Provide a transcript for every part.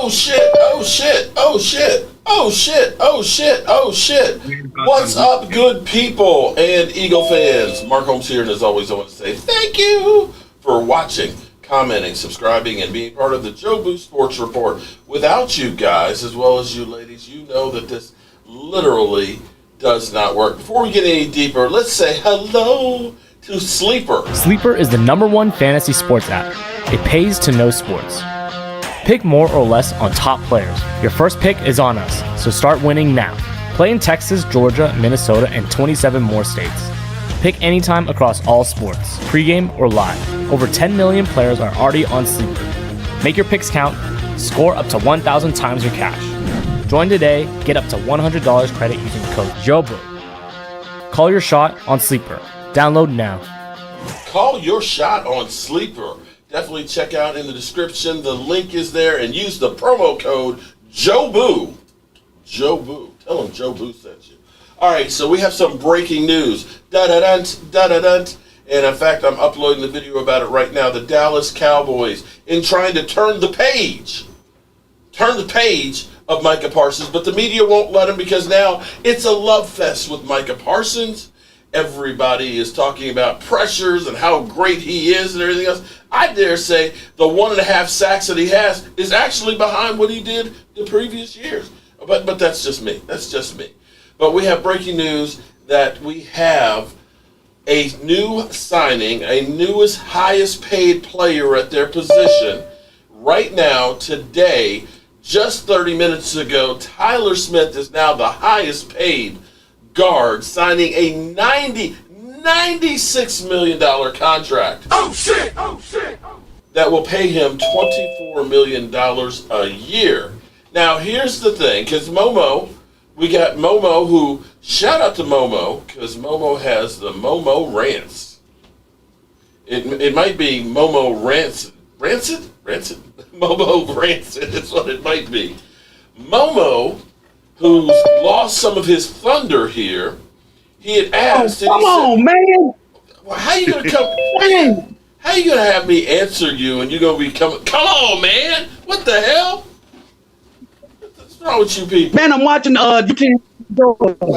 Oh shit, oh shit, oh shit, oh shit, oh shit, oh shit. What's up, good people and Eagle fans? Mark Holmes here, and as always, I want to say thank you for watching, commenting, subscribing, and being part of the Joe Boo Sports Report. Without you guys, as well as you ladies, you know that this literally does not work. Before we get any deeper, let's say hello to Sleeper. Sleeper is the #1 fantasy sports app. It pays to know sports. Pick more or less on top players. Your first pick is on us, so start winning now. Play in Texas, Georgia, Minnesota, and 27 more states. Pick anytime across all sports, pregame or live. Over 10 million players are already on Sleeper. Make your picks count. Score up to 1,000 times your cash. Join today. Get up to $100 credit using code JOBO. Call your shot on Sleeper. Download now. Call your shot on Sleeper. Definitely check out in the description. The link is there, and use the promo code JOBOO. JOBOO. Tell them Joe Boo sent you. All right, so we have some breaking news. Da-da-dunt, da-da-dunt. And in fact, I'm uploading the video about it right now. The Dallas Cowboys in trying to turn the page of Micah Parsons, but the media won't let him because now it's a love fest with Micah Parsons. Everybody is talking about pressures and how great he is and everything else. I dare say the 1.5 sacks that he has is actually behind what he did the previous years. But that's just me. That's just me. But we have breaking news that we have a new signing, a newest, highest paid player at their position. Right now, today, just 30 minutes ago, Tyler Smith is now the highest paid guard, signing a $96 million contract. Oh shit! Oh shit! That will pay him $24 million a year. Now, here's the thing, because we got Momo, who, shout out to Momo, because Momo has the Momo rants. It might be Momo rants, rancid? Momo rancid is what it might be. Momo, who's lost some of his thunder here, he had asked. Come on, man! Well, how you gonna come? How you gonna have me answer you and you're gonna be coming? Come on, man! What the hell? What's wrong with you people? Man, I'm watching Boy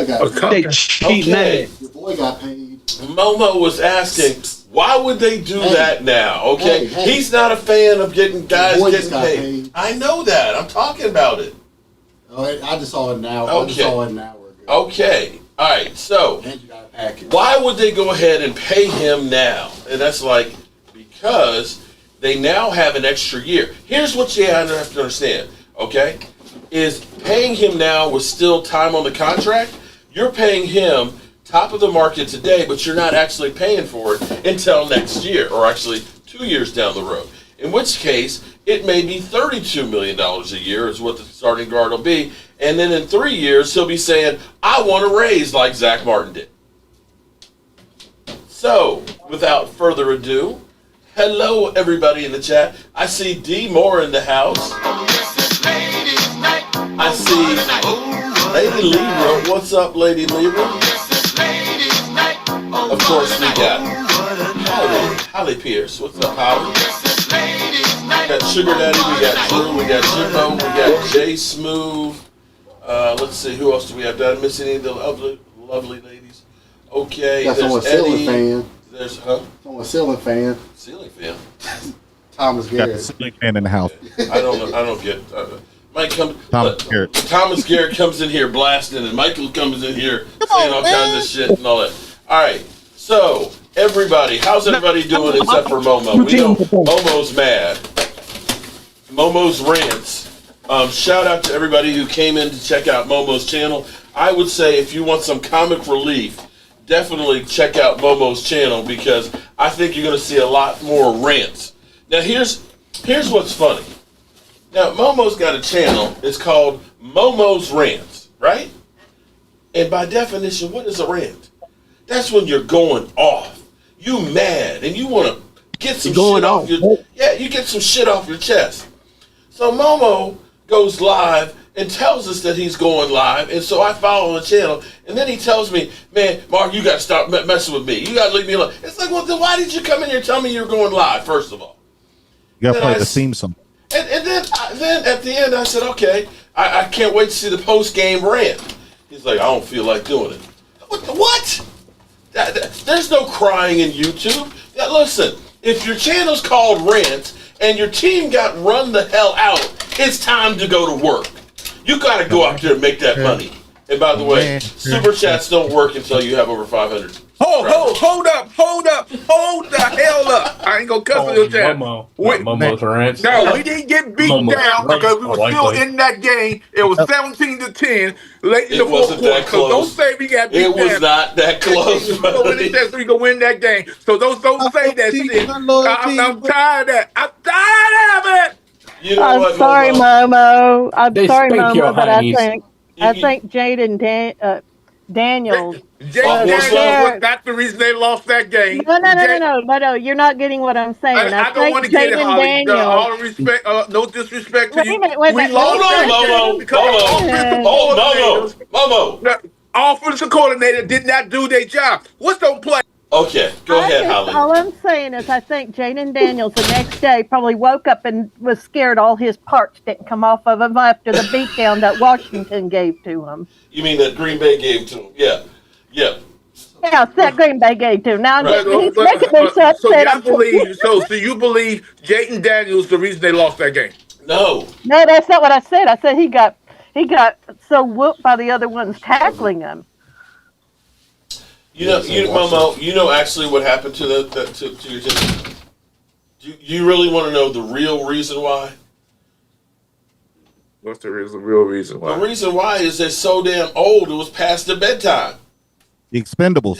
got they cheating Okay. ass. Your boy got paid. Momo was asking, why would they do that now? Okay, Hey. he's not a fan of getting guys boy getting just got paid. paid. I know that. I'm talking about it. Oh, I just saw it now. Okay. I just saw it an hour ago. Okay. All right. So. And you got a package. Why would they go ahead and pay him now? And that's like, because they now have an extra year. Here's what you have to understand, okay? Is paying him now with still time on the contract, you're paying him top of the market today, but you're not actually paying for it until next year, or actually 2 years down the road. In which case, it may be $32 million a year is what the starting guard will be. And then in 3 years, he'll be saying, I want a raise like Zach Martin did. So, without further ado, hello everybody in the chat. I see D Moore in the house. I see Lady Libra. What's up, Lady Libra? Of course, we got Holly Pierce. What's up, Holly? We got Sugar Daddy, we got Drew, we got Jimbo, we got Jay Smooth. Let's see, who else do we have? Did I miss any of the lovely ladies? Okay, Got someone there's ceiling Eddie. fan. There's, Someone ceiling fan. Ceiling fan. Thomas Got the Garrett. ceiling fan in the house. I don't get. Mike comes. Thomas Garrett. Thomas Garrett comes in here blasting, and Michael comes in here saying all kinds of shit and all that. All right, so everybody, how's everybody doing except for Momo? We know Momo's mad. Momo's rants. Shout out to everybody who came in to check out Momo's channel. I would say if you want some comic relief, definitely check out Momo's channel because I think you're going to see a lot more rants. Now here's what's funny. Now Momo's got a channel. It's called Momo's Rants, right? And by definition, what is a rant? That's when you're going off. You mad and you want to get some shit off your. Yeah, you get some shit off your chest. So Momo goes live and tells us that he's going live, and so I follow the channel, and then he tells me, man, Mark, you got to stop messing with me. You got to leave me alone. It's like, well, then why did you come in here and tell me you're going live, first of all? You got to Then play the theme song. And then at the end, I said, okay, I can't wait to see the post-game rant. He's like, I don't feel like doing it. What? There's no crying in YouTube. Listen, if your channel's called Rant and your team got run the hell out, it's time to go to work. You got to go out there and make that money. And by the way, super chats don't work until you have over 500. Hold the hell up. I ain't gonna cuss on your channel. Momo's rants. No, we didn't get beat down because we were still in that game. It was 17-10 late in the fourth quarter. So don't say we got beat down. It was not that close. We gonna win that game. So don't say that shit. I'm tired of that. I'm tired of it. You know I'm what, sorry, Momo. I'm They sorry, spank your Momo, but honeys. I think Jaden Daniels. Jaden Daniels was not the reason they lost that game. No. You're not getting what I'm saying. I don't want to get it, Holly. Daniels. All respect, no disrespect to you. Wait a We minute. lost Hold on, Momo. Offensive coordinator did not do their job. What's the play? Okay, go ahead, Holly. All I'm saying is I think Jaden Daniels the next day probably woke up and was scared all his parts didn't come off of him after the beatdown that Washington gave to him. You mean that Green Bay gave to him? Yeah. Yeah, that Green Bay gave to him. Now Right. he's making me so upset. So you believe Jaden Daniels the reason they lost that game? No, that's not what I said. I said he got so whooped by the other ones tackling him. Momo. You know actually what happened to your team. Do you really want to know the real reason why? What's the real reason why? The reason why is they're so damn old. It was past their bedtime. The Expendables.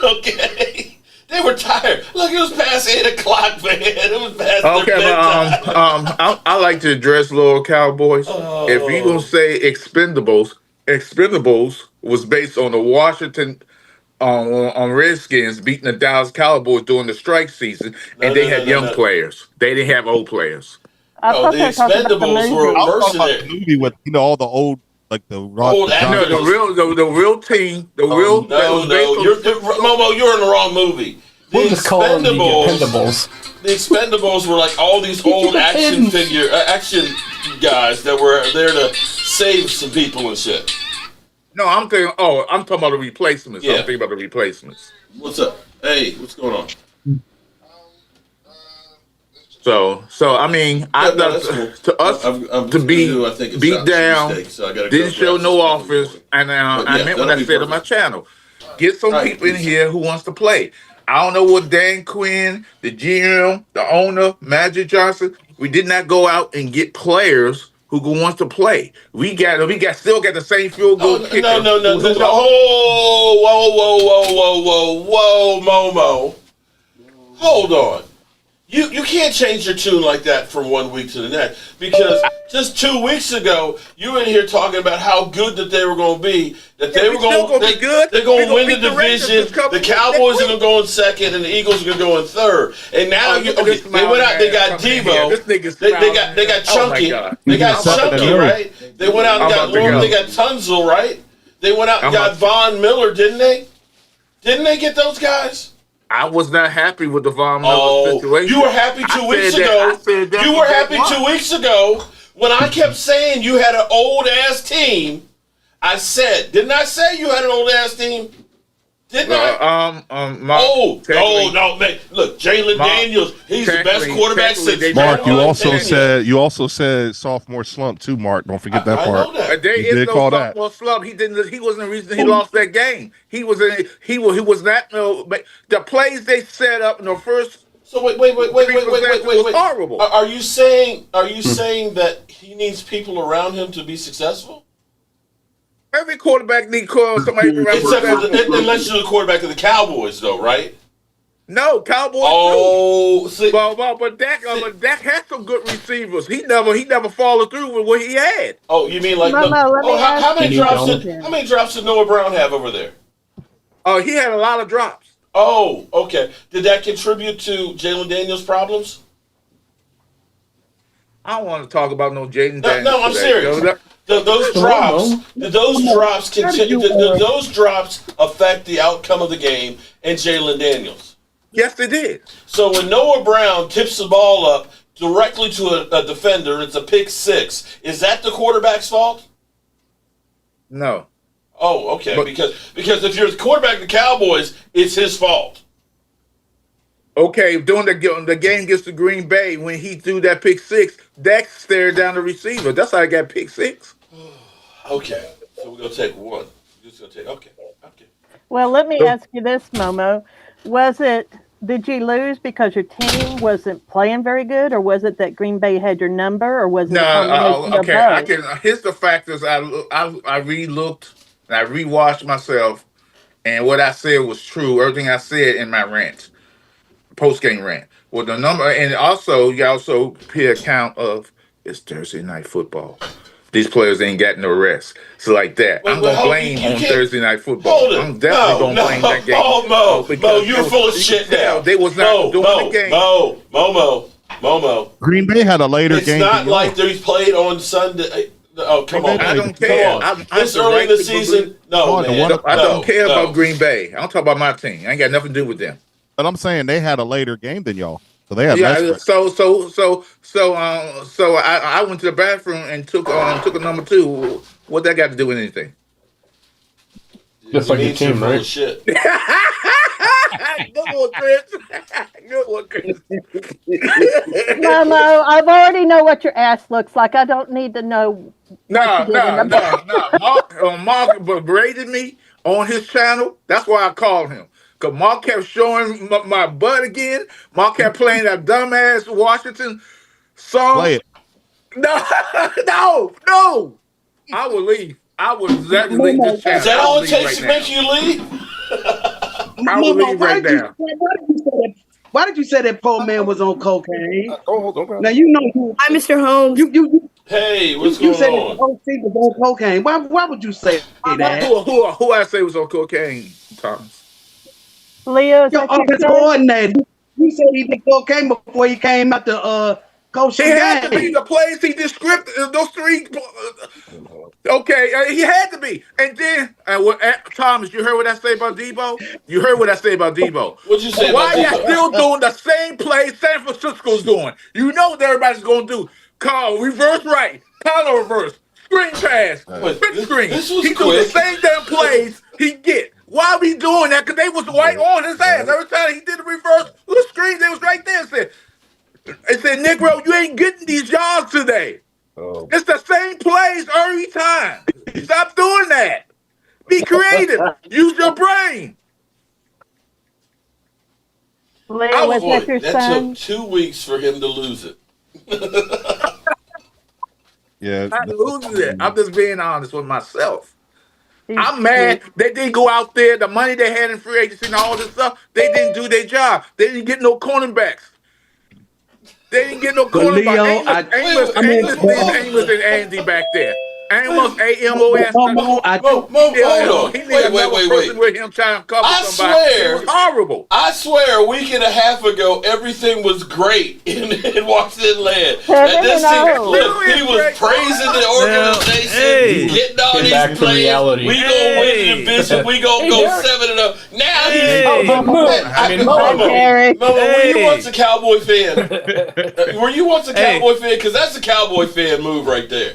Okay. They were tired. Look, it was past 8 o'clock, man. It was past their bedtime. I like to address little Cowboys. If you gonna say Expendables was based on the Washington on Redskins beating the Dallas Cowboys during the strike season, and they had young players. They didn't have old players. I thought the they were talking about the Expendables movie. were I was talking about the mercenary. movie with all the old the Old actors. No, the real team, Momo, you're in the wrong movie. We'll just call them the Expendables. The Expendables were like all these old action guys that were there to save some people and shit. No, I'm talking about the replacements. Yeah. I'm thinking about the replacements. What's up? Hey, what's going on? So I mean, that's cool. to us I'm to be I think it's beat down, mistake, so I gotta didn't go show grab no some offense, and I meant what that'll I be said on my perfect. channel. Get some Right, people in please. here who wants to play. I don't know what Dan Quinn, the GM, the owner, Magic Johnson. We did not go out and get players who wants to play. We still got the same field goal kicker. No. Whoa, Momo. Hold on. You can't change your tune like that from one week to the next, because just 2 weeks ago you were in here talking about how good that they were going to be, that they were going to be good. They're going to win the division. The Cowboys are going to go in second, and the Eagles are going to go in third. And now they went out. They got Debo. They got Chunky. They got Chunky, right? They went out and got Lord. They got Tunzel, right? They went out and got Von Miller, didn't they? Didn't they get those guys? I was not happy with the Von Miller situation. You were happy 2 weeks ago. You were happy 2 weeks ago when I kept saying you had an old ass team. I said, didn't I say you had an old ass team? Didn't I? No, man. Look, Jaden Daniels, he's the best quarterback since Mark, you also said sophomore slump too, Mark. Don't forget that part. I know that. There You is did no call that. sophomore slump. He wasn't the reason he lost that game. He was not the plays they set up in the first. So wait. Was horrible. Are you saying that he needs people around him to be successful? Every quarterback needs somebody around. Except unless you're the quarterback of the Cowboys, though, right? No, Cowboys. Oh, see, but Dak had some good receivers. He never followed through with what he had. oh, you mean like how many drops did Noah Brown have over there? He had a lot of drops. Oh, okay. Did that contribute to Jaden Daniels' problems? I don't want to talk about no Jaden Daniels. No, I'm serious. Those drops affect the outcome of the game and Jaden Daniels? Yes, they did. So when Noah Brown tips the ball up directly to a defender. It's a pick six. Is that the quarterback's fault? No. Oh, okay. But- because if you're the quarterback of the Cowboys, it's his fault. Okay, during the game against the Green Bay, when he threw that pick six, Dak stared down the receiver. That's how I got pick six. Okay, so we're gonna take one. We're just gonna take. Okay. Well, let me ask you this, Momo. Did you lose because your team wasn't playing very good, or was it that Green Bay had your number, or was it a combination okay. of I both? can. Here's the factors. I re-looked and I rewatched myself, and what I said was true. Everything I said in my rant, post game rant, well, the number, and also you also pay account of it's Thursday night football. These players ain't got no rest. So like that, I'm gonna blame on Thursday night football. I'm definitely gonna blame that game. Mo, you're full of shit now. They was not doing the game. Momo. Green Bay had a later It's game. not like they played on Sunday. Oh, come on. I don't care. This early in the season, no, man. I don't care about Green Bay. I don't talk about my team. I ain't got nothing to do with them. But I'm saying they had a later game than y'all, so they had Yeah. less. So I went to the bathroom and took a number two. What that got to do with anything? Just like your team, right? Shit. Good one, Chris. Good one, Chris. Momo, I already know what your ass looks like. I don't need to know. No. Mark berated me on his channel. That's why I called him. Because Mark kept showing my butt again. Mark kept playing that dumbass Washington song. Play it. No. I will leave. I will exactly leave this channel. Is that all it takes to make you leave? I will leave right now. Why did you say that poor man was on cocaine? Don't Now you know Hi, Mr. Holmes. you Hey, what's you going said that on? the whole team was on cocaine. Why would you say that? Who I say was on cocaine, Thomas? Leo, is Your that your offense son? coordinator. You said he did cocaine before he came out to coach the He had to be game. the plays he described. Those three. Okay, he had to be. And then, Thomas, you heard what I say about Debo? You heard what I say about Debo. What'd you say Why about y'all Debo? still doing the same play San Francisco's doing? You know what everybody's going to do. Call reverse right, counter reverse, screen pass, spin screen. This was He do quick. the same damn plays he get. Why we doing that? Because they was right on his ass. Every time he did the reverse little screen, they was right there. It said, Negro, you ain't getting these yards today. It's the same plays every time. Stop doing that. Be creative. Use your brain. Leo, was that your That son? took 2 weeks for him to lose it. Yeah. I'm losing it. I'm just being honest with myself. He's I'm mad cute. they didn't go out there. The money they had in free agency and all this stuff, they didn't do their job. They didn't get no cornerbacks. They didn't get no But Leo, cornerbacks. Amos and Andy back there. Amos, A-M-O-S. Momo, Hold on. He need another person with him trying to cover I somebody. swear. It was horrible. I swear, a week and a half ago, everything was great in Washington land. Seven And this and thing, oh. look, he was praising the organization, hey. getting all Get these back to players. reality. We gonna win the division. We gonna go 7-0. Now Hey. he's. Hi, Terry. Momo, were you Hey. once a Cowboy fan? Were you once a Cowboy fan? Because that's a Cowboy fan move right there.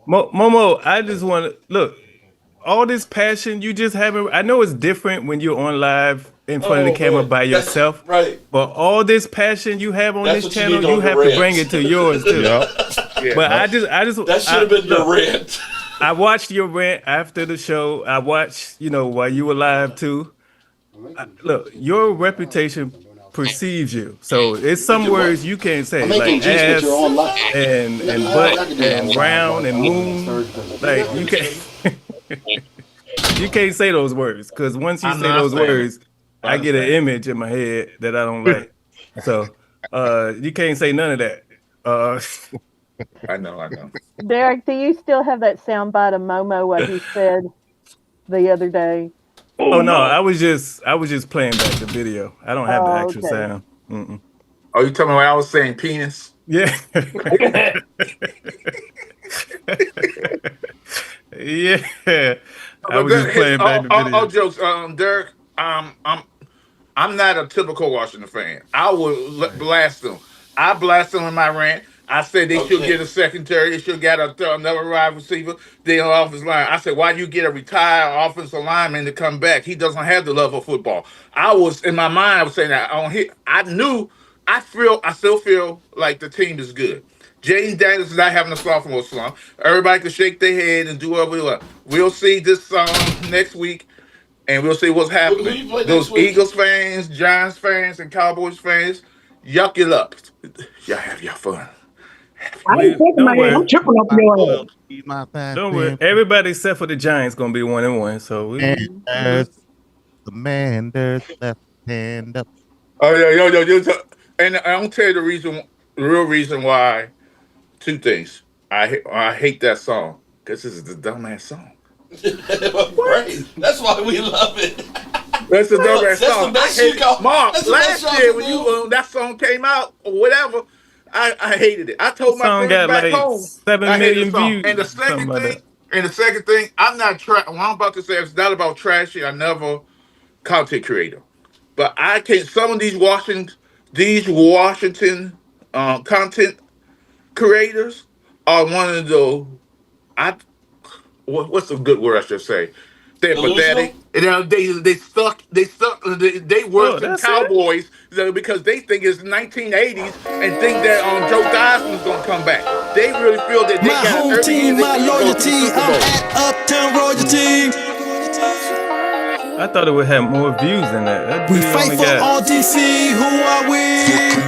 Momo, I just want to look. All this passion you just having. I know it's different when you're on live in front of the camera man. by yourself. Right. But all this passion you have on That's this what you channel, need you on have your to rants. bring it to yours too. Yeah. But I just That should have been your rant. I watched your rant after the show. I watched, while you were live too. Look, your reputation precedes you. So it's some words you can't say, like ass and butt and round and moon. Like you can't you can't say those words because once you say those words, I get an image in my head that I don't like. So you can't say none of that. I know. Derek, do you still have that soundbite of Momo what he said the other day? Oh no, I was just playing back the video. I don't have the Oh, actual okay. sound. Mm-mm. Oh, you telling me what I was saying, penis? Yeah. Yeah. I was just playing back the video. All jokes, Derek. I'm not a typical Washington fan. I will blast them. I blasted him in my rant. I said they should Okay. get a secondary. They should get another wide receiver. Then offensive line. I said, why you get a retired offensive lineman to come back? He doesn't have the love of football. I was in my mind. I was saying that on here. I knew. I still feel like the team is good. Jaden Daniels is not having a sophomore slump. Everybody can shake their head and do whatever we want. We'll see this next week, and we'll see what's Who happening. you play Those next week? Eagles fans, Giants fans, and Cowboys fans, yuck it up. Y'all have your fun. I ain't taking my head. I'm tripping off your ass. Don't worry. Everybody except for the Giants gonna be 1-1. So And there's the man, there's left hand up. Oh yeah. And I'll tell you the real reason why. Two things. I hate that song because this is the dumbass song. Right. That's why we love it. That's the dumbass song. That's the best you call. Mark, That's the best last song year to when do. that song came out or whatever, I hated it. I told the my song friends got back like home 7 I hated million the song. views. And the second thing, I'm not what I'm about to say it's not about trashy. I never content creator. But I can't some of these Washington content creators are one of the I what's a good word I should say? They're Delusional? pathetic. And they worse than that's Cowboys because they think it's 1980s and think that Joe Dyson's gonna come back. They really feel that they My got home every team, year they my can go to the loyalty. Super I'm Bowl. at Uptown Royalty. I thought it would have more views than that. That We video fight only for got all DC. Who are we?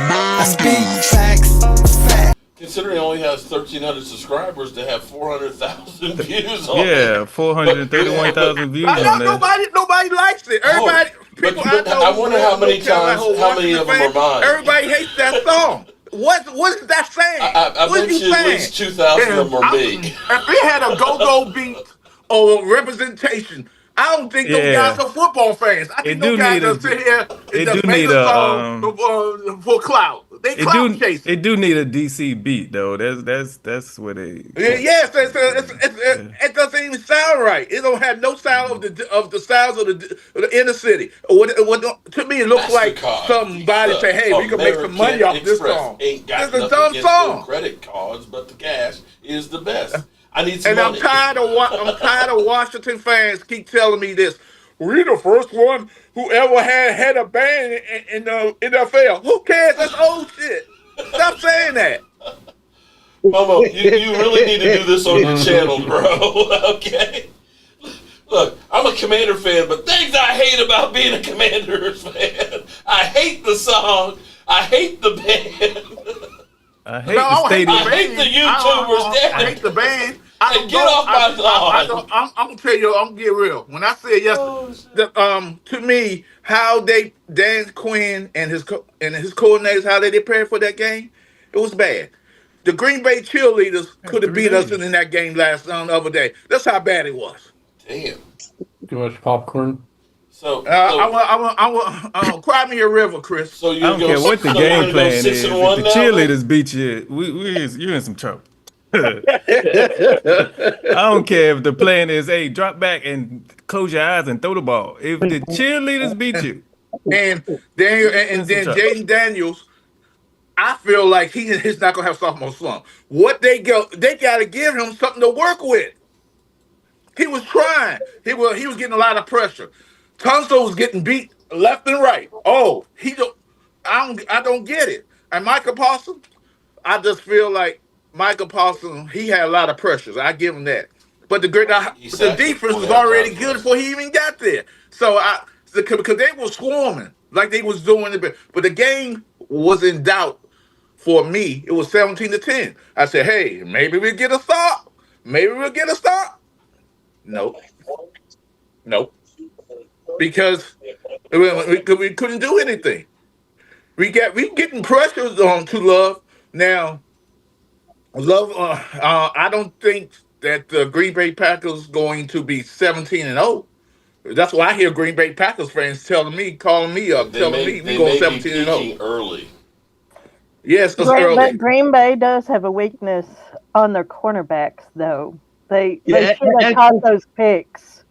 I speak facts. Considering he only has 1,300 subscribers to have 400,000 views on yeah, it. 431,000 views I on know that. nobody likes it. Everybody, people I know. I wonder how many times, how many of them are mine. Everybody hates that song. What is that saying? I what bet are you you at saying? least 2,000 of them are me. If it had a go-go beat or representation, I don't think those guys are football fans. I think those guys just sit here and just make a song for clout. They clout chasing. It do need a DC beat though. That's what they. Yes, it doesn't even sound right. It don't have no sound of the sounds of the inner city. To me, it looks like somebody say, "Hey, we can make some money off this song." Ain't got it's a nothing dumb against song. no credit cards, but the cash is the best. I need some And money. I'm tired of Washington fans keep telling me this. We're the first one who ever had a band in the NFL. Who cares? That's old shit. Stop saying that. Momo, you really need to do this on your channel, bro. Okay? Look, I'm a Commander fan, but things I hate about being a Commanders fan. I hate the song. I hate the band. I hate the stadium. I hate the YouTubers. I hate the band. Get off my lawn. I'm gonna tell you. I'm gonna get real. When I said yes, to me, how Dan Quinn and his coordinators, how they prepared for that game, it was bad. The Green Bay cheerleaders could have beat us in that game the other day. That's how bad it was. Damn. Too much popcorn. So I want cry me a river, Chris. So I don't care what the game plan is. If the cheerleaders beat you, you're in some trouble. I don't care if the plan is, hey, drop back and close your eyes and throw the ball. If the cheerleaders beat you, and then Jaden Daniels, I feel like he's not gonna have sophomore slump. What they got to give him something to work with. He was trying. He was getting a lot of pressure. Tunsil was getting beat left and right. Oh, I don't get it. And Micah Parsons, I just feel like Micah Parsons, he had a lot of pressures. I give him that. But the defense was already good before he even got there. So because they were swarming like they was doing it, but the game was in doubt for me. It was 17-10. I said, hey, maybe we'll get a stop. Maybe we'll get a stop. Nope. Because we couldn't do anything. We getting pressures on to Love now. Love, I don't think that the Green Bay Packers going to be 17-0. That's why I hear Green Bay Packers fans calling me up, telling me we go 17-0 early. Yes, it's early. But Green Bay does have a weakness on their cornerbacks, though. They should have caught those picks.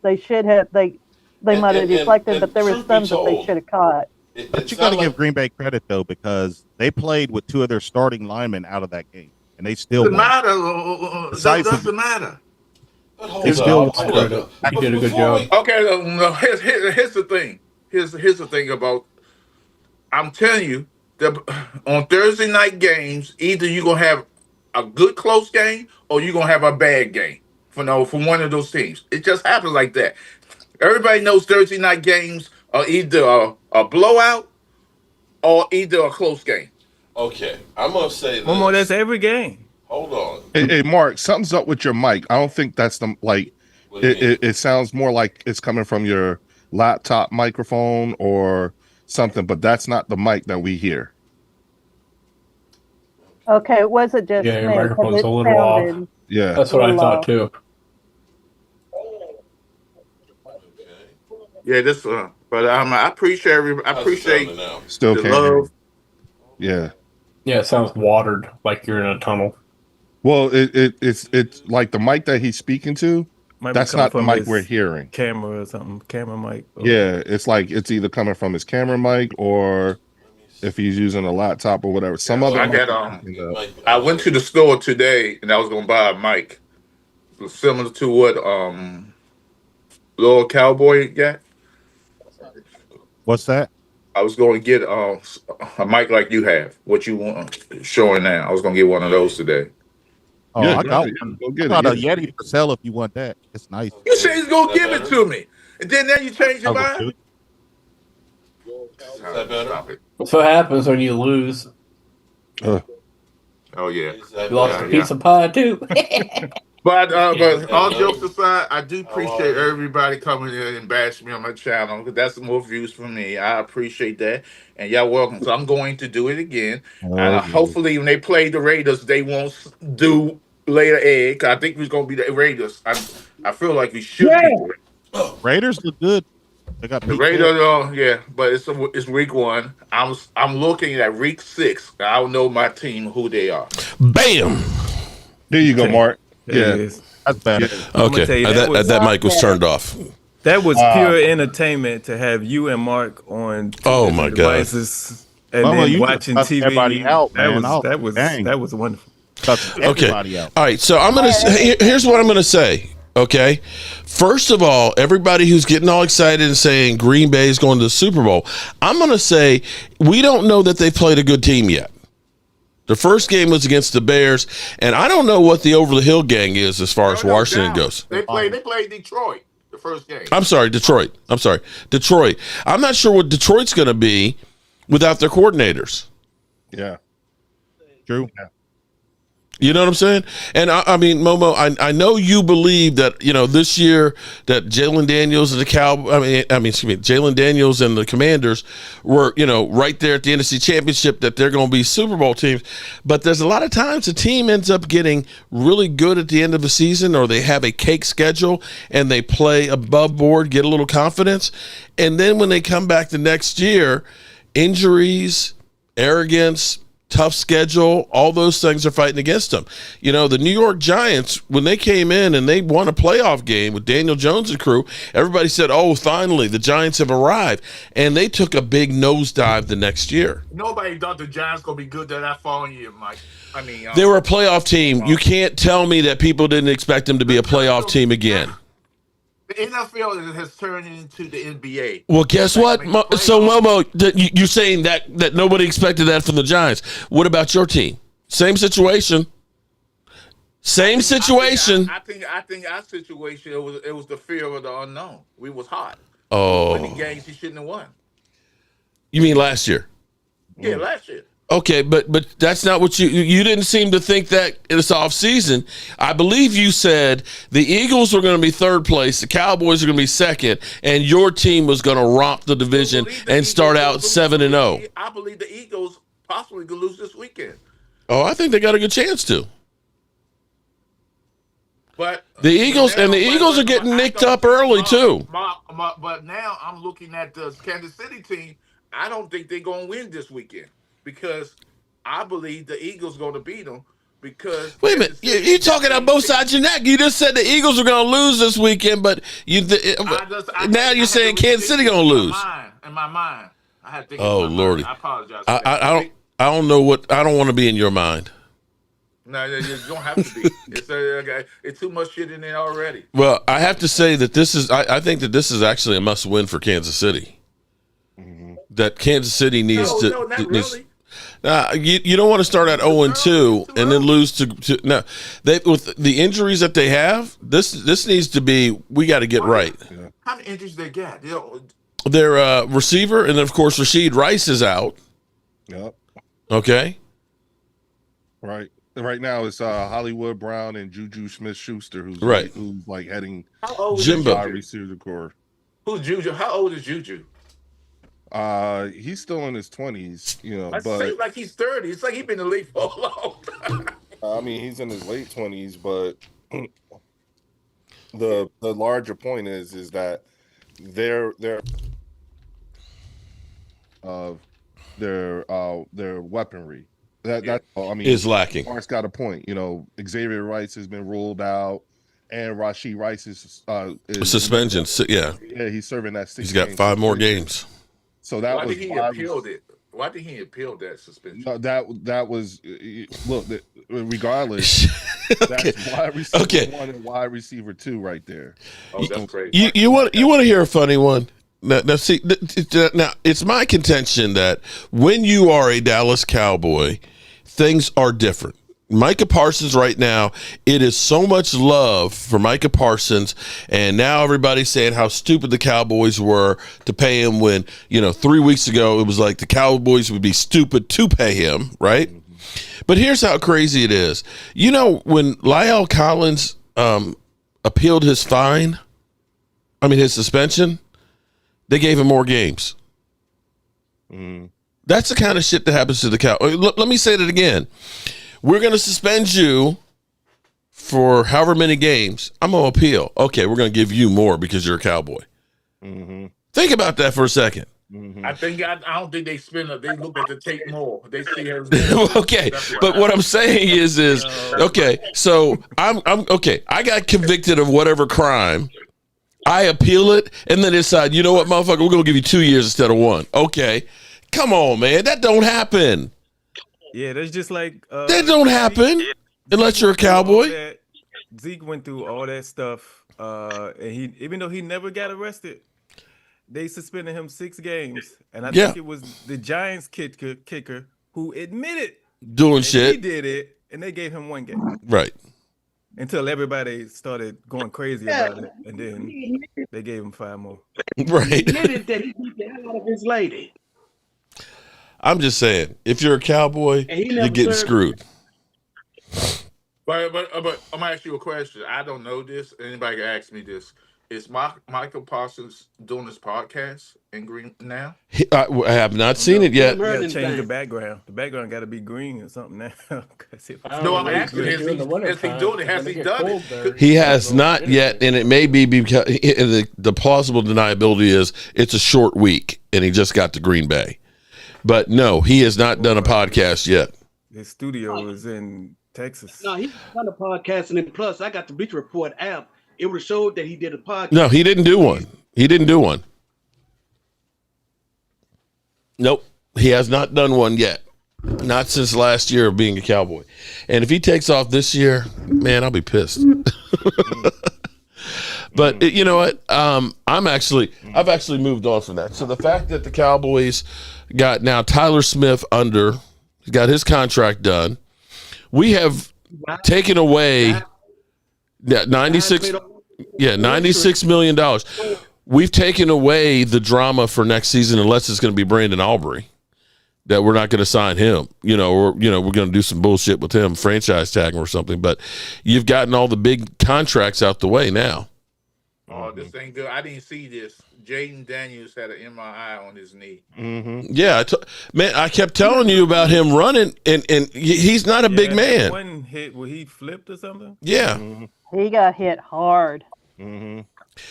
They should have. They might have deflected, but there were some that they should have caught. But you got to give Green Bay credit though, because They played with 2 of their starting linemen out of that game, and they still Doesn't won. matter. Doesn't matter. But hold They still up. won. Hold up. He did a good job. Okay, no, here's the thing. Here's the thing about. I'm telling you that on Thursday night games, either you're gonna have a good close game or you're gonna have a bad game for one of those teams. It just happens like that. Everybody knows Thursday night games are either a blowout or either a close game. Okay, I'm gonna say this. Momo, that's every game. Hold on. Hey, Mark, something's up with your mic. I don't think that's the like. What do you mean? It sounds more like it's coming from your laptop microphone or something, but that's not the mic that we hear. Okay, it wasn't just Yeah, your me, 'cause microphone's it a little off. sounded- Yeah. That's what I thought too. Yeah, this. But I appreciate everybody. I How's it appreciate sounding now? Still the can't hear love. you. Yeah. Yeah, it sounds watered, like you're in a tunnel. Well, it's like the mic that he's speaking to. Might be That's coming not the from mic his we're hearing. Camera or something. Camera mic. Or- Yeah, it's like it's either coming from his camera mic or if he's using a laptop or whatever. Some other. I mic- got I went to the store today and I was gonna buy a mic similar to what little Cowboy got. What's that? I was going to get a mic like you have, what you want showing now. I was going to get one of those today. Oh, Yeah, I got yeah, one. Go I get got a it. Yeti for sale if you want that. It's nice. You said he's going to Is give that it to me, and then now you change your I'll go mind. do it. Is that better? Stop it. That's what happens when you lose. Oh yeah. Is that You lost better? a piece of pie too. But all Yeah. jokes aside, I do How appreciate are you? everybody coming in and bashing me on my channel because that's more views for me. I appreciate that, and y'all welcome. So I'm going to do it again, and hopefully when they play the Raiders, they won't do later egg. 'Cause I think we're going to be the Raiders. I feel like we should Yeah. be Raiders look good. They got the beat Raiders. good. Yeah, but it's week 1. I'm looking at week 6. I don't know my team who they are. B.A.M. There you go, Mark. There Yeah, it is. that's better. I'ma Okay, tell you, that mic was turned off. That was pure entertainment to have you and Mark on two Oh, different my God. devices and Mama, then you watching cussed TV. everybody out, man. That Dang. was wonderful. Cussed everybody out. All right, so I'm gonna here's what I'm gonna say. Okay, first of all, everybody who's getting all excited and saying Green Bay is going to the Super Bowl, I'm gonna say we don't know that they played a good team yet. The first game was against the Bears, and I don't know what the over the hill gang is as far as Washington goes. They played Detroit the first game. I'm sorry, Detroit. Detroit. I'm not sure what Detroit's going to be without their coordinators. Yeah. True. Yeah. You know what I'm saying? And I mean, Momo, I know you believe that, this year that Jaden Daniels and the Jaden Daniels and the Commanders were, right there at the NFC Championship, that they're going to be Super Bowl teams. But there's a lot of times the team ends up getting really good at the end of the season, or they have a cake schedule and they play above board, get a little confidence. And then when they come back the next year, injuries, arrogance, tough schedule, all those things are fighting against them. The New York Giants, when they came in and they won a playoff game with Daniel Jones and crew, everybody said, oh, finally, the Giants have arrived. And they took a big nosedive the next year. Nobody thought the Giants going to be good that following year, Mike. I mean, They were a playoff team. You can't tell me that people didn't expect them to be a playoff team again. the NFL has turned into the NBA. Well, guess what? So, Momo, you're saying that nobody expected that from the Giants. What about your team? Same situation. Same situation. I think our situation it was the fear of the unknown. We was hot. Oh, Winning games he shouldn't have won. You mean last year? Yeah, last year. Okay, but that's not what you didn't seem to think that in this offseason. I believe you said the Eagles were going to be third place, the Cowboys are going to be second, and your team was going to romp the division and start out 7-0. I believe the Eagles possibly could lose this weekend. Oh, I think they got a good chance to. But the Eagles are getting nicked up early too. But now I'm looking at the Kansas City team. I don't think they're going to win this weekend because I believe the Eagles going to beat them. Because wait a minute, you're talking on both sides of your neck. You just said the Eagles are going to lose this weekend, but now you're saying Kansas City going to lose. In my mind, I had to think. Oh Lordy, I apologize. I I don't know what. I don't want to be in your mind. No, you don't have to be. It's too much shit in there already. Well, I have to say that this is. I think that this is actually a must-win for Kansas City. That Kansas City needs to. No, not really. You don't want to start at 0-2 and then lose to no. With the injuries that they have, this needs to be. We got to get right. How many injuries they got? Their receiver, and then of course Rashid Rice is out. Yep. Okay. Right now it's Hollywood Brown and Juju Smith-Schuster who's like heading Jimbo wide receiver core. Who's Juju? How old is Juju? He's still in his 20s, It but seems like he's 30. It's like he's been in the league for a long time. I mean, he's in his late 20s, but the larger point is that their weaponry that I mean is lacking. Mark's got a point. Xavier Rice has been ruled out, and Rashid Rice is suspension. Yeah, he's serving that 6 He's got 5 more games. So that why was did he appeal it? Why did he appeal that suspension? No, that was look. Regardless, that's wide receiver 1 and wide receiver 2 right there. Oh, that's crazy. You want to hear a funny one? Now, see, now it's my contention that when you are a Dallas Cowboy, things are different. Micah Parsons right now, it is so much love for Micah Parsons, and now everybody's saying how stupid the Cowboys were to pay him when, 3 weeks ago it was like the Cowboys would be stupid to pay him, right? But here's how crazy it is. When La'el Collins appealed his his suspension, they gave him more games. That's the kind of shit that happens to the Cowboys. Let me say that again. We're going to suspend you for however many games. I'm going to appeal. Okay, we're going to give you more because you're a Cowboy. Think about that for a second. I don't think they they look at the tape more. They see her. Okay, but what I'm saying is okay. So I'm okay. I got convicted of whatever crime. I appeal it and then decide. You know what, motherfucker? We're going to give you 2 years instead of 1. Okay, come on, man. That don't happen. Yeah, that's just like that don't happen unless you're a Cowboy. Zeke went through all that stuff, and he, even though he never got arrested, they suspended him 6 games, and I think it was the Giants kicker who admitted doing shit. He did it, and they gave him 1 game. Right. Until everybody started going crazy about it, and then they gave him 5 more. Right. He admitted that he beat the hell out of his lady. I'm just saying, if you're a Cowboy, you're getting screwed. But I'm gonna ask you a question. I don't know this. Anybody can ask me this. Is Michael Parsons doing this podcast in green now? I have not seen it yet. You gotta change the background. The background got to be green or something now. No, I'm asking. Has he doing it? Has he done it? He has not yet, and it may be because the plausible deniability is it's a short week, and he just got to Green Bay. But no, he has not done a podcast yet. His studio is in Texas. No, he's done a podcast, and plus, I got the Bleacher Report app. It would have showed that he did a podcast. No, he didn't do one. Nope, he has not done one yet. Not since last year of being a Cowboy. And if he takes off this year, man, I'll be pissed. But you know what? I've actually moved on from that. So the fact that the Cowboys got now Tyler Smith got his contract done. We have taken away $96 million. We've taken away the drama for next season unless it's going to be Brandon Aubrey. That we're not going to sign him, or we're going to do some bullshit with him, franchise tag him or something. But you've gotten all the big contracts out the way now. Oh, this ain't good. I didn't see this. Jaden Daniels had an MRI on his knee. Yeah, man, I kept telling you about him running, and he's not a big man. One hit where he flipped or something. Yeah, he got hit hard.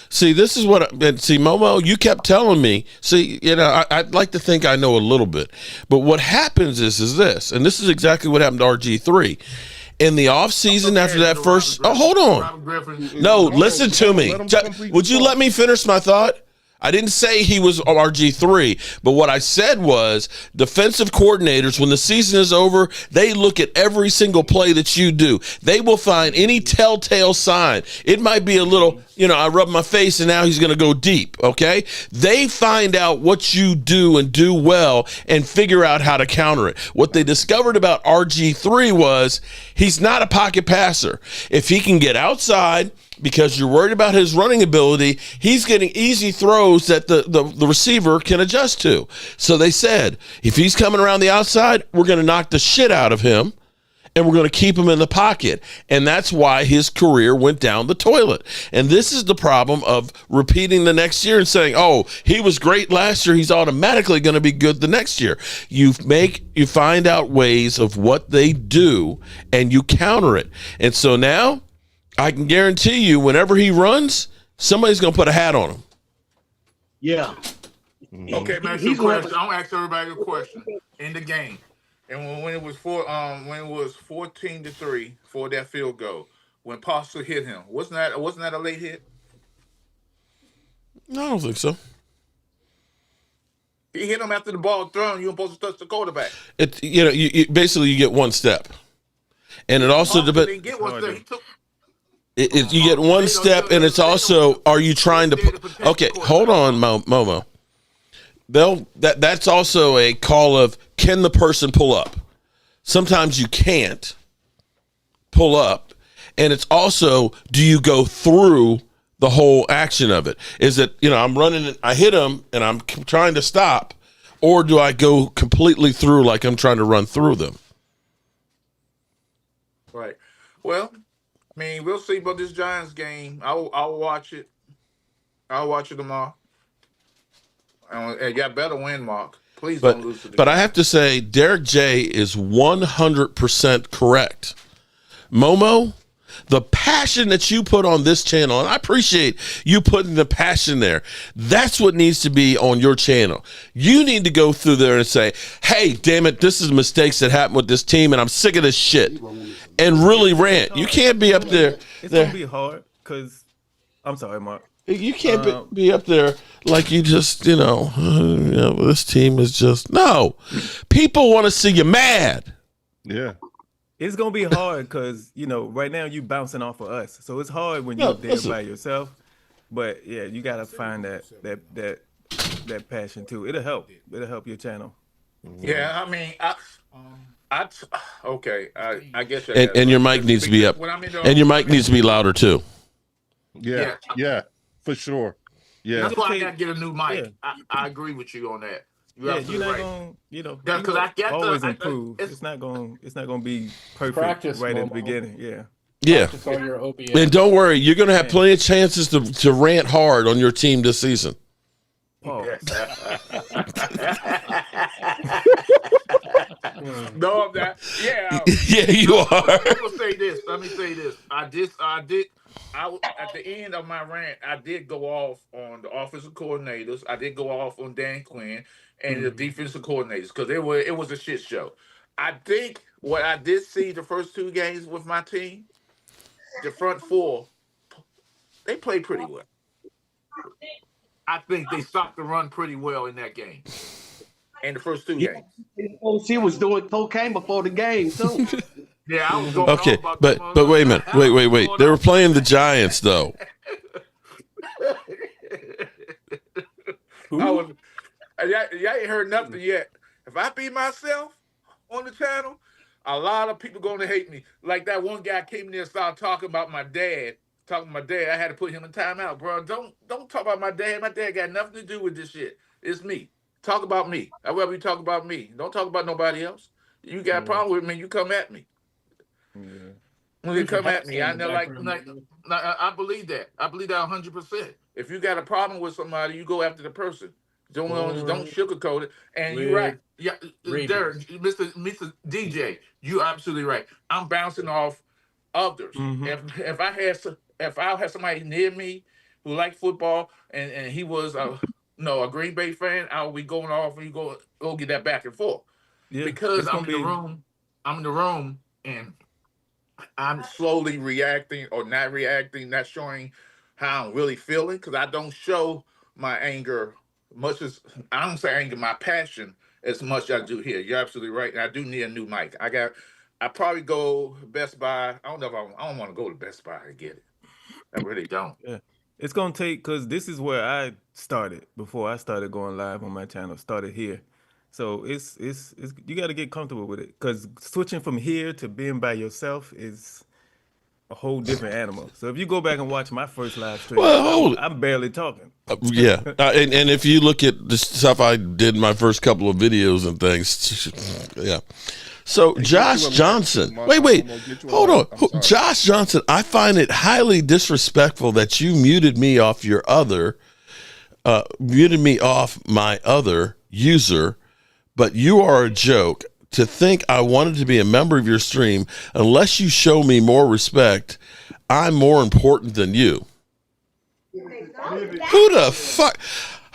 See, this is what Momo, you kept telling me. See, I'd like to think I know a little bit, but what happens is this, and this is exactly what happened to RG3. In the offseason, after that first... Oh, hold on. No, listen to me. Would you let me finish my thought? I didn't say he was RG3, but what I said was defensive coordinators, when the season is over, they look at every single play that you do. They will find any telltale sign. It might be a little, I rub my face and now he's going to go deep, okay? They find out what you do and do well and figure out how to counter it. What they discovered about RG3 was he's not a pocket passer. If he can get outside, because you're worried about his running ability, he's getting easy throws that the receiver can adjust to. So they said, if he's coming around the outside, we're going to knock the shit out of him, and we're going to keep him in the pocket. And that's why his career went down the toilet. And this is the problem of repeating the next year and saying, oh, he was great last year, he's automatically going to be good the next year. You find out ways of what they do, and you counter it. And so now, I can guarantee you, whenever he runs, somebody's going to put a hat on him. Yeah. Okay, man. I'm gonna ask everybody a question. In the game, and when it was 14-3 for that field goal, when Pastor hit him, wasn't that a late hit? No, I don't think so. He hit him after the ball thrown. You're supposed to touch the quarterback. You basically you get one step, and it also depends. He took. You get one step, and it's also, are you trying to okay, hold on, Momo. That's also a call of, can the person pull up? Sometimes you can't pull up, and it's also, do you go through the whole action of it? Is it, I'm running, I hit him, and I'm trying to stop, or do I go completely through like I'm trying to run through them? Right. Well, we'll see about this Giants game. I'll watch it. I'll watch it tomorrow. And you better win, Mark. Please don't lose to the But game. I have to say, Derek J is 100% correct. Momo, the passion that you put on this channel, and I appreciate you putting the passion there. That's what needs to be on your channel. You need to go through there and say, hey, damn it, this is mistakes that happened with this team, and I'm sick of this shit. And really rant. You can't be up there. It's going to be hard because, I'm sorry, Mark. You can't be up there like you just, this team is just, no. People want to see you mad. Yeah. It's going to be hard because, right now you bouncing off of us. So it's hard when you're there by yourself. But, yeah, you got to find that passion, too. It'll help. It'll help your channel. Yeah, I guess. And your mic needs to be up. And your mic needs to be louder, too. Yeah, for sure. Yeah. That's why I got to get a new mic. Yeah. I agree with you on that. You're absolutely right. Because I got always improve. It's not going to be perfect practice right at the beginning. Yeah. Yeah. On your OBS. And don't worry, you're going to have plenty of chances to rant hard on your team this season. Oh. No, I'm not. Yeah. Yeah, you are. Let me say this. I at the end of my rant, I did go off on the offensive coordinators. I did go off on Dan Quinn and the defensive coordinators because it was a shit show. I think what I did see the first two games with my team, the front four, they played pretty well. I think they stopped the run pretty well in that game. In the first two games. She was doing cocaine before the game, too. Yeah, I was going okay, on about but wait a minute. Wait. They were playing the Giants, though. Y'all ain't heard nothing yet. If I be myself on the channel, a lot of people going to hate me. Like that one guy came in there and started talking about my dad. I had to put him in timeout, bro. Don't talk about my dad. My dad got nothing to do with this shit. It's me. Talk about me. I'd rather you talk about me. Don't talk about nobody else. You got a problem with me, you come at me. Yeah. When you come at me, I know I believe that. I believe that 100%. If you got a problem with somebody, you go after the person. Don't sugarcoat it. And you're right. Yeah, Derek, Mr. DJ, you're absolutely right. I'm bouncing off others. Mm-hmm. If I had somebody near me who liked football and he was a Green Bay fan, I'll be going off and you go get that back and forth. Yeah, because I'm in the room and I'm slowly reacting or not reacting, not showing how I'm really feeling because I don't show my anger much as I don't say anger, my passion as much as I do here. You're absolutely right. And I do need a new mic. I probably go Best Buy. I don't know if I don't want to go to Best Buy to get it. I really don't. Yeah. It's gonna take because this is where I started before I started going live on my channel. Started here, so it's you got to get comfortable with it because switching from here to being by yourself is a whole different animal. So if you go back and watch my first live stream, I'm barely talking. Yeah, and if you look at the stuff I did in my first couple of videos and things, yeah. So Josh Johnson, wait, hold on, Josh Johnson. I find it highly disrespectful that you muted me off my other user, but you are a joke. To think I wanted to be a member of your stream, unless you show me more respect, I'm more important than you. Who the fuck?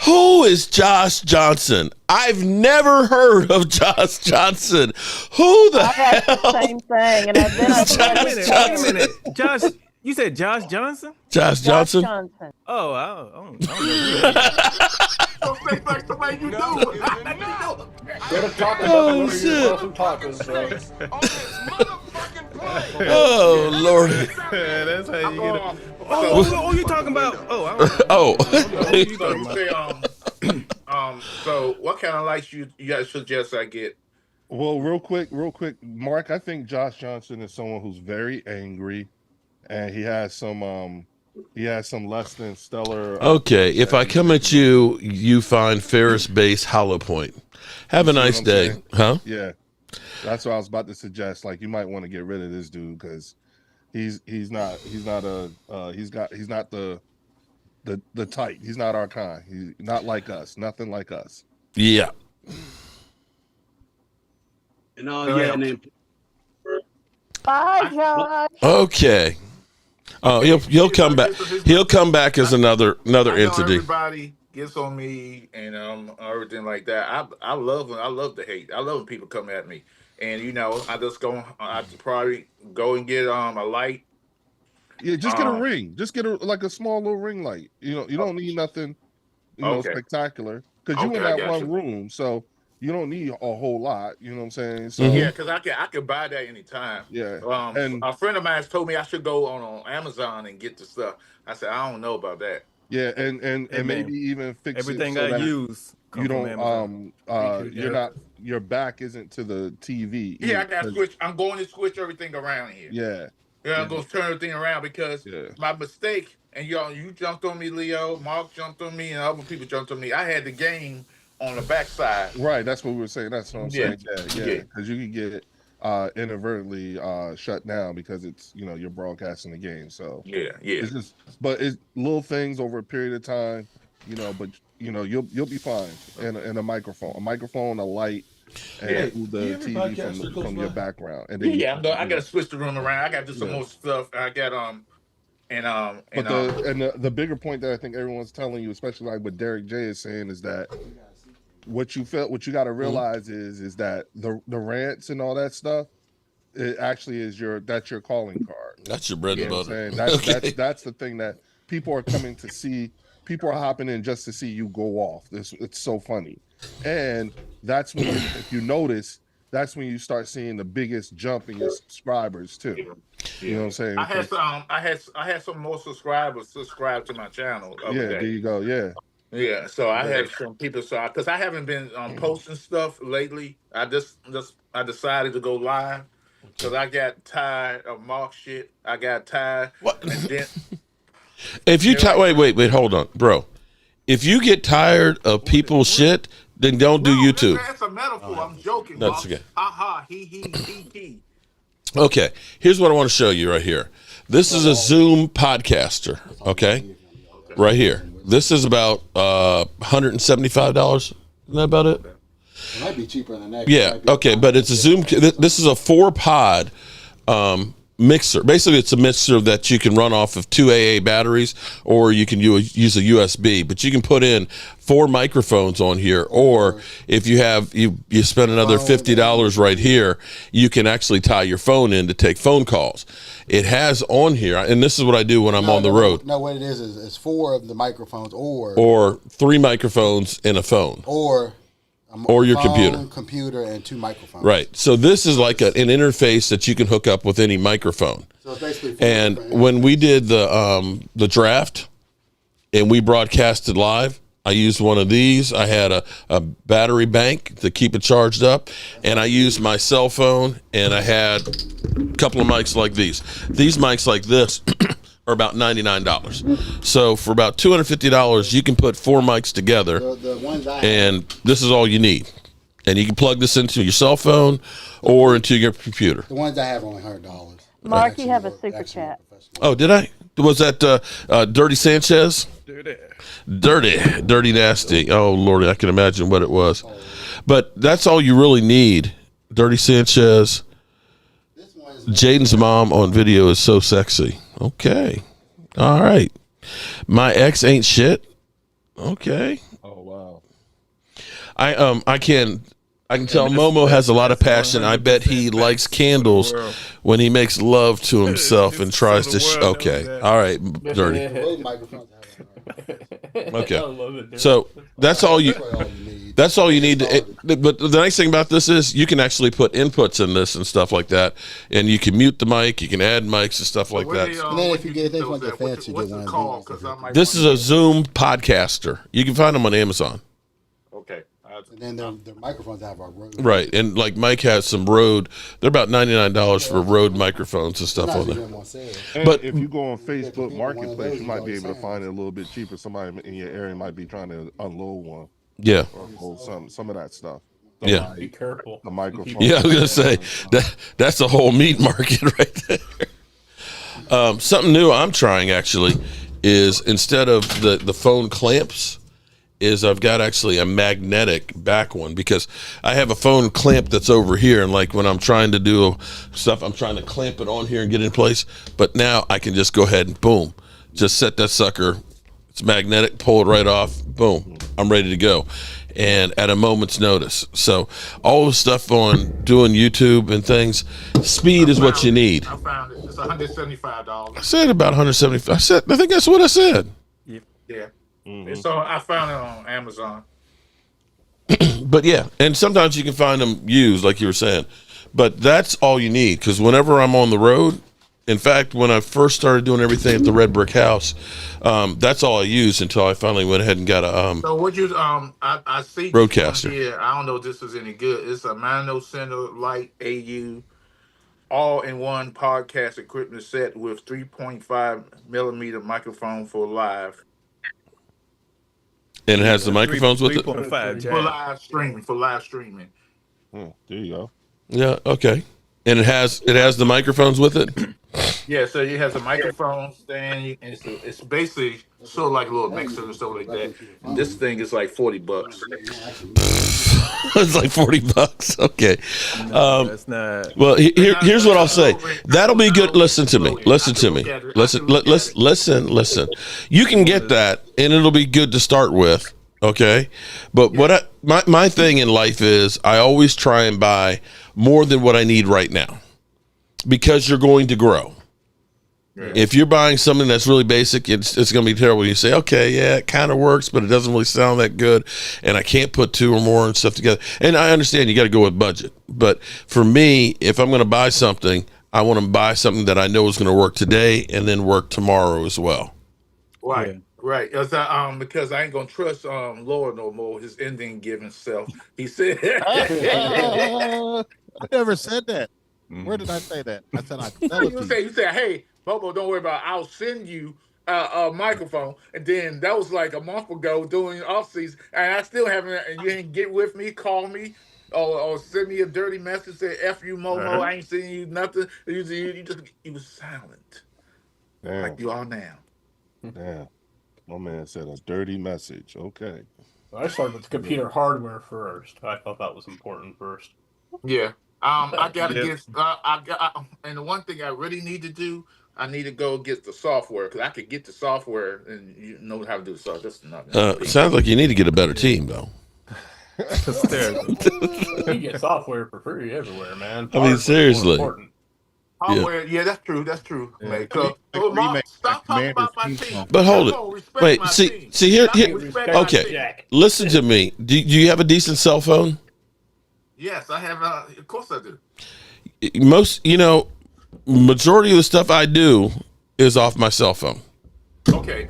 Who is Josh Johnson? I've never heard of Josh Johnson. Who the hell? The same thing. And Wait a minute. Josh, you said Josh Johnson? Josh Johnson? Oh, I don't know. Don't say like the way you do. Oh, shit. Oh, Lord. That's how you get it. Oh, you talking about? Oh, I don't know. So what kind of lights you guys suggest I get? Well, real quick, Mark. I think Josh Johnson is someone who's very angry, and he has some less than stellar. Okay, if I come at you, you find Ferris Base Hollow Point. Have a nice day, huh? Yeah, that's what I was about to suggest. Like, you might want to get rid of this dude because he's not the type. He's not our kind. He's not like us. Nothing like us. Yeah. And and then bye, Josh. Okay. Oh, he'll come back. He'll come back as another entity. Everybody gets on me and everything like that. I love the hate. I love when people come at me. And I probably go and get a light. Yeah, just get a ring. Just get a small little ring light. You don't need nothing, spectacular. Because you in that one room, so you don't need a whole lot. You know what I'm saying? So yeah, because I could buy that anytime. Yeah. And a friend of mine told me I should go on Amazon and get the stuff. I said I don't know about that. Yeah, and maybe even fix everything it so I use. You don't your back isn't to the TV. Yeah, I got switch. I'm going to switch everything around here. Yeah. Yeah, I'm going to turn everything around because my mistake, and you jumped on me, Leo, Mark jumped on me, and other people jumped on me. I had the game on the backside. Right, that's what we were saying. That's what I'm saying. Yeah, because you can get inadvertently shut down because it's you're broadcasting the game. So it's just, but it's little things over a period of time, but you'll be fine. And a microphone, a light, and the TV from your background. And then I gotta switch the room around. I gotta do some more stuff. I got the bigger point that I think everyone's telling you, especially like what Derek J is saying, is that what you got to realize is that the rants and all that stuff, it actually is that's your calling card. That's your bread and butter. That's the thing that people are coming to see. People are hopping in just to see you go off. It's so funny, and that's when if you notice, that's when you start seeing the biggest jump in your subscribers too. You know what I'm saying? I had some more subscribers subscribe to my channel. There you go. Yeah, so I have some people because I haven't been posting stuff lately. I decided to go live because I got tired of Mark shit. I got tired. What? And then, if you wait, hold on, bro. If you get tired of people's shit, then don't do YouTube. That's a metaphor. I'm joking. That's okay. Ha he. Okay, here's what I want to show you right here. This is a Zoom podcaster. Okay, right here. This is about $175. Isn't that about it? It might be cheaper than that. Yeah. Okay, but it's a Zoom. This is a 4-pod mixer. Basically, it's a mixer that you can run off of 2 AA batteries, or you can use a USB. But you can put in 4 microphones on here, or if you have you spend another $50 right here, you can actually tie your phone in to take phone calls. It has on here, and this is what I do when I'm on the road. No, what it is it's 4 of the microphones, or 3 microphones in a phone, or your phone, computer, and 2 microphones. Right. So this is like an interface that you can hook up with any microphone. So it's basically. And when we did the draft, and we broadcasted live, I used one of these. I had a battery bank to keep it charged up, and I used my cell phone, and I had a couple of mics like these. These mics like this are about $99. So for about $250, you can put 4 mics together, The ones I and this is all you need. And you can plug this into your cell phone or into your computer. The ones I have are only $100. Mark, you have a super chat. Oh, did I? Was that Dirty Sanchez? Dirty nasty. Oh, Lordy, I can imagine what it was. But that's all you really need. Dirty Sanchez. Jaden's mom on video is so sexy. Okay. All right. My ex ain't shit. Okay. Oh wow. I can tell Momo has a lot of passion. I bet he likes candles when he makes love to himself and tries to. Okay. All right. Dirty. Okay. So that's all you. That's all you need. But the nice thing about this is you can actually put inputs in this and stuff like that, and you can mute the mic, you can add mics and stuff like that. And then if you get things like the fancy, get one of these. This is a Zoom podcaster. You can find them on Amazon. Okay. And then the microphones have our Rode. Right, and like Mike has some Rode. They're about $99 for Rode microphones and stuff on there. But if you go on Facebook Marketplace, you might be able to find it a little bit cheaper. Somebody in your area might be trying to unload one. Yeah. Or hold some of that stuff. Yeah. Be careful. The microphone. Yeah, I was gonna say that's a whole meat market right there. Something new I'm trying actually is instead of the phone clamps, is I've got actually a magnetic back one, because I have a phone clamp that's over here, and like when I'm trying to do stuff, I'm trying to clamp it on here and get it in place. But now I can just go ahead and boom, just set that sucker. It's magnetic, pull it right off, boom, I'm ready to go. And at a moment's notice. So all the stuff on doing YouTube and things, speed is what you need. I found it. It's $175. I said about 175. I think that's what I said. Yeah. Mm-hmm. So I found it on Amazon. But yeah, and sometimes you can find them used, like you were saying. But that's all you need, because whenever I'm on the road, in fact, when I first started doing everything at the Red Brick House, that's all I used until I finally went ahead and got a So what you I see Roadcaster. here. I don't know if this is any good. It's a Mano Center Light AU all-in-one podcast equipment set with 3.5 millimeter microphone for live. And it has the microphones with it? 3.5 for live streaming. There you go. Yeah, okay. And it has the microphones with it? Yeah, so it has a microphone stand, and it's basically sort of like a little mixer and stuff like that. And this thing is like $40. It's like $40. Okay. That's not. Well, here's what I'll say. That'll be good. Listen to me. Listen. You can get that, and it'll be good to start with. Okay. But what my thing in life is, I always try and buy more than what I need right now, because you're going to grow. Yeah. If you're buying something that's really basic, it's going to be terrible. You say, okay, yeah, it kind of works, but it doesn't really sound that good, and I can't put 2 or more and stuff together. And I understand you got to go with budget. But for me, if I'm going to buy something, I want to buy something that I know is going to work today and then work tomorrow as well. Right. Yeah. Right, because I ain't gonna trust Lord no more. His ending giving self. He said, I never said that. Where did I say that? I said you said, hey, Bobo, don't worry about it. I'll send you a microphone. And then that was like a month ago during off season, and I still haven't. And you didn't get with me, call me, or send me a dirty message, say "F you, Momo." I ain't sending you nothing. You was silent, like you are now. Yeah. My man said a dirty message. Okay. I started with the computer hardware first. I thought that was important first. Yeah. I gotta get. And the one thing I really need to do, I need to go get the software because I could get the software and you know how to do the software. That's not. Sounds like you need to get a better team, though. You can get software for free everywhere, man. I mean, seriously. Hardware, yeah, that's true. That's true. Mate. Stop talking about my team. But hold it. Wait, see here. Okay, listen to me. Do you have a decent cell phone? Yes, I have. Of course, I do. Majority of the stuff I do is off my cell phone. Okay,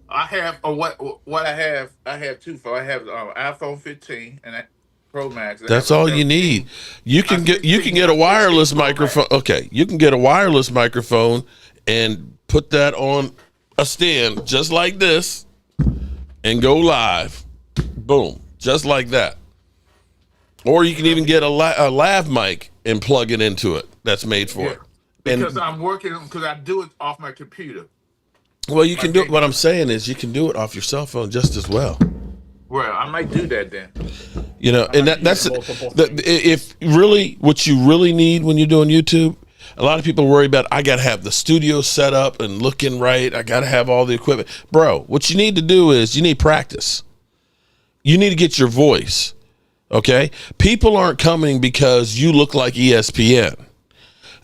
I have what I have. I have two phones. I have iPhone 15 and Pro Max. That's all you need. You can get a wireless microphone. Okay, you can get a wireless microphone and put that on a stand just like this, and go live. Boom, just like that. Or you can even get a lav mic and plug it into it. That's made for it. Because I'm working because I do it off my computer. Well, you can do it. What I'm saying is you can do it off your cell phone just as well. Well, I might do that then. And that's if really what you really need when you're doing YouTube. A lot of people worry about, I got to have the studio set up and looking right. I got to have all the equipment. Bro, what you need to do is you need practice. You need to get your voice. Okay? People aren't coming because you look like ESPN.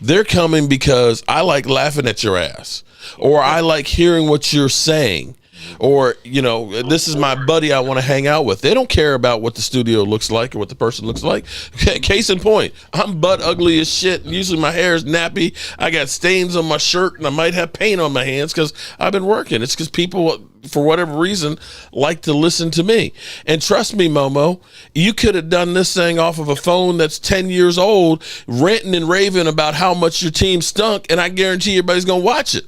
They're coming because I like laughing at your ass, or I like hearing what you're saying, or, this is my buddy I want to hang out with. They don't care about what the studio looks like or what the person looks like. Case in point, I'm butt ugly as shit. Usually my hair is nappy. I got stains on my shirt, and I might have paint on my hands because I've been working. It's because people, for whatever reason, like to listen to me. And trust me, Momo, you could have done this thing off of a phone that's 10 years old, ranting and raving about how much your team stunk, and I guarantee everybody's going to watch it.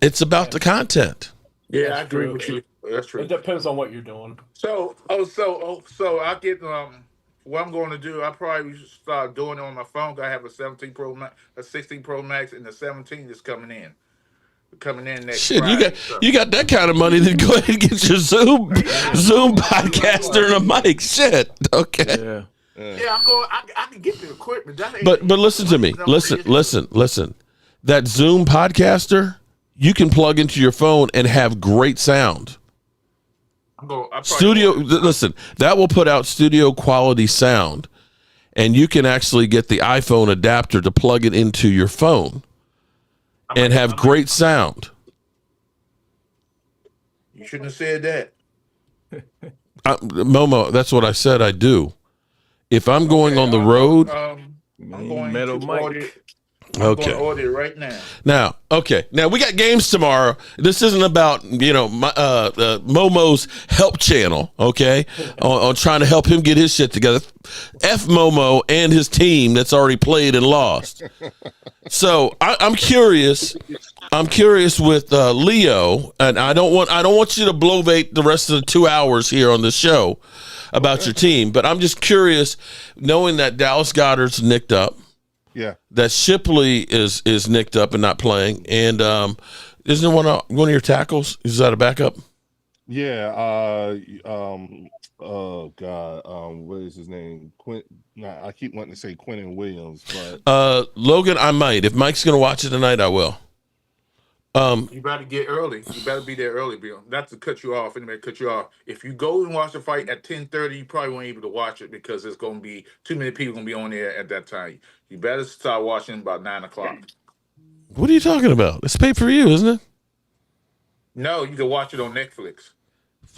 It's about the content. Yeah, I agree with you. That's true. It depends on what you're doing. So I get what I'm going to do. I probably start doing it on my phone. I have a 17 Pro Max, a 16 Pro Max, and the 17 is coming in next. Shit, Friday, you got that kind of money? Then go ahead and get your Zoom podcaster and a mic. Shit. Okay. Yeah, I'm going. I can get the equipment. But listen to me. Listen. That Zoom podcaster, you can plug into your phone and have great sound. Listen, that will put out studio quality sound, and you can actually get the iPhone adapter to plug it into your phone and have great sound. You shouldn't have said that. Momo, that's what I said I do. If I'm going on the road, I'm going metal to mic. order. Okay. I'm going to order it right now. Now we got games tomorrow. This isn't about Momo's help channel. Okay, on trying to help him get his shit together. F Momo and his team that's already played and lost. So I'm curious. I'm curious with Leo, and I don't want you to bloviate the rest of the 2 hours here on the show about your team. But I'm just curious, knowing that Dallas Goedert's nicked up. Yeah, that Shipley is nicked up and not playing, and isn't one of your tackles? Is that a backup? Yeah. Oh God. What is his name? I keep wanting to say Quentin Williams, but Logan, I might. If Mike's going to watch it tonight, I will. You better get early. You better be there early, Bill. Not to cut you off. Anybody cut you off. If you go and watch the fight at 10:30, you probably won't be able to watch it because there's going to be too many people going to be on there at that time. You better start watching about 9 o'clock. What are you talking about? It's pay per view, isn't it? No, you can watch it on Netflix.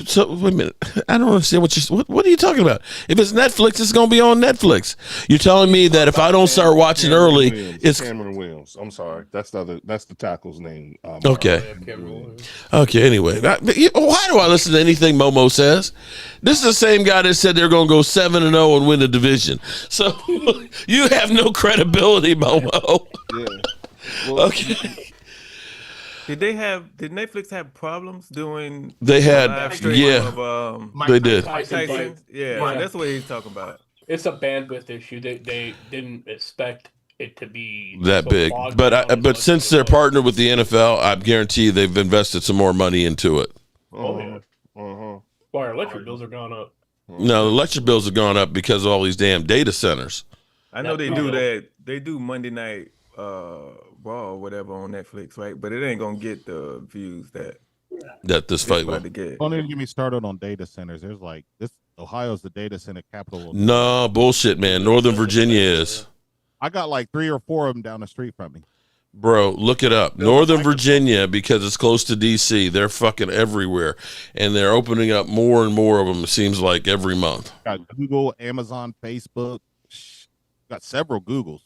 So wait a minute. I don't understand what are you talking about? If it's Netflix, it's going to be on Netflix. You're telling me that if I don't start watching early, it's Cameron Williams. I'm sorry, that's the tackle's name. Okay. Okay. Anyway, why do I listen to anything Momo says? This is the same guy that said they're going to go 7-0 and win the division. So you have no credibility, Momo. Yeah. Well, okay. Did Netflix have problems doing? They had, they did. Tyson? Yeah, that's what he's talking about. It's a bandwidth issue. They didn't expect it to be that so big, but since they're partnered with the NFL, I guarantee you they've invested some more money into it. Oh yeah. Our electric bills are gone up. No, the electric bills have gone up because of all these damn data centers. I know they do that. They do Monday Night Raw or whatever on Netflix, right? But it ain't gonna get the views that this fight will. Don't even get me started on data centers. There's like this. Ohio's the data center capital. No bullshit, man. Northern Virginia is. I got like 3 or 4 of them down the street from me. Bro, look it up. Northern Virginia, because it's close to D.C., they're fucking everywhere. And they're opening up more and more of them, it seems like, every month. Got Google, Amazon, Facebook. Got several Googles.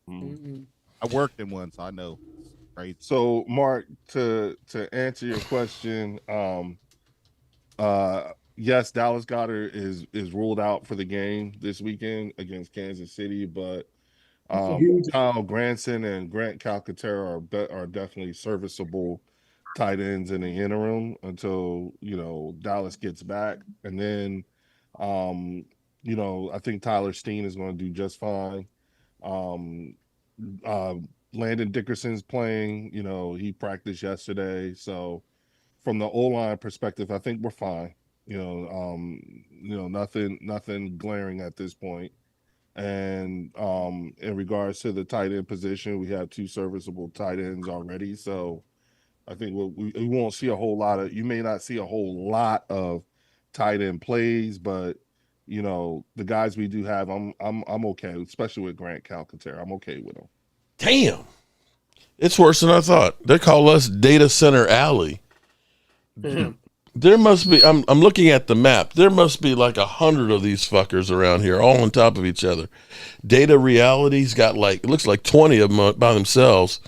I worked in one, so I know. It's crazy. So, Mark, to answer your question, yes, Dallas Goedert is ruled out for the game this weekend against Kansas City, but Kyle Granson and Grant Calcaterra are definitely serviceable tight ends in the interim until Dallas gets back, and then I think Tyler Steen is going to do just fine. Landon Dickerson's playing. He practiced yesterday, so from the O-line perspective, I think we're fine. Nothing glaring at this point. And in regards to the tight end position, we have 2 serviceable tight ends already. So I think we won't see a whole lot of. You may not see a whole lot of tight end plays, but the guys we do have, I'm okay, especially with Grant Calcaterra. I'm okay with them. Damn, it's worse than I thought. They call us Data Center Alley. There must be. I'm looking at the map. There must be like 100 of these fuckers around here, all on top of each other. Data Reality's got it looks like 20 of them by themselves.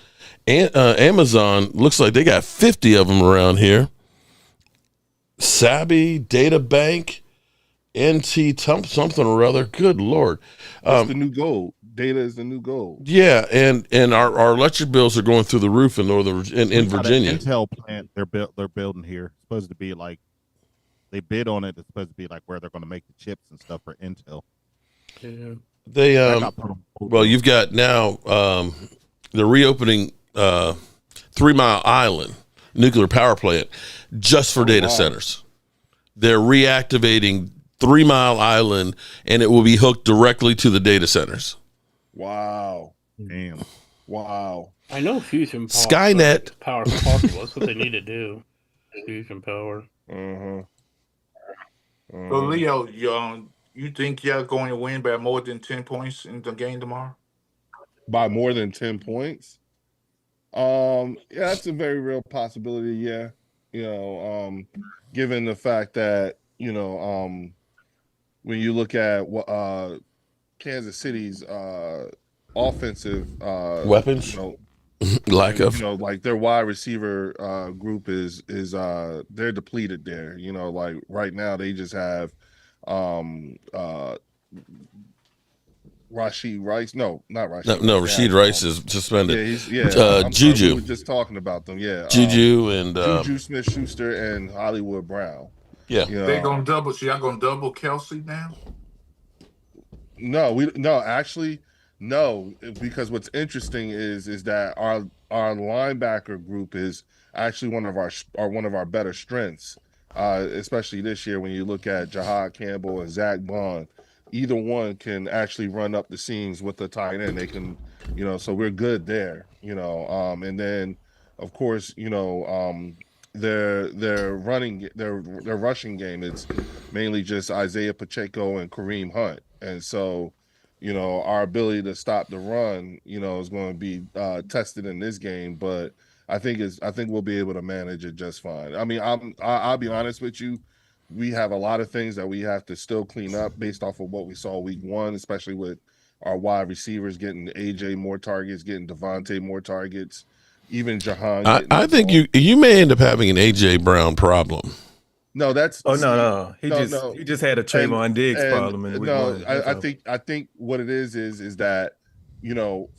And Amazon looks like they got 50 of them around here. Sabby, Data Bank, NT something or other. Good Lord. It's the new gold. Data is the new gold. Yeah, and our electric bills are going through the roof in in Virginia. Intel plant they're building here. It's supposed to be like they bid on it. It's supposed to be like where they're going to make the chips and stuff for Intel. Yeah. They well, you've got now they're reopening 3 Mile Island nuclear power plant just for data centers. They're reactivating 3 Mile Island, and it will be hooked directly to the data centers. Wow. Damn. Wow. I know fusion power. Skynet. Power possible. That's what they need to do. Fusion power. So, Leo, you think y'all going to win by more than 10 points in the game tomorrow? By more than 10 points? Yeah, that's a very real possibility, yeah. Given the fact that, when you look at what Kansas City's offensive weapons, lack of, like their wide receiver group is they're depleted there. Like right now they just have Rashid Rice. No, not Rashid. No, Rashid Rice is suspended. Juju. We were just talking about them. Yeah, Juju and Juju Smith-Schuster and Hollywood Brown. Yeah, they're gonna double. So y'all gonna double Kelsey now? No, actually, because what's interesting is that our linebacker group is actually one of our better strengths, especially this year when you look at Jahad Campbell and Zach Bond. Either one can actually run up the seams with the tight end. They can, so we're good there, and then of course, their rushing game, it's mainly just Isaiah Pacheco and Kareem Hunt. And so, our ability to stop the run, is going to be tested in this game, but I think we'll be able to manage it just fine. I mean, I'll be honest with you. We have a lot of things that we have to still clean up based off of what we saw week 1, especially with our wide receivers getting AJ more targets, getting Devontae more targets, even Jahan. I think you may end up having an AJ Brown problem. No, that's no. He just had a Trayvon Diggs problem in week 1. I think what it is that,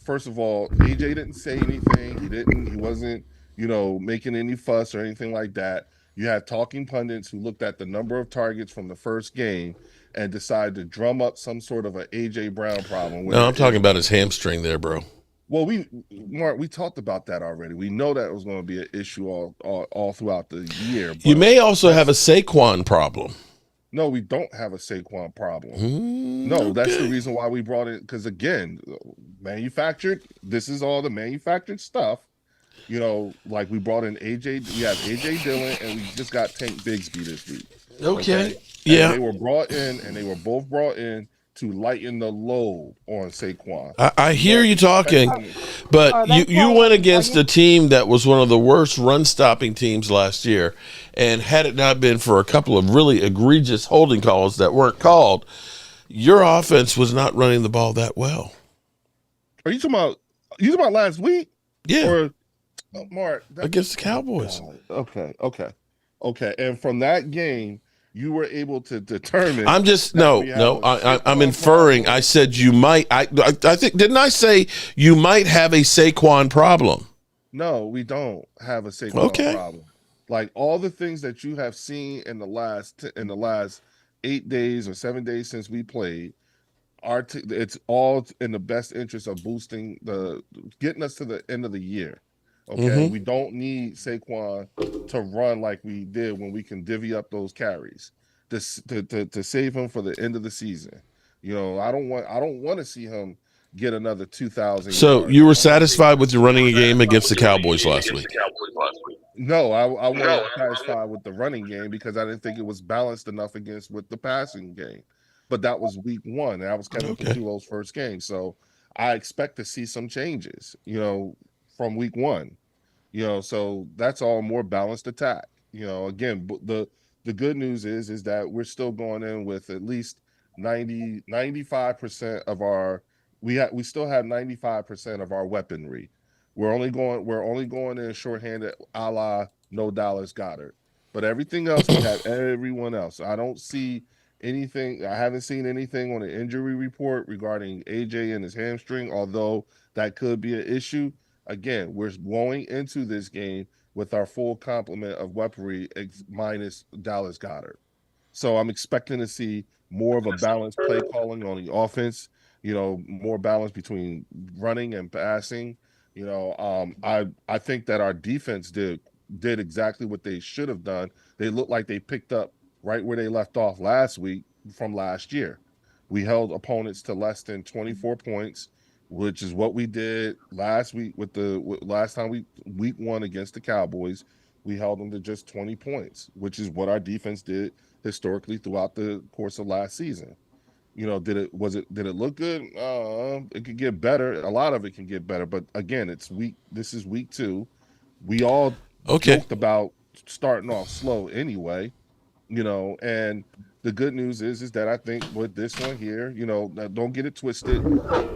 first of all, AJ didn't say anything. He wasn't, making any fuss or anything like that. You have talking pundits who looked at the number of targets from the first game and decided to drum up some sort of an AJ Brown problem. No, I'm talking about his hamstring there, bro. Well, Mark, we talked about that already. We know that was going to be an issue all throughout the year. You may also have a Saquon problem. No, we don't have a Saquon problem. Okay. That's the reason why we brought it. Because again, manufactured. This is all the manufactured stuff. Like we brought in AJ. We have AJ Dillon, and we just got Tank Bigsby this week. Okay. Yeah. And they were brought in, and they were both brought in to lighten the load on Saquon. I hear you talking, but you went against a team that was one of the worst run-stopping teams last year, and had it not been for a couple of really egregious holding calls that weren't called, your offense was not running the ball that well. Are you talking about last week? Yeah. Or Mark against the Cowboys. Okay. And from that game, you were able to determine. I'm just I'm inferring. Problem. I said you might. I think didn't I say you might have a Saquon problem? No, we don't have a Saquon problem. Like all the things that you have seen in the last 8 days or 7 days since we played, it's all in the best interest of getting us to the end of the year. Okay, we don't need Saquon to run like we did when we can divvy up those carries to save him for the end of the season. I don't want to see him get another 2,000. So you were satisfied with your running game against the Cowboys last week? No, I wasn't satisfied with the running game because I didn't think it was balanced enough with the passing game. But that was week 1, and that was Kevin Patullo's first game. So I expect to see some changes, from week 1. So that's all more balanced attack. Again, the good news is that we're still going in with at least 95% of our we still have 95% of our weaponry. We're only going in shorthanded a la no Dallas Goedert. But everything else, we have everyone else. I don't see anything. I haven't seen anything on the injury report regarding AJ and his hamstring, although that could be an issue. Again, we're going into this game with our full complement of weaponry minus Dallas Goedert. So I'm expecting to see more of a balanced play calling on the offense, more balance between running and passing. I think that our defense did exactly what they should have done. They looked like they picked up right where they left off last week from last year. We held opponents to less than 24 points, which is what we did last week last time week 1 against the Cowboys. We held them to just 20 points, which is what our defense did historically throughout the course of last season. Did it look good? It could get better. A lot of it can get better, but again, this is week 2. We all joked about starting off slow anyway, and the good news is that I think with this one here, don't get it twisted.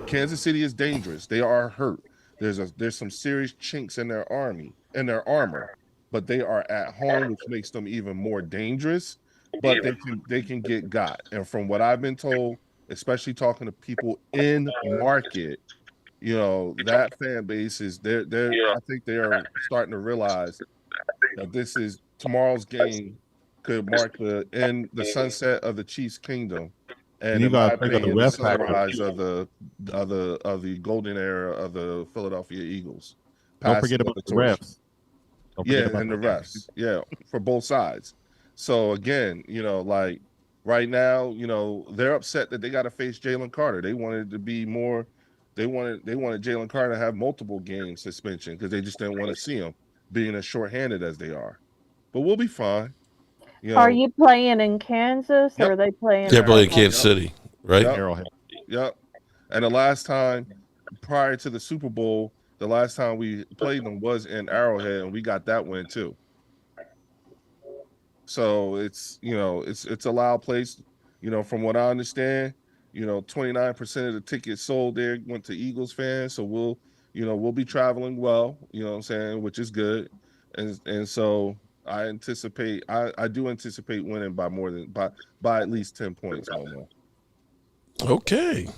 Kansas City is dangerous. They are hurt. There's some serious chinks in their armor, but they are at home, which makes them even more dangerous. But they can get got. And from what I've been told, especially talking to people in market, that fan base is I think they are starting to realize that this is tomorrow's game could mark the sunset of the Chiefs' kingdom, and in my opinion, the sunrise of the golden era of the Philadelphia Eagles. Don't forget about the refs. And the refs. Yeah, for both sides. So again, like right now, they're upset that they got to face Jalen Carter. They wanted to be more. They wanted Jalen Carter to have multiple game suspension because they just didn't want to see him being as shorthanded as they are. But we'll be fine. Are you playing in Kansas or are they playing? They're playing Kansas City, right? Arrowhead. Yep. And the last time prior to the Super Bowl, the last time we played them was in Arrowhead, and we got that win too. So it's a loud place. From what I understand, 29% of the tickets sold there went to Eagles fans. So we'll be traveling well, what I'm saying, which is good. And so I do anticipate winning by at least 10 points. Okay.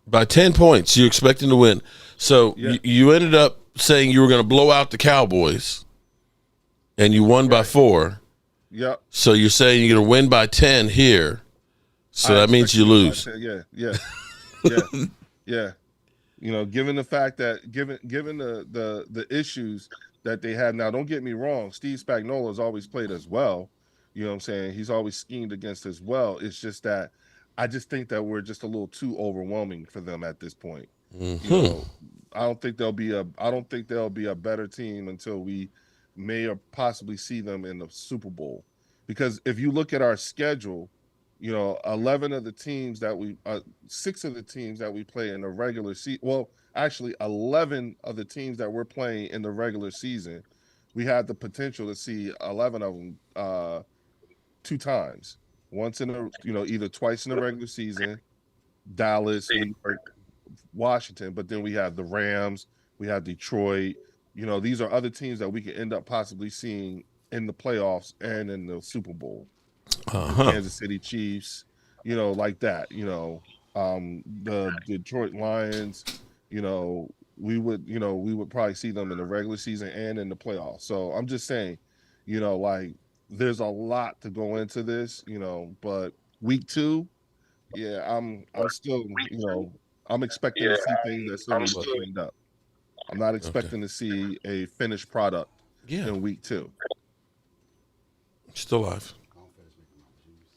By 10 points, you expecting to win. So you ended up saying you were going to blow out the Cowboys, and you won by 4. Yep. So you're saying you're going to win by 10 here. So that means you lose. Yeah. Given the fact that given the issues that they have now, don't get me wrong, Steve Spagnuolo has always played as well, You know what I'm saying? He's always schemed against as well. It's just that I just think that we're just a little too overwhelming for them at this point. You know, I don't think there'll be a better team until we may or possibly see them in the Super Bowl. Because if you look at our schedule, you know, 11 of the teams that we 6 of the teams that we play in the regular season, well, actually 11 of the teams that we're playing in the regular season, we had the potential to see 11 of them 2 times. Once in a, you know, either twice in the regular season, Dallas, New York, Washington, but then we have the Rams, we have Detroit. You know, these are other teams that we could end up possibly seeing in the playoffs and in the Super Bowl. Kansas City Chiefs, you know, like that. You know, the Detroit Lions. You know, we would probably see them in the regular season and in the playoffs. So I'm just saying, you know, like there's a lot to go into this, you know, but week 2, yeah, I'm still, you know, I'm expecting to see things that still need to be cleaned up. I'm not expecting to see a finished product in week 2. Still alive.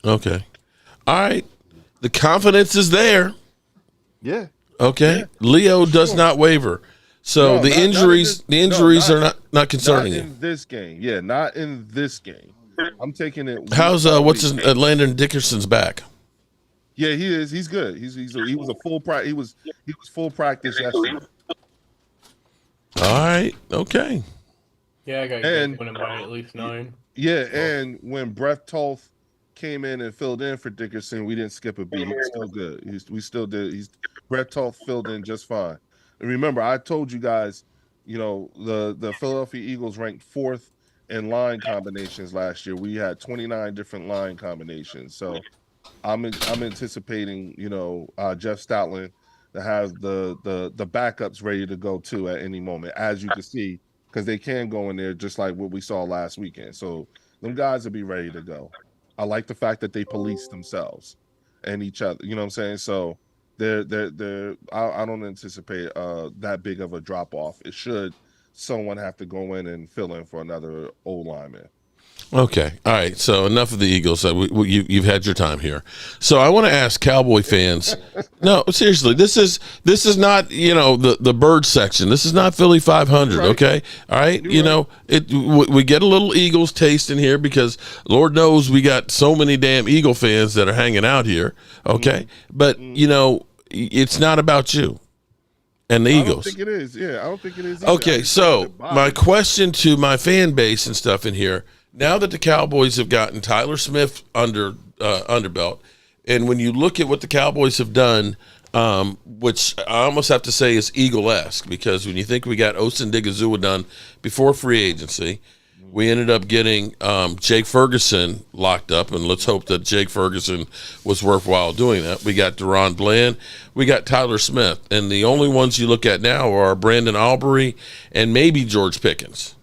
Okay. All right. The confidence is there. Yeah. Okay. Yeah. Leo does not waver. So the injuries are not concerning you. Not in this game. Yeah, not in this game. I'm taking it. How's Landon Dickerson's back? Yeah, he is. He's good. He was full practice yesterday. All right. Okay. Yeah, I got winning by at least 9. Yeah, and when Brett Toth came in and filled in for Dickerson, we didn't skip a beat. He was still good. We still did. Brett Toth filled in just fine. And remember, I told you guys, you know, the Philadelphia Eagles ranked 4th in line combinations last year. We had 29 different line combinations. So I'm anticipating, you know, Jeff Stoutland to have the backups ready to go too at any moment, as you can see, because they can go in there just like what we saw last weekend. So them guys will be ready to go. I like the fact that they police themselves and each other. You know what I'm saying? So I don't anticipate that big of a drop off. It should someone have to go in and fill in for another old lineman. Okay. All right. So enough of the Eagles. You've had your time here. So I want to ask Cowboy fans. No, seriously, this is not, you know, the bird section. This is not Philly 500. Right. Okay. All right. You know, we get a little Eagles taste in here because Lord knows we got so many damn Eagle fans that are hanging out here. Okay. But you know, it's not about you and the Eagles. I don't think it is. Yeah, I don't think it is either. Okay. So my question to my fan base and stuff in here. Now that the Cowboys have gotten Tyler Smith under belt, and when you look at what the Cowboys have done, which I almost have to say is Eagle-esque, because when you think we got Osin Digizua done before free agency, we ended up getting Jake Ferguson locked up, and let's hope that Jake Ferguson was worthwhile doing that. We got Deron Bland, we got Tyler Smith, and the only ones you look at now are Brandon Aubrey and maybe George Pickens.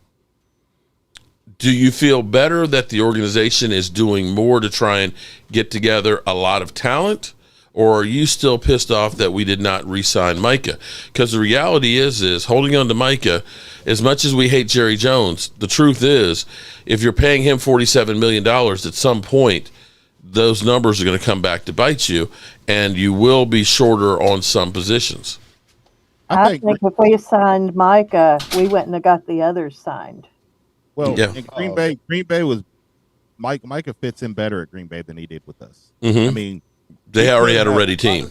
Do you feel better that the organization is doing more to try and get together a lot of talent, or are you still pissed off that we did not re-sign Micah? Because the reality is holding on to Micah, as much as we hate Jerry Jones, the truth is if you're paying him $47 million at some point, those numbers are going to come back to bite you, and you will be shorter on some positions. I think if we signed Micah, we wouldn't have got the others signed. Well, in Green Bay was Micah fits in better at Green Bay than he did with us. Mm-hmm. I mean, they already had a ready team.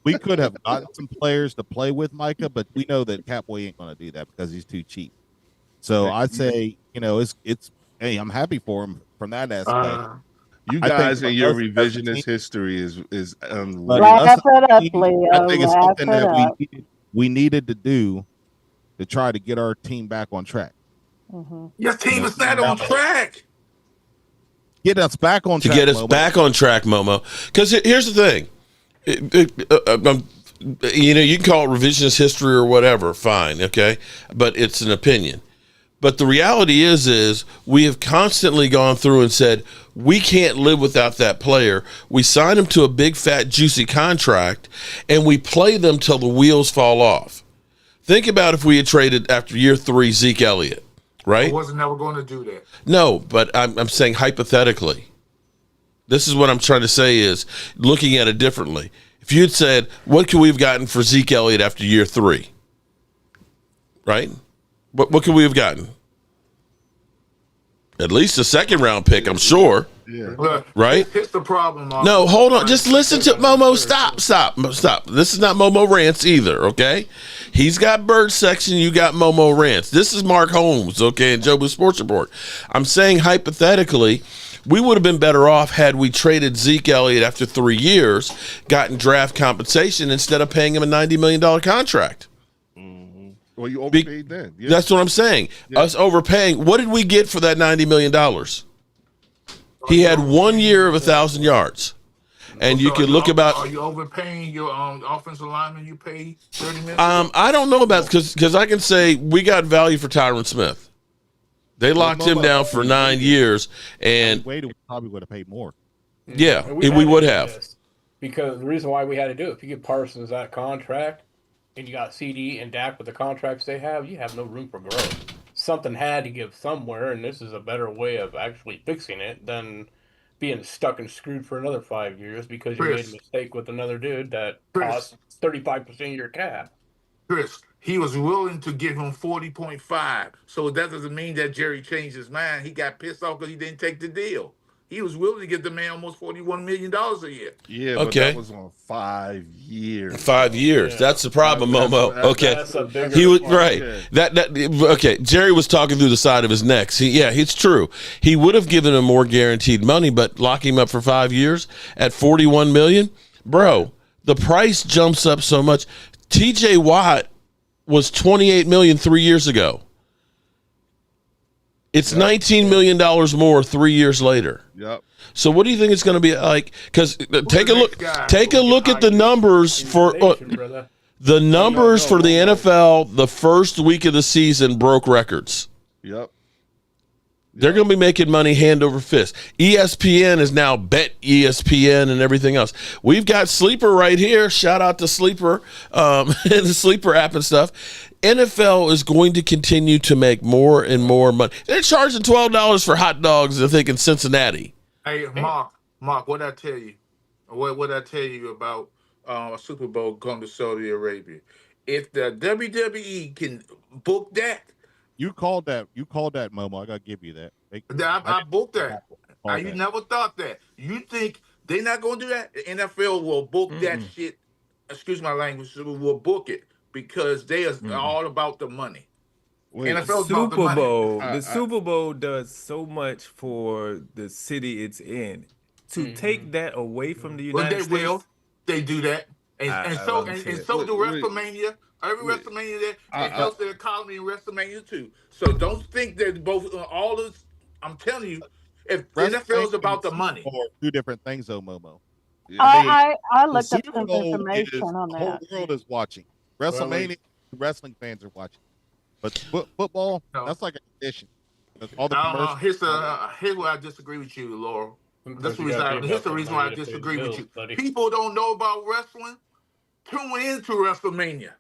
We could have gotten some players to play with Micah, but we know that Catboy ain't going to do that because he's too cheap. So I'd say, you know, it's hey, I'm happy for him from that aspect. You guys and your revisionist history is wrap it up, Leo. I think it's something that we needed to do to try to get our team back on track. Mm-hmm. Your team is not on track. Get us back on track. To get us back on track, Momo. Because here's the thing. You know, you can call it revisionist history or whatever. Fine, okay? But it's an opinion. But the reality is we have constantly gone through and said, we can't live without that player. We sign him to a big, fat, juicy contract, and we play them till the wheels fall off. Think about if we had traded after year 3 Zeke Elliott. I wasn't never going to do that. No, but I'm saying hypothetically. This is what I'm trying to say is looking at it differently. If you had said, what could we have gotten for Zeke Elliott after year 3? Right? What could we have gotten? At least a second round pick, I'm sure. Yeah. Right? Here's the problem. No, hold on. Just listen to Momo. Stop. This is not Momo rants either, okay? He's got bird section. You got Momo rants. This is Mark Holmes, okay, and Jobu Sports Report. I'm saying hypothetically, we would have been better off had we traded Zeke Elliott after 3 years, gotten draft compensation instead of paying him a $90 million contract. Well, you overpaid then. Yeah. That's what I'm saying. Yeah. Us overpaying. What did we get for that $90 million? He had 1 year of 1,000 yards. And you can look about. Are you overpaying your offensive lineman? You pay $30 million. I don't know about because I can say we got value for Tyron Smith. They locked him down for 9 years, and we probably would have paid more. Yeah, we would have. Because the reason why we had to do it, if you give Parsons that contract, and you got CD and Dak with the contracts they have, you have no room for growth. Something had to give somewhere, and this is a better way of actually fixing it than being stuck and screwed for another 5 years because you made a mistake with another dude that cost 35% of your cap. Chris, he was willing to give him 40.5. So that doesn't mean that Jerry changed his mind. He got pissed off because he didn't take the deal. He was willing to give the man almost $41 million a year. Yeah, but that was on 5 years. 5 years. Yeah. That's the problem, Momo. That's he was right. Yeah. Okay. Jerry was talking through the side of his neck. It's true. He would have given him more guaranteed money, but lock him up for 5 years at $41 million, bro. The price jumps up so much. T.J. Watt was $28 million 3 years ago. It's $19 million more 3 years later. Yep. So what do you think it's going to be like? Because take a look at the numbers for the numbers for the NFL. The first week of the season broke records. Yep. They're going to be making money hand over fist. ESPN is now Bet ESPN and everything else. We've got Sleeper right here. Shout out to Sleeper, the Sleeper app and stuff. NFL is going to continue to make more and more money. They're charging $12 for hot dogs, I think, in Cincinnati. Hey, Mark, what I tell you? What I tell you about a Super Bowl come to Saudi Arabia? If the WWE can book that. You called that, Momo. I gotta give you that. I booked that. You never thought that. You think they're not gonna do that? The NFL will book that shit. Excuse my language. Will book it because they are all about the money. NFL's about the money. The Super Bowl does so much for the city it's in. To take that away from the United States, they do that, and so do WrestleMania. Every WrestleMania there, it helps the economy in WrestleMania too. So don't think that both all this. I'm telling you, if NFL is about the money, two different things, though, Momo. I looked up some information on that. The whole world is watching WrestleMania. Wrestling fans are watching, but football, that's like an addition. All the here's where I disagree with you, Laurel. Here's the reason why I disagree with you. Buddy. People don't know about wrestling. Tune into WrestleMania.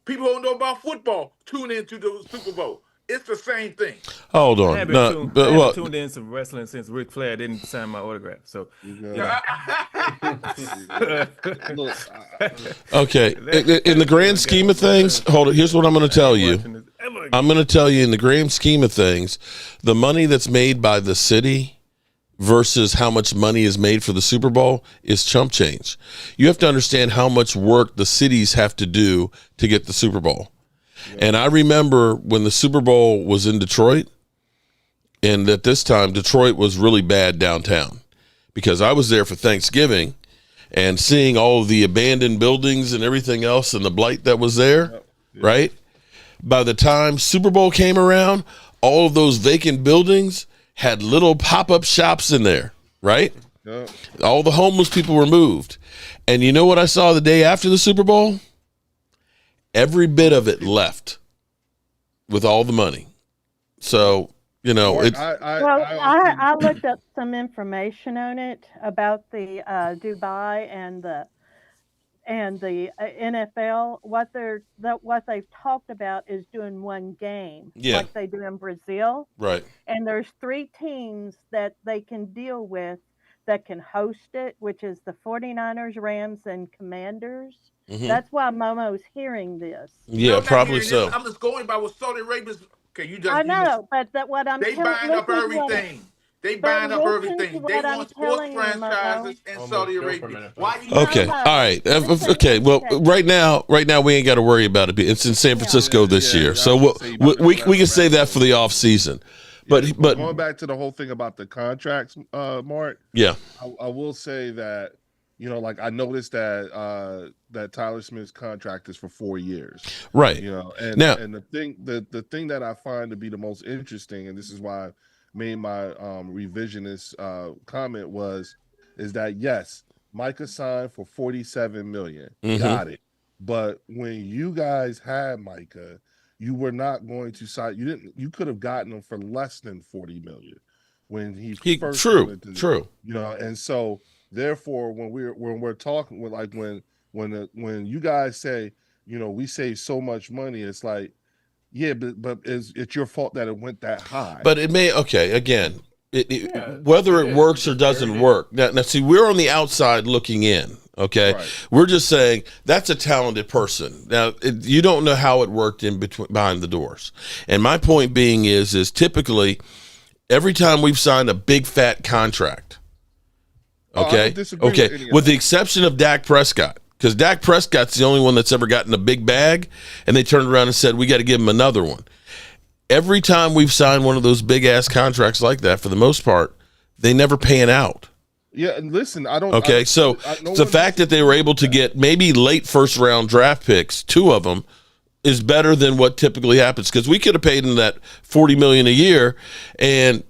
People don't know about football. Tune into the Super Bowl. It's the same thing. Hold on. I haven't tuned in some wrestling since Ric Flair didn't sign my autograph. So, okay. In the grand scheme of things, hold it. Here's what I'm going to tell you. I'm going to tell you, in the grand scheme of things, the money that's made by the city versus how much money is made for the Super Bowl is chump change. You have to understand how much work the cities have to do to get the Super Bowl. Yeah. And I remember when the Super Bowl was in Detroit, and at this time, Detroit was really bad downtown because I was there for Thanksgiving and seeing all of the abandoned buildings and everything else and the blight that was there, right? By the time Super Bowl came around, all of those vacant buildings had little pop-up shops in there, right? Yeah. All the homeless people were moved. And you know what I saw the day after the Super Bowl? Every bit of it left with all the money. So, it's... I looked up some information on it about the Dubai and and the NFL, what they've talked about is doing one game, like they do in Brazil. Right. And there's 3 teams that they can deal with that can host it, which is the 49ers, Rams, and Commanders. Mm-hmm. That's why Momo's hearing this. Yeah, probably so. I'm just going by what Saudi Arabia's. Okay, you just. I know, but what I'm they buying up everything. They buying up everything. They want sports franchises in Saudi Arabia. Why you? Okay, all right. Okay, well, right now we ain't got to worry about it. It's in San Francisco this year, so we can say that for the off season. But going back to the whole thing about the contracts, Mark. Yeah, I will say that like I noticed that that Tyler Smith's contract is for 4 years, right? And now, and the thing that I find to be the most interesting, and this is why I made my revisionist comment is that yes, Micah signed for $47 million, got it. But when you guys had Micah, you were not going to sign. You could have gotten him for less than $40 million when he first true. And so therefore, when we're talking with when you guys say we save so much money, it's like but it's your fault that it went that high. But it may again. Whether it works or doesn't work. Now, see, we're on the outside looking in. Okay, right. We're just saying that's a talented person. Now, you don't know how it worked behind the doors. And my point being is typically every time we've signed a big fat contract, okay, with the exception of Dak Prescott, because Dak Prescott's the only one that's ever gotten a big bag, and they turned around and said we got to give him another one. Every time we've signed one of those big ass contracts like that, for the most part, they never pan out. Yeah, and listen, I don't. Okay, so the fact that they were able to get maybe late first round draft picks, 2 of them, is better than what typically happens, because we could have paid him that $40 million a year and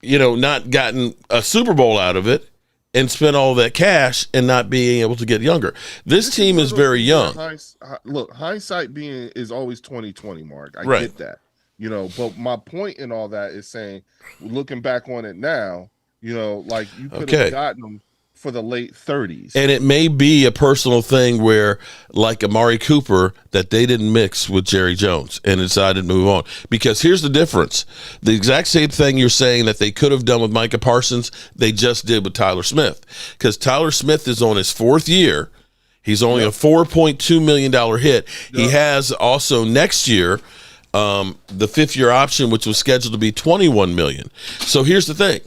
not gotten a Super Bowl out of it and spent all that cash and not being able to get younger. This team is very young. Look, hindsight is always 20/20, Mark. I get that. But my point in all that is saying, looking back on it now, like you could have gotten them for the late 30s. And it may be a personal thing where, like Amari Cooper, that they didn't mix with Jerry Jones and decided to move on. Because here's the difference. The exact same thing you're saying that they could have done with Micah Parsons, they just did with Tyler Smith. Because Tyler Smith is on his 4th year. He's only a $4.2 million hit. He has also next year the 5th-year option, which was scheduled to be $21 million. So here's the thing.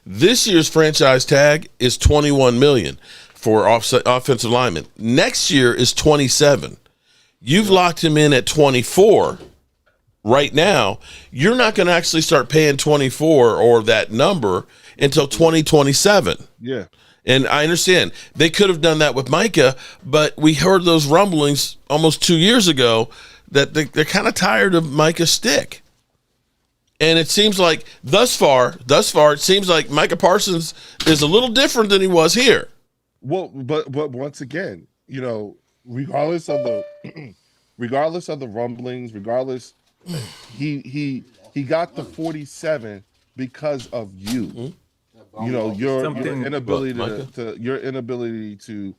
This year's franchise tag is $21 million for offensive linemen. Next year is $27. You've locked him in at $24 right now. You're not going to actually start paying $24 or that number until 2027. Yeah. And I understand they could have done that with Micah, but we heard those rumblings almost 2 years ago that they're kind of tired of Micah's stick. And it seems like thus far, it seems like Micah Parsons is a little different than he was here. Well, but once again, regardless of the rumblings, he got the 47 because of you. Your inability to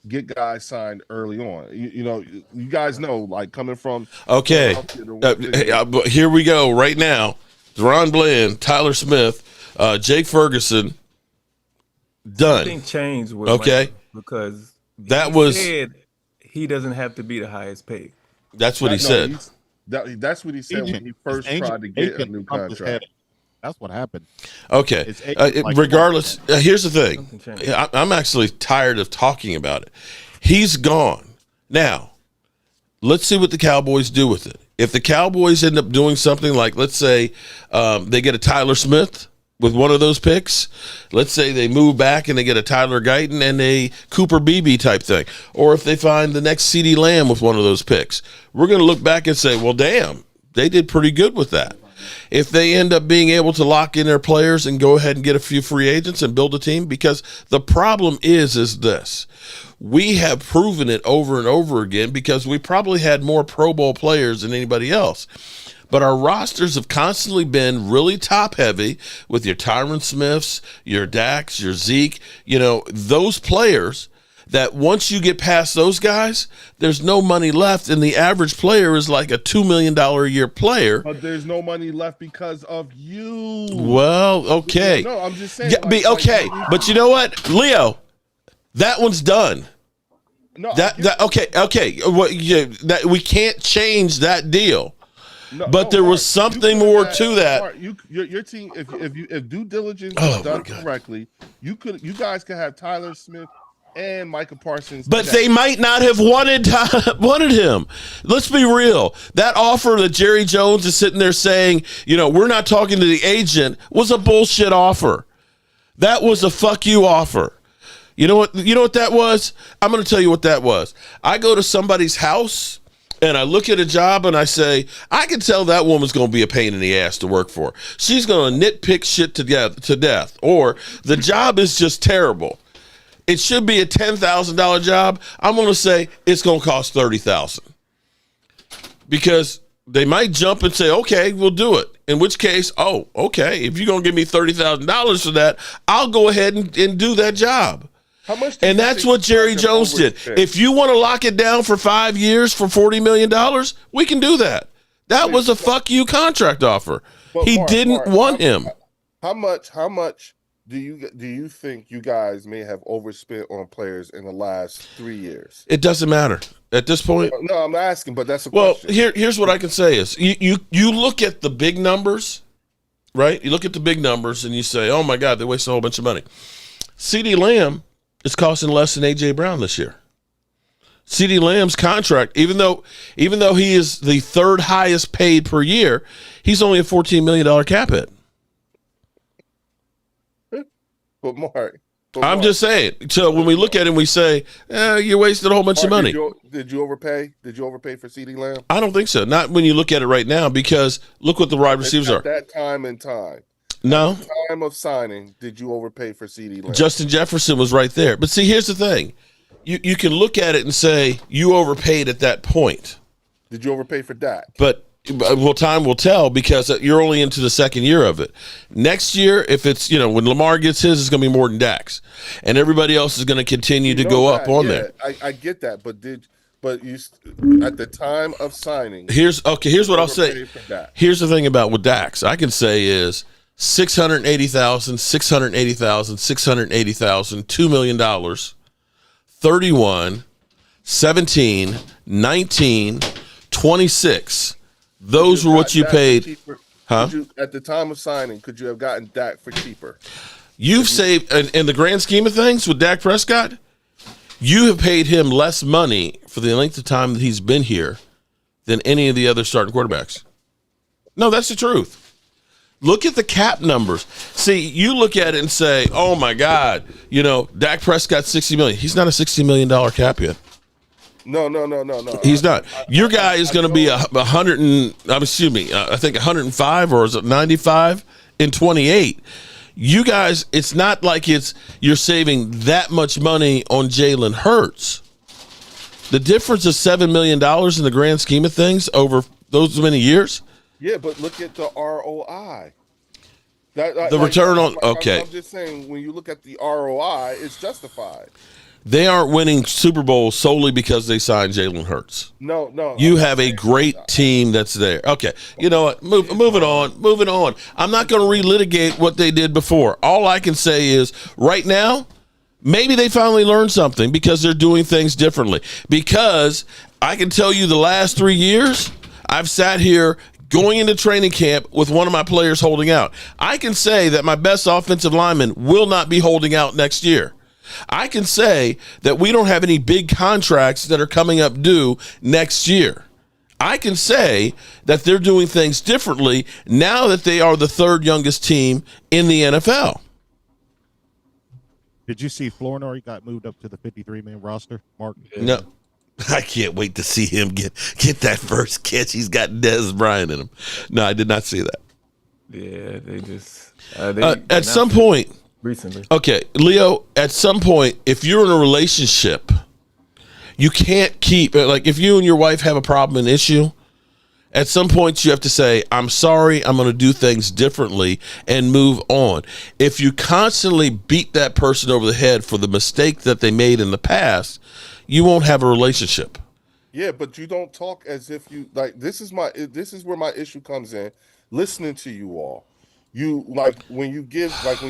get guys signed early on. You guys know, like coming from here we go right now. Deron Bland, Tyler Smith, Jake Ferguson, done. Something changed with Mike because said he doesn't have to be the highest paid. That's what he said. That's what he said when he first tried to get a new contract. That's what happened. Okay. Regardless, here's the thing. I'm actually tired of talking about it. He's gone. Now, let's see what the Cowboys do with it. If the Cowboys end up doing something like, let's say, they get a Tyler Smith with one of those picks. Let's say they move back and they get a Tyler Guyton and a Cooper Beebe type thing. Or if they find the next CeeDee Lamb with one of those picks. We're going to look back and say, well, damn, they did pretty good with that. If they end up being able to lock in their players and go ahead and get a few free agents and build a team, because the problem is this. We have proven it over and over again because we probably had more Pro Bowl players than anybody else. But our rosters have constantly been really top heavy with your Tyron Smiths, your Daks, your Zeke, those players. that once you get past those guys, there's no money left, and the average player is like a $2 million a year player. But there's no money left because of you. Well, okay. No, I'm just saying. Yeah, okay, but you know what, Leo? That one's done. No, okay. That we can't change that deal. No, but there was something more to that. Mark, your team, if due diligence is done correctly, you guys could have Tyler Smith and Micah Parsons. But they might not have wanted him. Let's be real. That offer that Jerry Jones is sitting there saying, we're not talking to the agent, was a bullshit offer. That was a fuck you offer. You know what that was? I'm going to tell you what that was. I go to somebody's house and I look at a job and I say, I can tell that woman's going to be a pain in the ass to work for. She's going to nitpick shit to death. Or the job is just terrible. It should be a $10,000 job. I'm going to say it's going to cost $30,000. Because they might jump and say, okay, we'll do it. In which case, okay, if you're going to give me $30,000 for that, I'll go ahead and do that job. How much? And that's what Jerry Jones did. If you want to lock it down for 5 years for $40 million, we can do that. That was a fuck you contract offer. He didn't want him. How much do you think you guys may have overspent on players in the last 3 years? It doesn't matter at this point. No, I'm asking, but that's a question. Here's what I can say is you look at the big numbers, right? You look at the big numbers and you say, oh my God, they wasted a whole bunch of money. CeeDee Lamb is costing less than A.J. Brown this year. CeeDee Lamb's contract, even though he is the third highest paid per year, he's only a $14 million cap hit. But Mark, I'm just saying. So when we look at him, we say, you wasted a whole bunch of money. Did you overpay? Did you overpay for CeeDee Lamb? I don't think so. Not when you look at it right now, because look what the wide receivers are. At that time and time. No. At the time of signing, did you overpay for CeeDee Lamb? Justin Jefferson was right there. But see, here's the thing. You can look at it and say you overpaid at that point. Did you overpay for Dak? But time will tell, because you're only into the second year of it. Next year, if it's, when Lamar gets his, it's going to be more than Dak's. And everybody else is going to continue to go up on there. I get that. But you at the time of signing. Here's what I'll say. Here's the thing about with Dak's. I can say is $680,000, $680,000, $680,000, $2 million, 31, 17, 19, 26. Those were what you paid. Huh? At the time of signing, could you have gotten Dak for cheaper? You've saved, in the grand scheme of things with Dak Prescott, you have paid him less money for the length of time that he's been here than any of the other starting quarterbacks. No, that's the truth. Look at the cap numbers. See, you look at it and say, oh my God, Dak Prescott $60 million. He's not a $60 million cap yet. No. He's not. Your guy is going to be 105 or is it 95 in 28. You guys, it's not like you're saving that much money on Jalen Hurts. The difference is $7 million in the grand scheme of things over those many years. Yeah, but look at the ROI. The return on, okay. I'm just saying, when you look at the ROI, it's justified. They aren't winning Super Bowls solely because they signed Jalen Hurts. No. You have a great team that's there. Okay. You know what? Moving on. I'm not going to relitigate what they did before. All I can say is right now, maybe they finally learned something because they're doing things differently. Because I can tell you the last 3 years, I've sat here going into training camp with one of my players holding out. I can say that my best offensive lineman will not be holding out next year. I can say that we don't have any big contracts that are coming up due next year. I can say that they're doing things differently now that they are the third youngest team in the NFL. Did you see Flournoy got moved up to the 53-man roster, Mark? No. I can't wait to see him get that first catch. He's got Dez Bryant in him. No, I did not see that. Yeah, they just... at some point... Recently. Okay, Leo, at some point, if you're in a relationship, you can't keep, like if you and your wife have a problem, an issue, At some points, you have to say, I'm sorry, I'm going to do things differently and move on. If you constantly beat that person over the head for the mistake that they made in the past, you won't have a relationship. Yeah, but you don't talk as if you like. This is where my issue comes in. Listening to you all, you like when you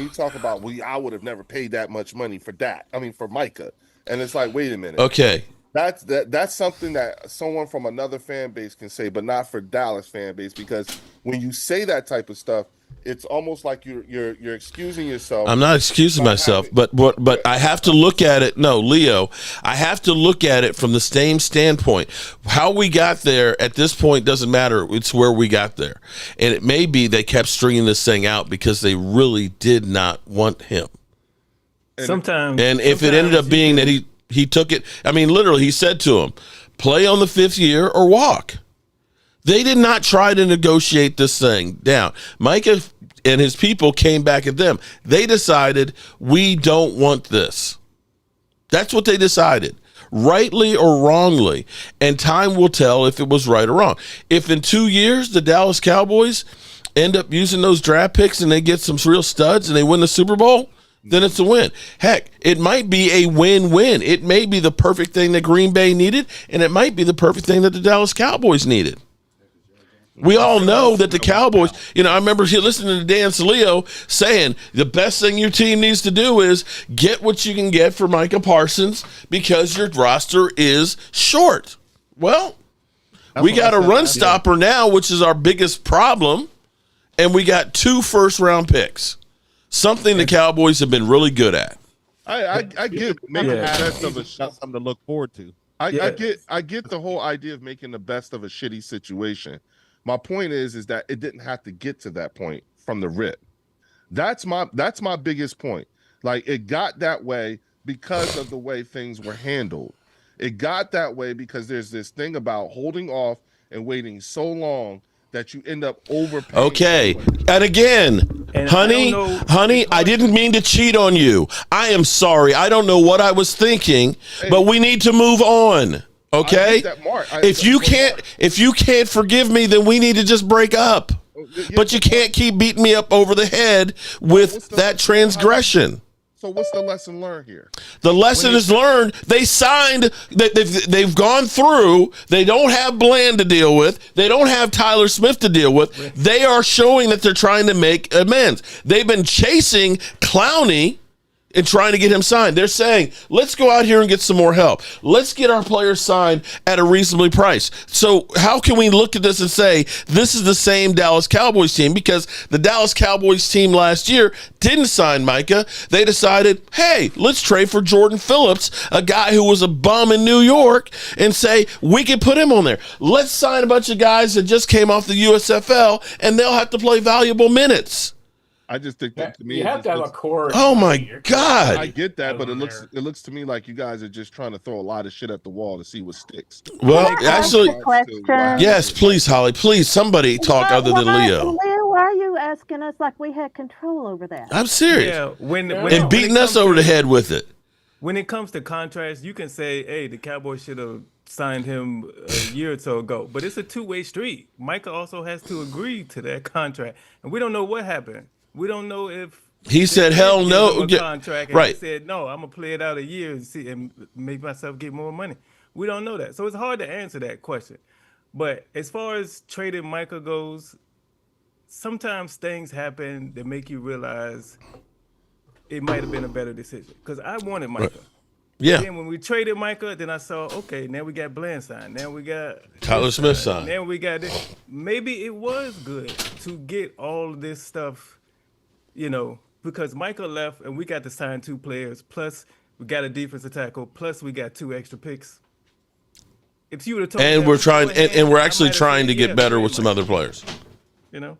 talk about, well, I would have never paid that much money for that. I mean, for Micah, and it's like, wait a minute. Okay. That's something that someone from another fan base can say, but not for Dallas fan base, because when you say that type of stuff, it's almost like you're excusing yourself. I'm not excusing myself, but I have to look at it. No, Leo, I have to look at it from the same standpoint. How we got there at this point doesn't matter. It's where we got there. And it may be they kept stringing this thing out because they really did not want him. Sometimes. And if it ended up being that he took it, I mean, literally, he said to him, play on the 5th year or walk. They did not try to negotiate this thing down. Micah and his people came back at them. They decided, we don't want this. That's what they decided, rightly or wrongly. And time will tell if it was right or wrong. If in 2 years the Dallas Cowboys end up using those draft picks and they get some real studs and they win the Super Bowl, then it's a win. Heck, it might be a win-win. It may be the perfect thing that Green Bay needed, and it might be the perfect thing that the Dallas Cowboys needed. We all know that the Cowboys, I remember listening to Dan Saleo saying the best thing your team needs to do is get what you can get for Micah Parsons because your roster is short. Well, we got a run stopper now, which is our biggest problem, and we got 2 first-round picks. Something the Cowboys have been really good at. I get making the best of something to look forward to. I get the whole idea of making the best of a shitty situation. My point is that it didn't have to get to that point from the rip. That's my biggest point. Like, it got that way because of the way things were handled. It got that way because there's this thing about holding off and waiting so long that you end up overpaying. Okay. And again, honey, I didn't mean to cheat on you. I am sorry. I don't know what I was thinking, but we need to move on. Okay? If you can't forgive me, then we need to just break up. But you can't keep beating me up over the head with that transgression. So what's the lesson learned here? The lesson is learned. They signed. They've gone through. They don't have Bland to deal with. They don't have Tyler Smith to deal with. They are showing that they're trying to make amends. They've been chasing Clowney and trying to get him signed. They're saying, let's go out here and get some more help. Let's get our players signed at a reasonably price. So how can we look at this and say this is the same Dallas Cowboys team? Because the Dallas Cowboys team last year didn't sign Micah. They decided, hey, let's trade for Jordan Phillips, a guy who was a bum in New York, and say, we can put him on there. Let's sign a bunch of guys that just came off the USFL, and they'll have to play valuable minutes. I just think that to me, you have to have a core. Oh my God! I get that, but it looks to me like you guys are just trying to throw a lot of shit at the wall to see what sticks. Well, actually, yes, please, Holly, please, somebody talk other than Leo. Leo, why are you asking us like we had control over that? I'm serious. Yeah, and beating us over the head with it. When it comes to contracts, you can say, hey, the Cowboys should have signed him a year or so ago. But it's a two-way street. Micah also has to agree to that contract. And we don't know what happened. We don't know if he said, hell no. Contract and right. He said, no, I'm going to play it out a year and see and make myself get more money. We don't know that. So it's hard to answer that question. But as far as trading Micah goes, sometimes things happen that make you realize it might have been a better decision. Because I wanted Micah. Right. Yeah. Then when we traded Micah, then I saw, okay, now we got Bland signed. Now we got Tyler Smith signed. Now we got this. Maybe it was good to get all this stuff, because Micah left and we got to sign 2 players. Plus, we got a defensive tackle. Plus, we got 2 extra picks. If you would have told and we're trying, and we're actually trying to get better with some other players.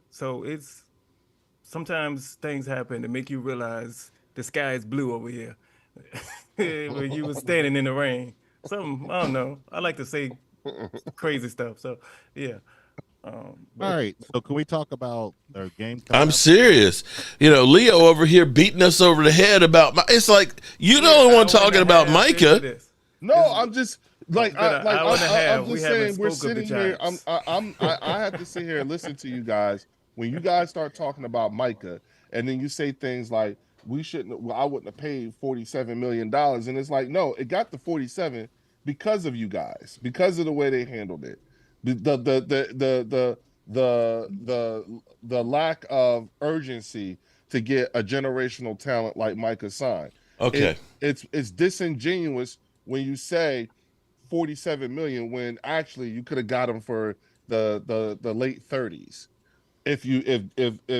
So it's sometimes things happen to make you realize the sky is blue over here. When you were standing in the rain. Something, I don't know. I like to say crazy stuff. So, yeah. All right. So can we talk about their game? I'm serious. Leo over here beating us over the head about. It's like you don't want talking about Micah. No, I'm just Like, I'm just saying, we're sitting here. I have to sit here and listen to you guys when you guys start talking about Micah, and then you say things like, "We shouldn't." Well, I wouldn't have paid $47 million, and it's like, no, it got the 47 because of you guys, because of the way they handled it, the lack of urgency to get a generational talent like Micah signed. Okay, it's disingenuous when you say 47 million when actually you could have got him for the late 30s. If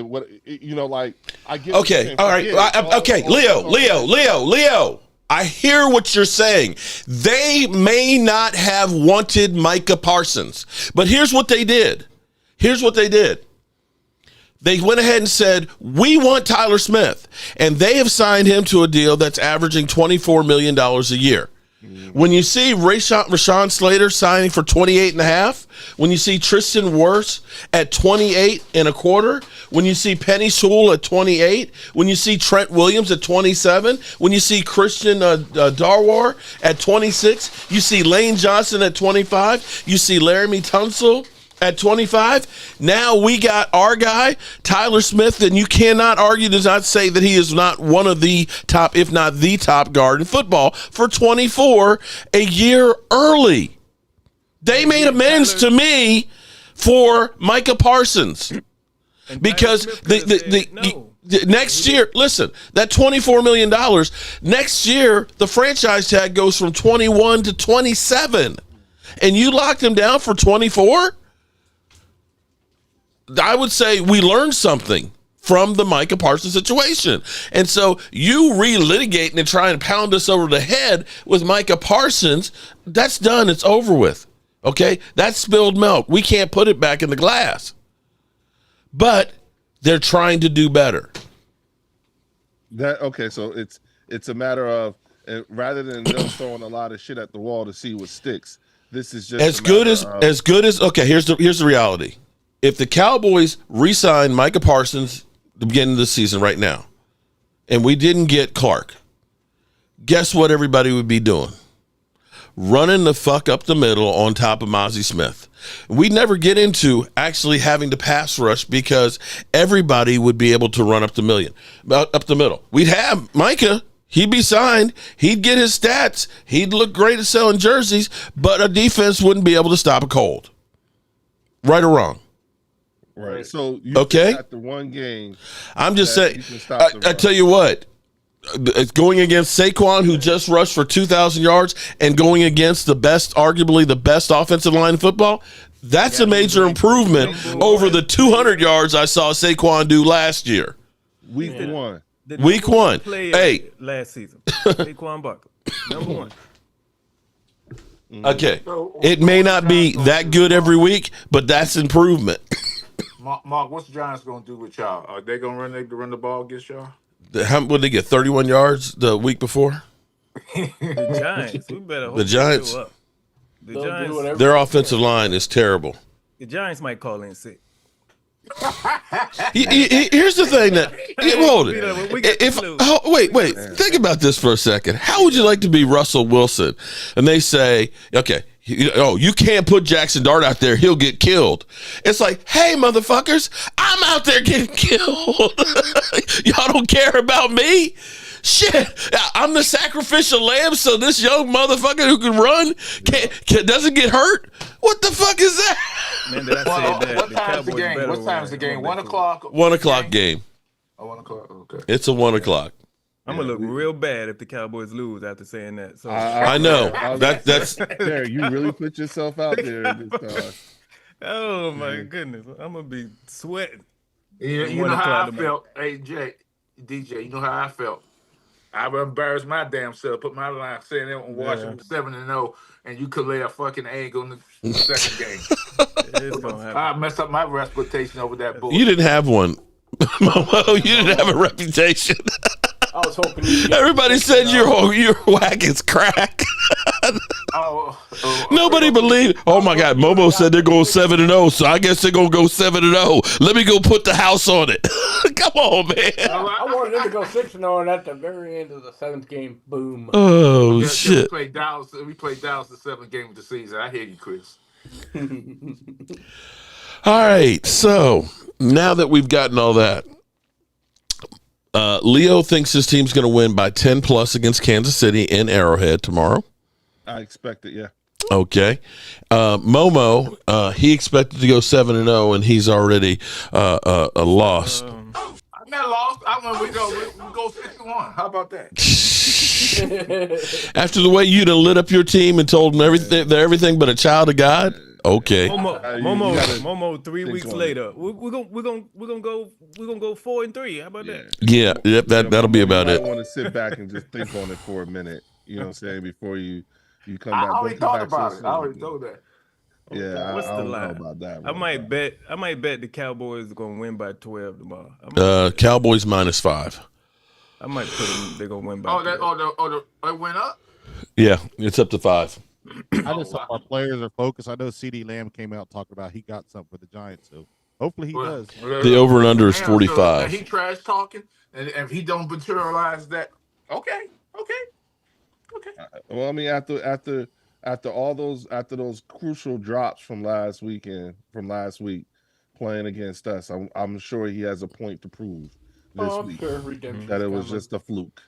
what you know, like, I get. Okay, all right, okay, Leo. I hear what you're saying. They may not have wanted Micah Parsons, but here's what they did. They went ahead and said, we want Tyler Smith. And they have signed him to a deal that's averaging $24 million a year. When you see Rashawn Slater signing for 28.5, when you see Tristan Wirfs at 28.25, when you see Penny Sewell at 28, when you see Trent Williams at 27, when you see Christian Darwar at 26, you see Lane Johnson at 25, you see Laramie Tunsil at 25. Now we got our guy, Tyler Smith, and you cannot argue, does not say that he is not one of the top, if not the top guard in football for 24 a year early. They made amends to me for Micah Parsons because next year, listen, that $24 million, next year, the franchise tag goes from 21 to 27, and you locked him down for 24? I would say we learned something from the Micah Parsons situation. And so you relitigating and trying to pound us over the head with Micah Parsons, that's done. It's over with. Okay? That's spilled milk. We can't put it back in the glass. But they're trying to do better. So it's a matter of, rather than them throwing a lot of shit at the wall to see what sticks, this is just as good as okay, here's the reality. If the Cowboys re-sign Micah Parsons at the beginning of the season right now, and we didn't get Clark, guess what everybody would be doing? Running the fuck up the middle on top of Mozzie Smith. We never get into actually having to pass rush because everybody would be able to run up the middle. We'd have Micah. He'd be signed. He'd get his stats. He'd look great at selling jerseys, but a defense wouldn't be able to stop a cold. Right or wrong? Right. So after one game, I'm just saying. I tell you what, it's going against Saquon, who just rushed for 2,000 yards, and going against arguably the best offensive line in football. That's a major improvement over the 200 yards I saw Saquon do last year. Week one. Hey, last season, Saquon Barkley, number one. Okay, it may not be that good every week, but that's improvement. Mark, what's the Giants going to do with y'all? Are they going to run the ball against y'all? How would they get 31 yards the week before? The Giants. We better hope the Giants. The Giants. Their offensive line is terrible. The Giants might call in sick. Here's the thing hold it. Wait. Think about this for a second. How would you like to be Russell Wilson? And they say, okay, you can't put Jackson Dart out there. He'll get killed. It's like, hey, motherfuckers, I'm out there getting killed. Y'all don't care about me? Shit, I'm the sacrificial lamb, so this young motherfucker who can run doesn't get hurt? What the fuck is that? Man, did I say that? What time's the game? What time's the game? 1 o'clock? 1 o'clock game. Oh, 1 o'clock. Okay. It's a 1 o'clock. I'm gonna look real bad if the Cowboys lose after saying that. So I know that's there. You really put yourself out there this time. Oh my goodness, I'm gonna be sweating. You know how I felt, hey DJ. You know how I felt. I would embarrass my damn self, put my line saying they on Washington 7-0, and you could lay a fucking egg on the second game. It's gonna happen. I messed up my reputation over that bull. You didn't have one. Momo, you didn't have a reputation. I was hoping everybody said your whack is crack. Nobody believed. Oh my God, Momo said they're going 7-0, so I guess they're gonna go 7-0. Let me go put the house on it. Come on, man. I wanted them to go 6-0, and at the very end of the 7th game, boom. Oh shit. We played Dallas the 7th game of the season. I hear you, Chris. All right, so now that we've gotten all that, Leo thinks his team's going to win by 10 plus against Kansas City in Arrowhead tomorrow. I expect it, yeah. Okay. Momo, he expected to go 7-0, and he's already lost. I'm not lost. I want we go 6-1. How about that? After the way you done lit up your team and told them everything, they're everything but a child of God. Okay. Momo. 3 weeks later, we're gonna go 4-3. How about that? Yeah. Yep. That'll be about it. I want to sit back and just think on it for a minute. You know what I'm saying? Before you come back. I already thought about it. I already know that. Yeah, What's I the don't line? know about that. I might bet the Cowboys are gonna win by 12 tomorrow. Cowboys -5. I might put them. They're gonna win by. It went up. Yeah, it's up to 5. I just hope our players are focused. I know CD Lamb came out talking about he got something for the Giants, so hopefully he does. The over and under is 45. He trash talking, and if he don't materialize that, okay. Well, I mean, after those crucial drops from last week, playing against us, I'm sure he has a point to prove this week that it was just a fluke.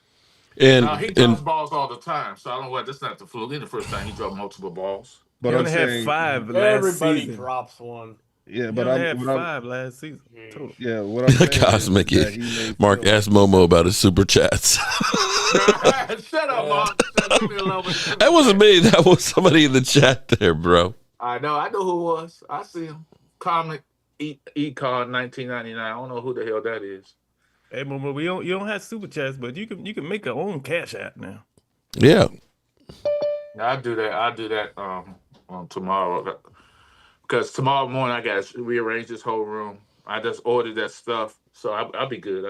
And he drops balls all the time, so I don't know why that's not the fluke. This is the first time he dropped multiple balls. But he I'm only saying, had 5 last Everybody season. drops one. Yeah, He but only had 5 last season. Total. Yeah, what I'm saying Cosmic. is that he made Mark asked Momo about his super chats. Shut up, Mark. That wasn't me. That was somebody in the chat there, bro. I know who it was. I see him. Comic Econ 1999. I don't know who the hell that is. Hey, Momo, you don't have super chats, but you can make your own cash app now. Yeah. I'll do that on tomorrow. Because tomorrow morning I got to rearrange this whole room. I just ordered that stuff, so I'll be good.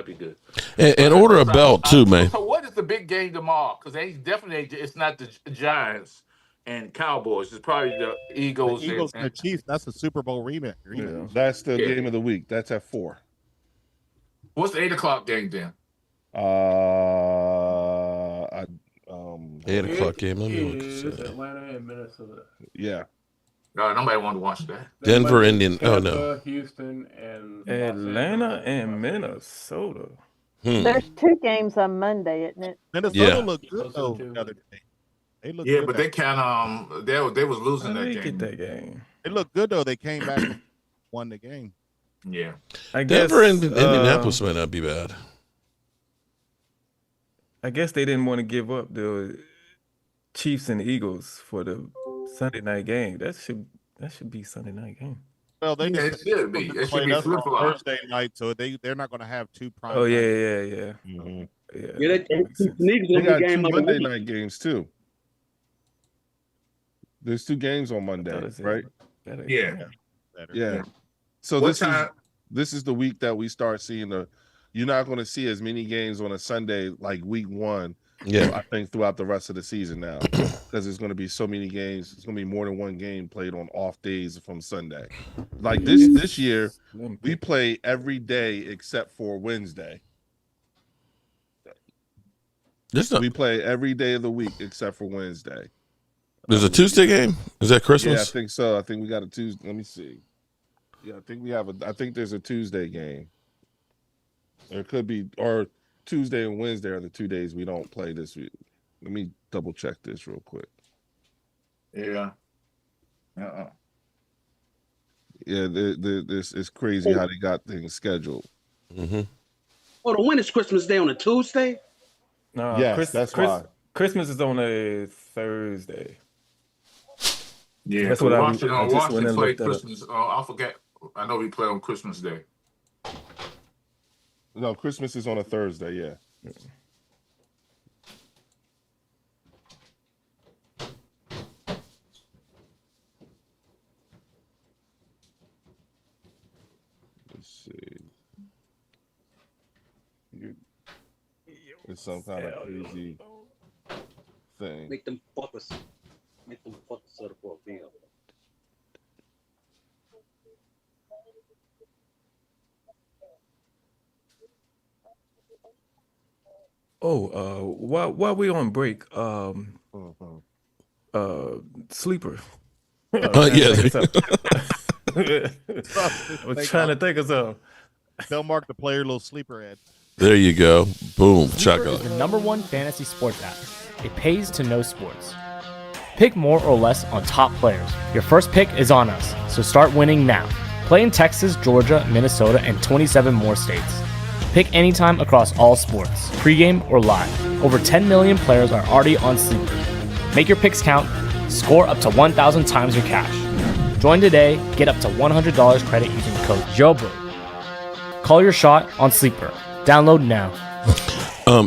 And order a belt too, man. So what is the big game tomorrow? Because it's not the Giants and Cowboys. It's probably the Eagles. The Eagles and the Chiefs. That's the Super Bowl rematch. Yeah. That's the game of the week. That's at 4. What's the 8:00 game then? 8 o'clock game. Let me look at that. Atlanta and Minnesota. Yeah. No, nobody wanted to watch that. Denver, Indian. Tampa, Oh no. Houston and Atlanta and Minnesota. There's 2 games on Monday, isn't it? Minnesota looked good though the other day. They looked good. But they can't. They was losing that game. Get that game. They looked good though. They came back and won the game. Yeah. I guess Denver and Indianapolis might not be bad. I guess they didn't want to give up the Chiefs and Eagles for the Sunday night game. That should be Sunday night game. Well, they it should be. It should be flip-flop. Thursday night, so they're not going to have 2 prime. Oh yeah. Mm-hmm. Yeah. They got 2 Monday night games too. There's 2 games on Monday, right? Yeah. So this is the week that we start seeing you're not going to see as many games on a Sunday like week 1. Yeah, I think throughout the rest of the season now, because there's going to be so many games. It's going to be more than 1 game played on off days from Sunday. Like this year, we play every day except for Wednesday. We play every day of the week except for Wednesday. There's a Tuesday game? Is that Christmas? Yeah, I think so. I think we got a Tuesday. Let me see. Yeah, I think there's a Tuesday game. There could be, or Tuesday and Wednesday are the 2 days we don't play this week. Let me double check this real quick. Yeah. Yeah, this is crazy how they got things scheduled. Mm-hmm. Oh, when is Christmas Day on a Tuesday? No, yes, that's why. Christmas is on a Thursday. Yeah, that's what Washington played Christmas. I forget. I know we play on Christmas Day. No, Christmas is on a Thursday. Yeah. Let's see. It's some kind of crazy thing. Make them fuckers. While we on break, sleeper. Yeah. I was trying to think of something. They'll mark the player little sleeper ad. There you go. Boom. Sleeper Chaka. is the #1 fantasy sports app. It pays to know sports. Pick more or less on top players. Your first pick is on us, so start winning now. Play in Texas, Georgia, Minnesota, and 27 more states. Pick anytime across all sports, pregame or live. Over 10 million players are already on Sleeper. Make your picks count. Score up to 1,000 times your cash. Join today. Get up to $100 credit using code JOBRO. Call your shot on Sleeper. Download now.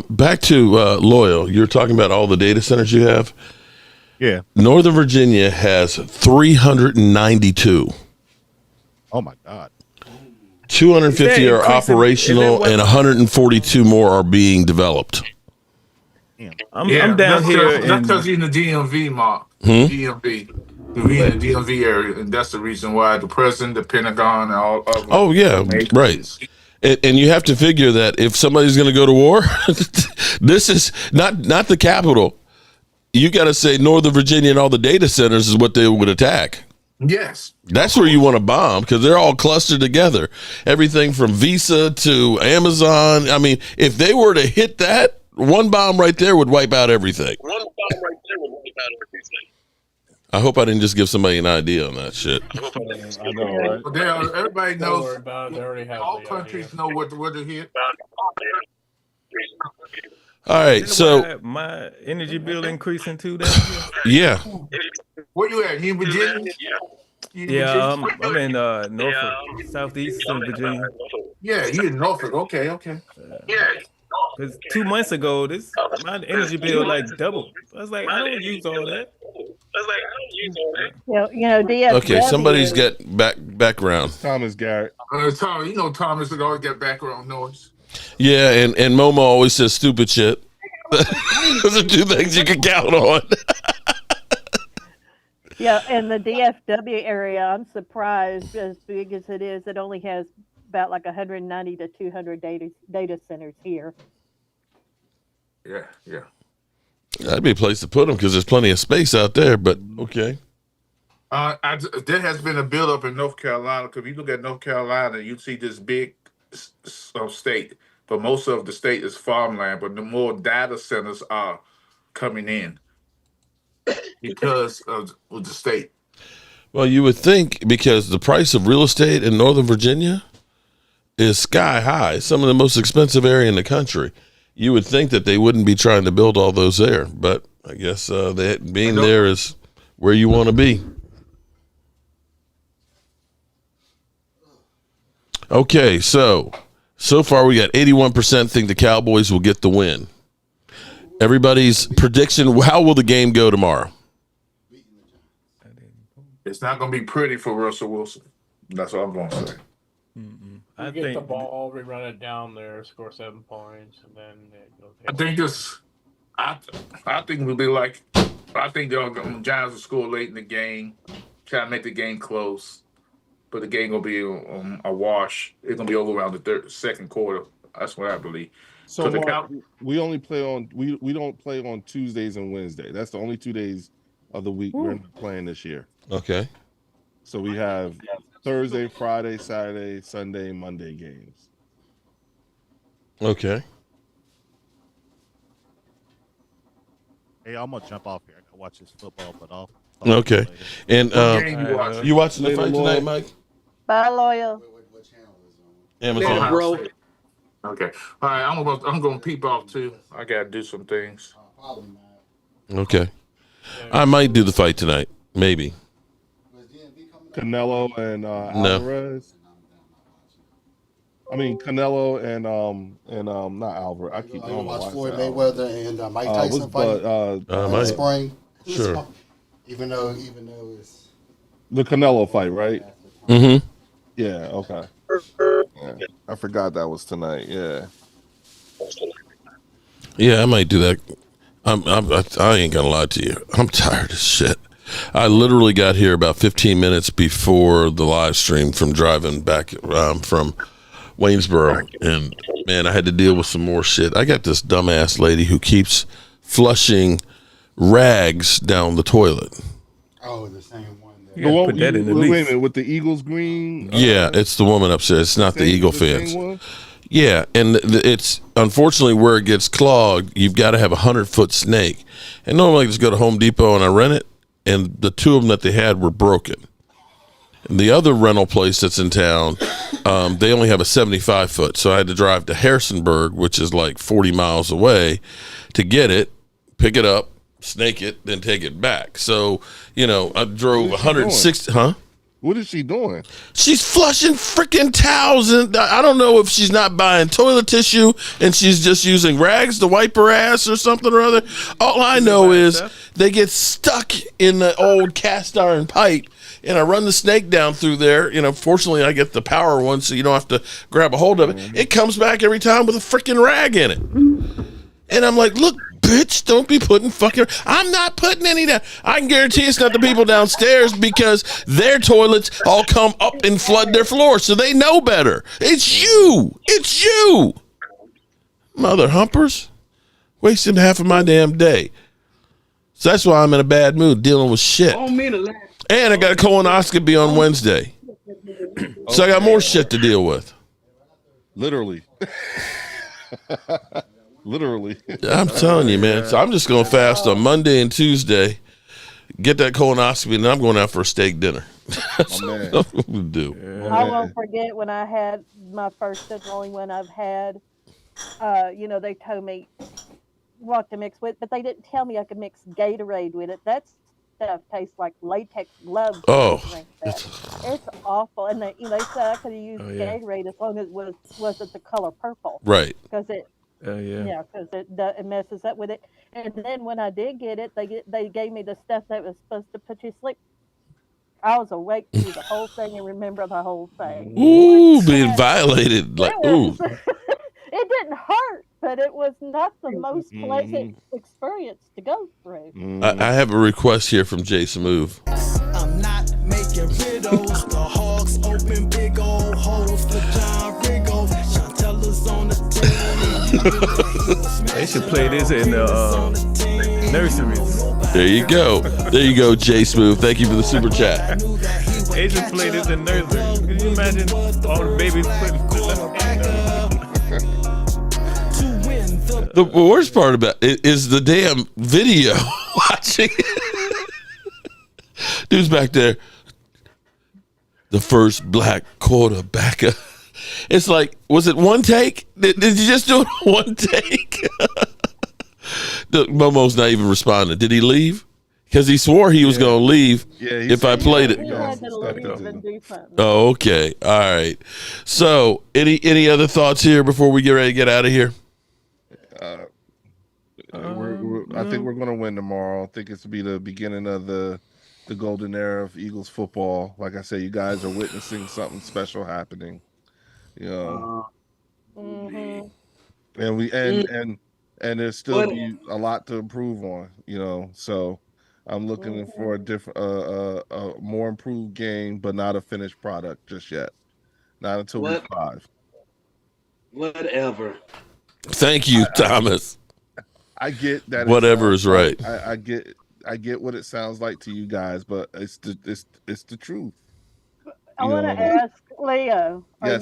Back to Loyal. You're talking about all the data centers you have. Yeah. Northern Virginia has 392. Oh my God. 250 are operational and 142 more are being developed. I'm down here. That's because you're in the DMV, Mark. DMV. We're in the DMV area, and that's the reason why the president, the Pentagon, and all of them. Oh, yeah, right. And you have to figure that if somebody's going to go to war, this is not the capital. You got to say Northern Virginia and all the data centers is what they would attack. Yes. That's where you want to bomb because they're all clustered together. Everything from Visa to Amazon. I mean, if they were to hit that, one bomb right there would wipe out everything. I hope I didn't just give somebody an idea on that shit. I know, right? But everybody Don't knows. worry about it. They already have All the countries idea. know what to hit. All right, so my energy bill increasing too. yeah. Where you at? You in Virginia? Yeah, I'm in Norfolk, southeastern Virginia. Yeah, you in Norfolk. Okay. Yeah. Because 2 months ago, my energy bill like doubled. I was like, I don't use all that. DFW. Okay, somebody's got background. Thomas Garrett. Tom, you know Thomas would always get background noise. Yeah, and Momo always says stupid shit. Those are two things you can count on. Yeah, in the DFW area, I'm surprised, as big as it is, it only has about like 190 to 200 data centers here. Yeah. That'd be a place to put them because there's plenty of space out there, but okay. There has been a buildup in North Carolina because if you look at North Carolina, you see this big state, but most of the state is farmland, but the more data centers are coming in because of the state. Well, you would think because the price of real estate in Northern Virginia is sky high, some of the most expensive area in the country. You would think that they wouldn't be trying to build all those there, but I guess being there is where you want to be. Okay, so far we got 81% think the Cowboys will get the win. Everybody's prediction, how will the game go tomorrow? It's not going to be pretty for Russell Wilson. That's what I'm going to say. I get the ball, we run it down there, score 7 points, and then I think we'll be like, I think the Giants will score late in the game, try to make the game close, but the game gonna be a wash. It's gonna be over around the second quarter. That's what I believe. So Mark, we only play on we don't play on Tuesdays and Wednesdays. That's the only 2 days of the week we're playing this year. Okay. So we have Thursday, Friday, Saturday, Sunday, Monday games. Okay. Hey, I'm gonna jump off here. I gotta watch this football, but I'll okay. And you watching the fight tonight, Mike? Bye, Loyal. Amazon. Bro. Okay. All right. I'm gonna peep off too. I gotta do some things. Okay. I might do the fight tonight. Maybe. Canelo and Alvarez. I mean Canelo and not Alvarez. I keep going. Watch Floyd Mayweather and Mike Tyson fight spring. Sure. Even though it's the Canelo fight, right? Mm-hmm. Yeah. Okay. Yeah. I forgot that was tonight. Yeah. Yeah, I might do that. I ain't gonna lie to you. I'm tired of shit. I literally got here about 15 minutes before the live stream from driving back from Waynesboro, and man, I had to deal with some more shit. I got this dumbass lady who keeps flushing rags down the toilet. Oh, the same one. Put that in the wait a lease. minute, with the Eagles green. Yeah, it's the woman upstairs. It's not the Eagle fans. Yeah, and it's unfortunately where it gets clogged. You've got to have a 100-foot snake, and normally I just go to Home Depot and I rent it. And the two of them that they had were broken. And the other rental place that's in town, they only have a 75-foot. So I had to drive to Harrisonburg, which is like 40 miles away, to get it, pick it up, snake it, then take it back. So, I drove 160. Huh? What is she doing? She's flushing freaking towels, and I don't know if she's not buying toilet tissue and she's just using rags to wipe her ass or something or other. All I know is they get stuck in the old cast iron pipe, and I run the snake down through there. Fortunately, I get the power one, so you don't have to grab a hold of it. It comes back every time with a freaking rag in it. And I'm like, look, bitch, don't be putting fucking... I'm not putting any down. I can guarantee it's not the people downstairs because their toilets all come up and flood their floor, so they know better. It's you. It's you. Mother humpers. Wasting half of my damn day. So that's why I'm in a bad mood dealing with shit. And I got a colonoscopy on Wednesday. So I got more shit to deal with. Literally. Literally. I'm telling you, man. So I'm just going to fast on Monday and Tuesday, get that colonoscopy, and then I'm going out for a steak dinner. That's what I'm going to do. I won't forget when I had my first and only one I've had. They told me what to mix with, but they didn't tell me I could mix Gatorade with it. That stuff tastes like latex gloves. Oh, it's awful. And they said I could have used Gatorade as long as it wasn't the color purple. Right. Because because it messes up with it. And then when I did get it, they gave me the stuff that was supposed to put you to sleep. I was awake through the whole thing and remember the whole thing. Ooh, being violated. Like, ooh. It didn't hurt, but it was not the most pleasant experience to go through. I have a request here from Jason Move. I'm not making riddles. The hogs open big old holes for John Riggle. Chantella's on the team. They should play this in the nurseries. There you go. There you go, Jay Smooth. Thank you for the super chat. They should play this in nurseries. Can you imagine all the babies putting The worst part about it is the damn video watching it. Dude's back there. The first black quarterback. It's like, was it one take? Did you just do it one take? Momo's not even responding. Did he leave? Because he swore he was going to leave if I played it. Oh, okay. All right. So, any other thoughts here before we get ready to get out of here? I think we're going to win tomorrow. I think it's to be the beginning of the golden era of Eagles football. Like I said, you guys are witnessing something special happening. And there's still a lot to improve on. So I'm looking for a different, a more improved game, but not a finished product just yet. Not until week 5. Whatever. Thank you, Thomas. I get that. Whatever is right. I get what it sounds like to you guys, but it's the truth. I want to ask Leo: Yes.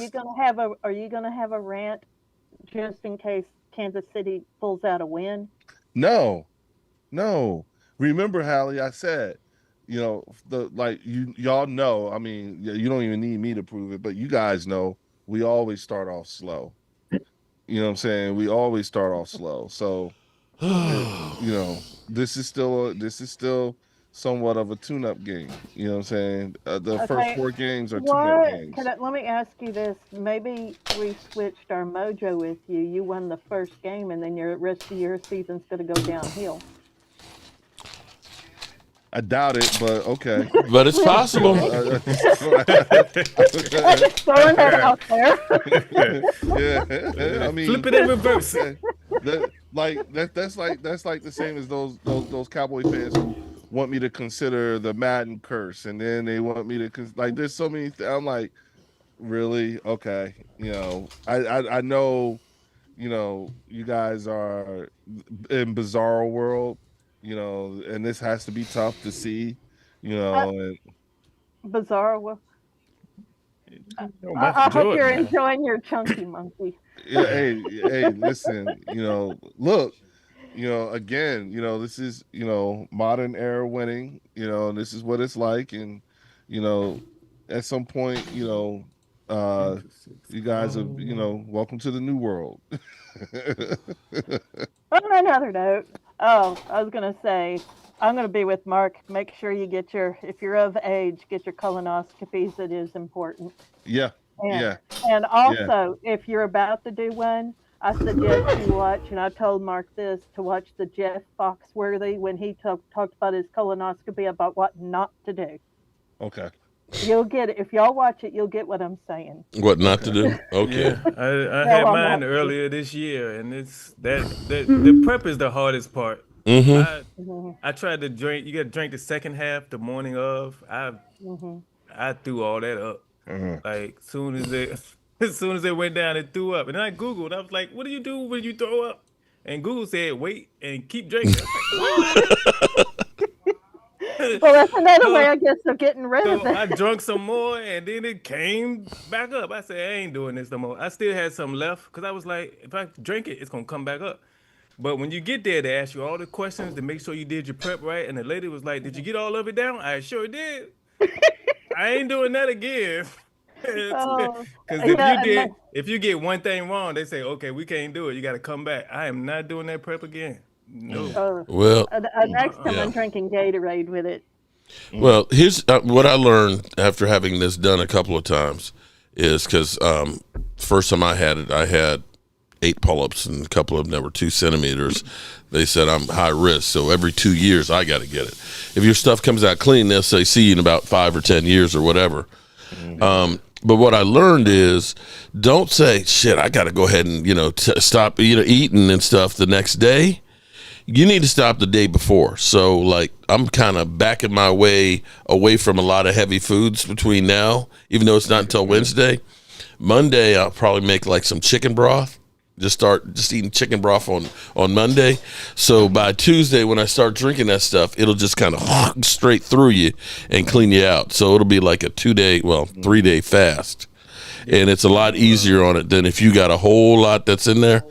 Are you gonna have a rant just in case Kansas City pulls out a win? No. Remember, Hallie, I said, y'all know. I mean, you don't even need me to prove it, but you guys know we always start off slow. You know what I'm saying? We always start off slow. So, this is still somewhat of a tune-up game. You know what I'm saying? The first 4 games are tune-up games. Let me ask you this. Maybe we switched our mojo with you. You won the first game, and then the rest of your season's going to go downhill. I doubt it, but okay. But it's possible. Throwing that out there. I mean, flip it in reverse. That's like the same as those Cowboy fans want me to consider the Madden curse, and then they want me to like. There's so many. I'm like, really? Okay, I know, you guys are in bizarre world, and this has to be tough to see, and Bizarre. I hope you're enjoying your chunky monkey. hey, listen, look, again, this is, modern era winning, this is what it's like. And, at some point, you guys are, welcome to the new world. On another note, I was going to say, I'm going to be with Mark. Make sure you get if you're of age, get your colonoscopies. It is important. Yeah. And also, if you're about to do one, I suggest you watch, and I told Mark this, to watch the Jeff Foxworthy when he talked about his colonoscopy about what not to do. Okay. You'll get it. If y'all watch it, you'll get what I'm saying. What not to do? Okay. Yeah, I had mine earlier this year, and it's the prep is the hardest part. I tried to drink. You got to drink the second half the morning of. I threw all that up. Like soon as it went down, it threw up. And then I Googled. I was like, "What do you do when you throw up?" And Google said, "Wait and keep drinking." Well, that's another way, I guess, of getting rid of it. I drunk some more, and then it came back up. I said, I ain't doing this no more. I still had some left because I was like, if I drink it, it's gonna come back up. But when you get there, they ask you all the questions to make sure you did your prep right. And the lady was like, "Did you get all of it down?" I sure did. I ain't doing that again. Because if you get one thing wrong, they say, "Okay, we can't do it. You got to come back." I am not doing that prep again. No. Well, next time I'm drinking Gatorade with it. Well, here's what I learned after having this done a couple of times is because first time I had it, I had 8 pull-ups and a couple of them that were 2 centimeters. They said I'm high risk, so every 2 years I got to get it. If your stuff comes out clean, they'll say see you in about 5 or 10 years or whatever. But what I learned is don't say, shit, I got to go ahead and, stop, eating and stuff the next day. You need to stop the day before. So, like, I'm kind of backing my way away from a lot of heavy foods between now, even though it's not until Wednesday. Monday, I'll probably make, like, some chicken broth. Just eating chicken broth on Monday. So by Tuesday, when I start drinking that stuff, it'll just kind of straight through you and clean you out. So it'll be like a 3-day fast. And it's a lot easier on it than if you got a whole lot that's in there.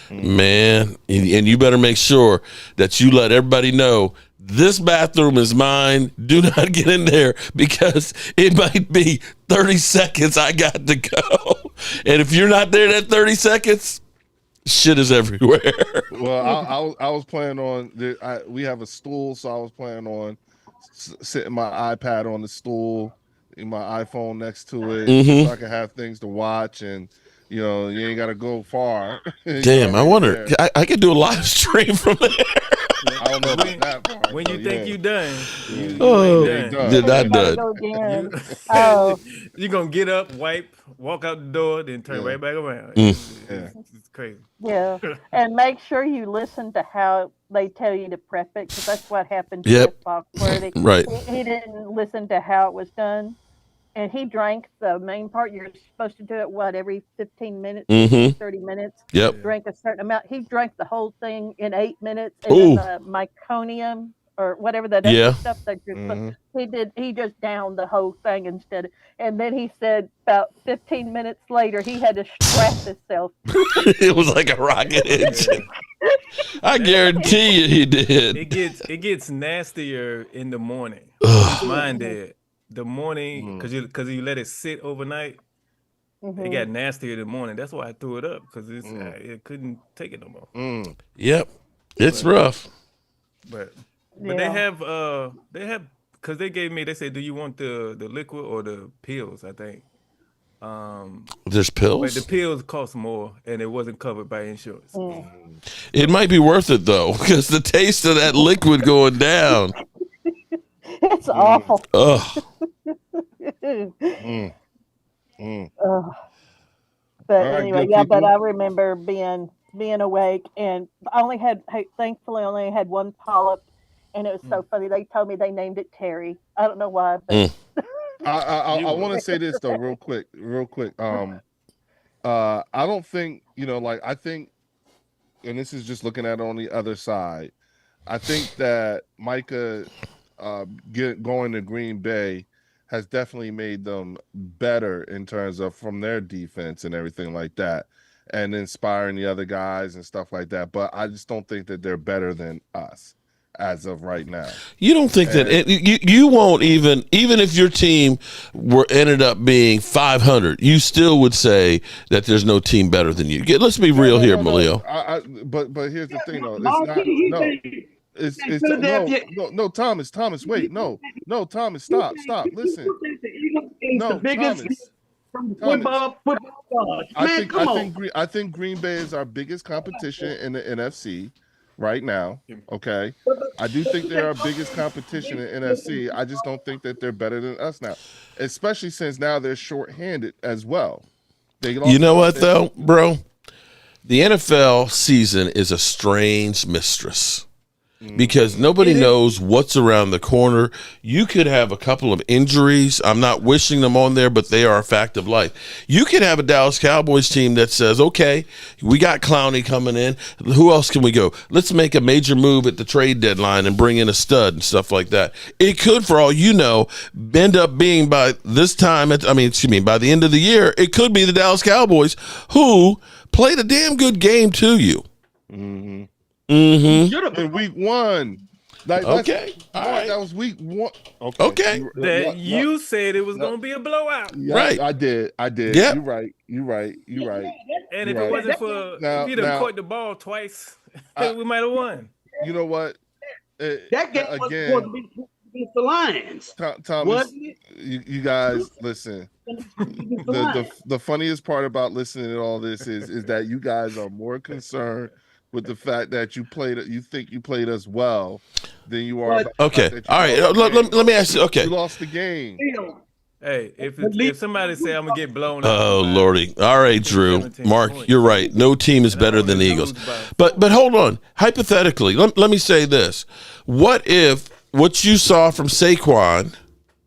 Man, and you better make sure that you let everybody know this bathroom is mine. Do not get in there because it might be 30 seconds I got to go. And if you're not there that 30 seconds, shit is everywhere. Well, I was planning on, we have a stool, so I was planning on sitting my iPad on the stool, my iPhone next to it, so I can have things to watch and you ain't got to go far. Damn, I wonder. I could do a live stream from there. I don't know about that part. When you think you done, you're not done. You're going to get up, wipe, walk out the door, then turn right back around. It's crazy. Yeah, and make sure you listen to how they tell you to prep it, because that's what happened to Jeff Foxworthy. Right. He didn't listen to how it was done. And he drank the main part. You're supposed to do it, every 15 minutes, 30 minutes? Yep. Drink a certain amount. He drank the whole thing in 8 minutes. And then the meconium or whatever that extra stuff that you're supposed he just downed the whole thing instead. And then he said about 15 minutes later, he had to strap himself. It was like a rocket engine. I guarantee you he did. It gets nastier in the morning. Mine did. The morning, because you let it sit overnight, it got nastier in the morning. That's why I threw it up, because it couldn't take it no more. Yep, it's rough. But they have because they said, do you want the liquid or the pills? I think. There's pills. But the pills cost more, and it wasn't covered by insurance. It might be worth it though, because the taste of that liquid going down. It's awful. Ugh. But anyway, but I remember being awake, and I thankfully only had one polyp, And it was so funny. They told me they named it Terry. I don't know why, but I want to say this though, real quick. I don't think, like, I think, and this is just looking at it on the other side. I think that Micah going to Green Bay has definitely made them better in terms of from their defense and everything like that, and inspiring the other guys and stuff like that. But I just don't think that they're better than us as of right now. You don't think that you won't even if your team ended up being 500, you still would say that there's no team better than you. Let's be real here, Malio. But here's the thing though, no, Thomas, wait, no, Thomas, stop, listen. No, Thomas. I think Green Bay is our biggest competition in the NFC right now. Okay, I do think they're our biggest competition in NFC. I just don't think that they're better than us now, especially since now they're shorthanded as well. You know what though, bro? The NFL season is a strange mistress. Because nobody knows what's around the corner. You could have a couple of injuries. I'm not wishing them on there, but they are a fact of life. You could have a Dallas Cowboys team that says, okay, we got Clowney coming in. Who else can we go? Let's make a major move at the trade deadline and bring in a stud and stuff like that. It could, for all you know, end up being by this time, by the end of the year, it could be the Dallas Cowboys who played a damn good game to you. Mm-hmm. Mm-hmm. In week 1. Okay. All right. That was week 1. Okay. You said it was going to be a blowout. Yeah, right. I did. Yep. You're right. And if it wasn't for if you'd have caught the ball twice, we might have won. You know what? That game was supposed to be against the Lions. Thomas, you guys listen. The funniest part about listening to all this is that you guys are more concerned with the fact that you think you played us well than you are. Okay. All right. Let me ask you. Okay. You lost the game. Hey, if somebody say I'm gonna get blown out. Oh Lordy. All right, Drew. Mark, you're right. No team is better than the Eagles. But hold on. Hypothetically, let me say this. What if what you saw from Saquon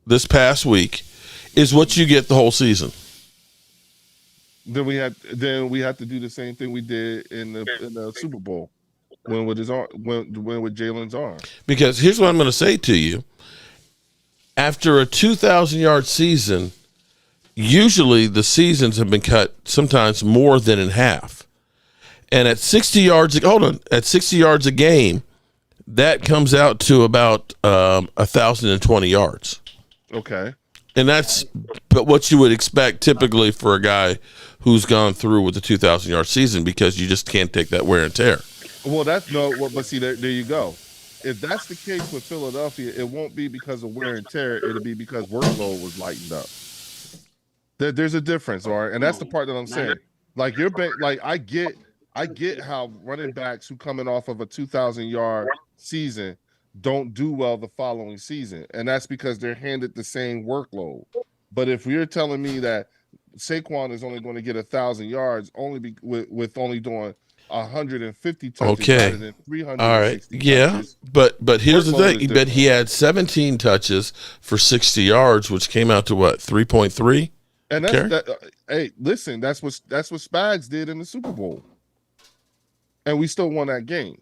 this past week is what you get the whole season? Then we have to do the same thing we did in the Super Bowl when with Jalen's arm. Because here's what I'm going to say to you: after a 2,000-yard season, usually the seasons have been cut sometimes more than in half. And at 60 yards, at 60 yards a game, that comes out to about 1,020 yards. Okay. And that's what you would expect typically for a guy who's gone through with the 2,000-yard season, because you just can't take that wear and tear. Well, but see, there you go. If that's the case with Philadelphia, it won't be because of wear and tear. It'll be because workload was lightened up. There's a difference, all right? And that's the part that I'm saying. Like I get how running backs who coming off of a 2,000-yard season don't do well the following season, and that's because they're handed the same workload. But if you're telling me that Saquon is only going to get 1,000 yards with only doing 150 touches rather than 360 all right, yeah, touches, but here's the thing: but he had 17 touches for 60 yards, which came out to what, 3.3? And hey, listen, that's what Spags did in the Super Bowl, and we still won that game.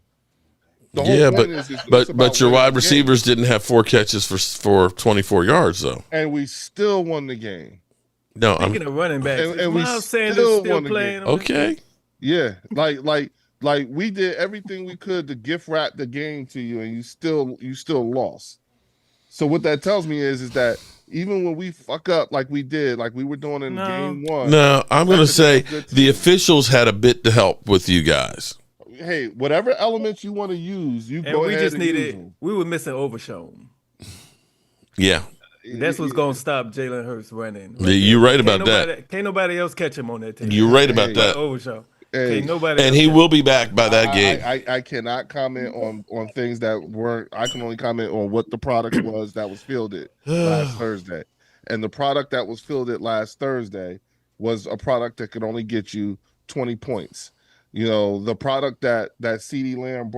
Yeah, but your wide receivers didn't have 4 catches for 24 yards though, and we still won the game. No, speaking of running backs, and we still playing. Okay, yeah, like we did everything we could to gift wrap the game to you, and you still lost. So what that tells me is that even when we fuck up like we did, like we were doing in game 1. No, I'm going to say the officials had a bit to help with you guys. Hey, whatever elements you want to use, you go ahead and use them. We were missing Overshown. Yeah. That's what's going to stop Jalen Hurts running. You're right about that. Can't nobody else catch him on that team. You're right about that. Overshown. And he will be back by that game. I cannot comment on things that weren't. I can only comment on what the product was that was fielded last Thursday. And the product that was fielded last Thursday was a product that could only get you 20 points. You know, the product that CeeDee Lamb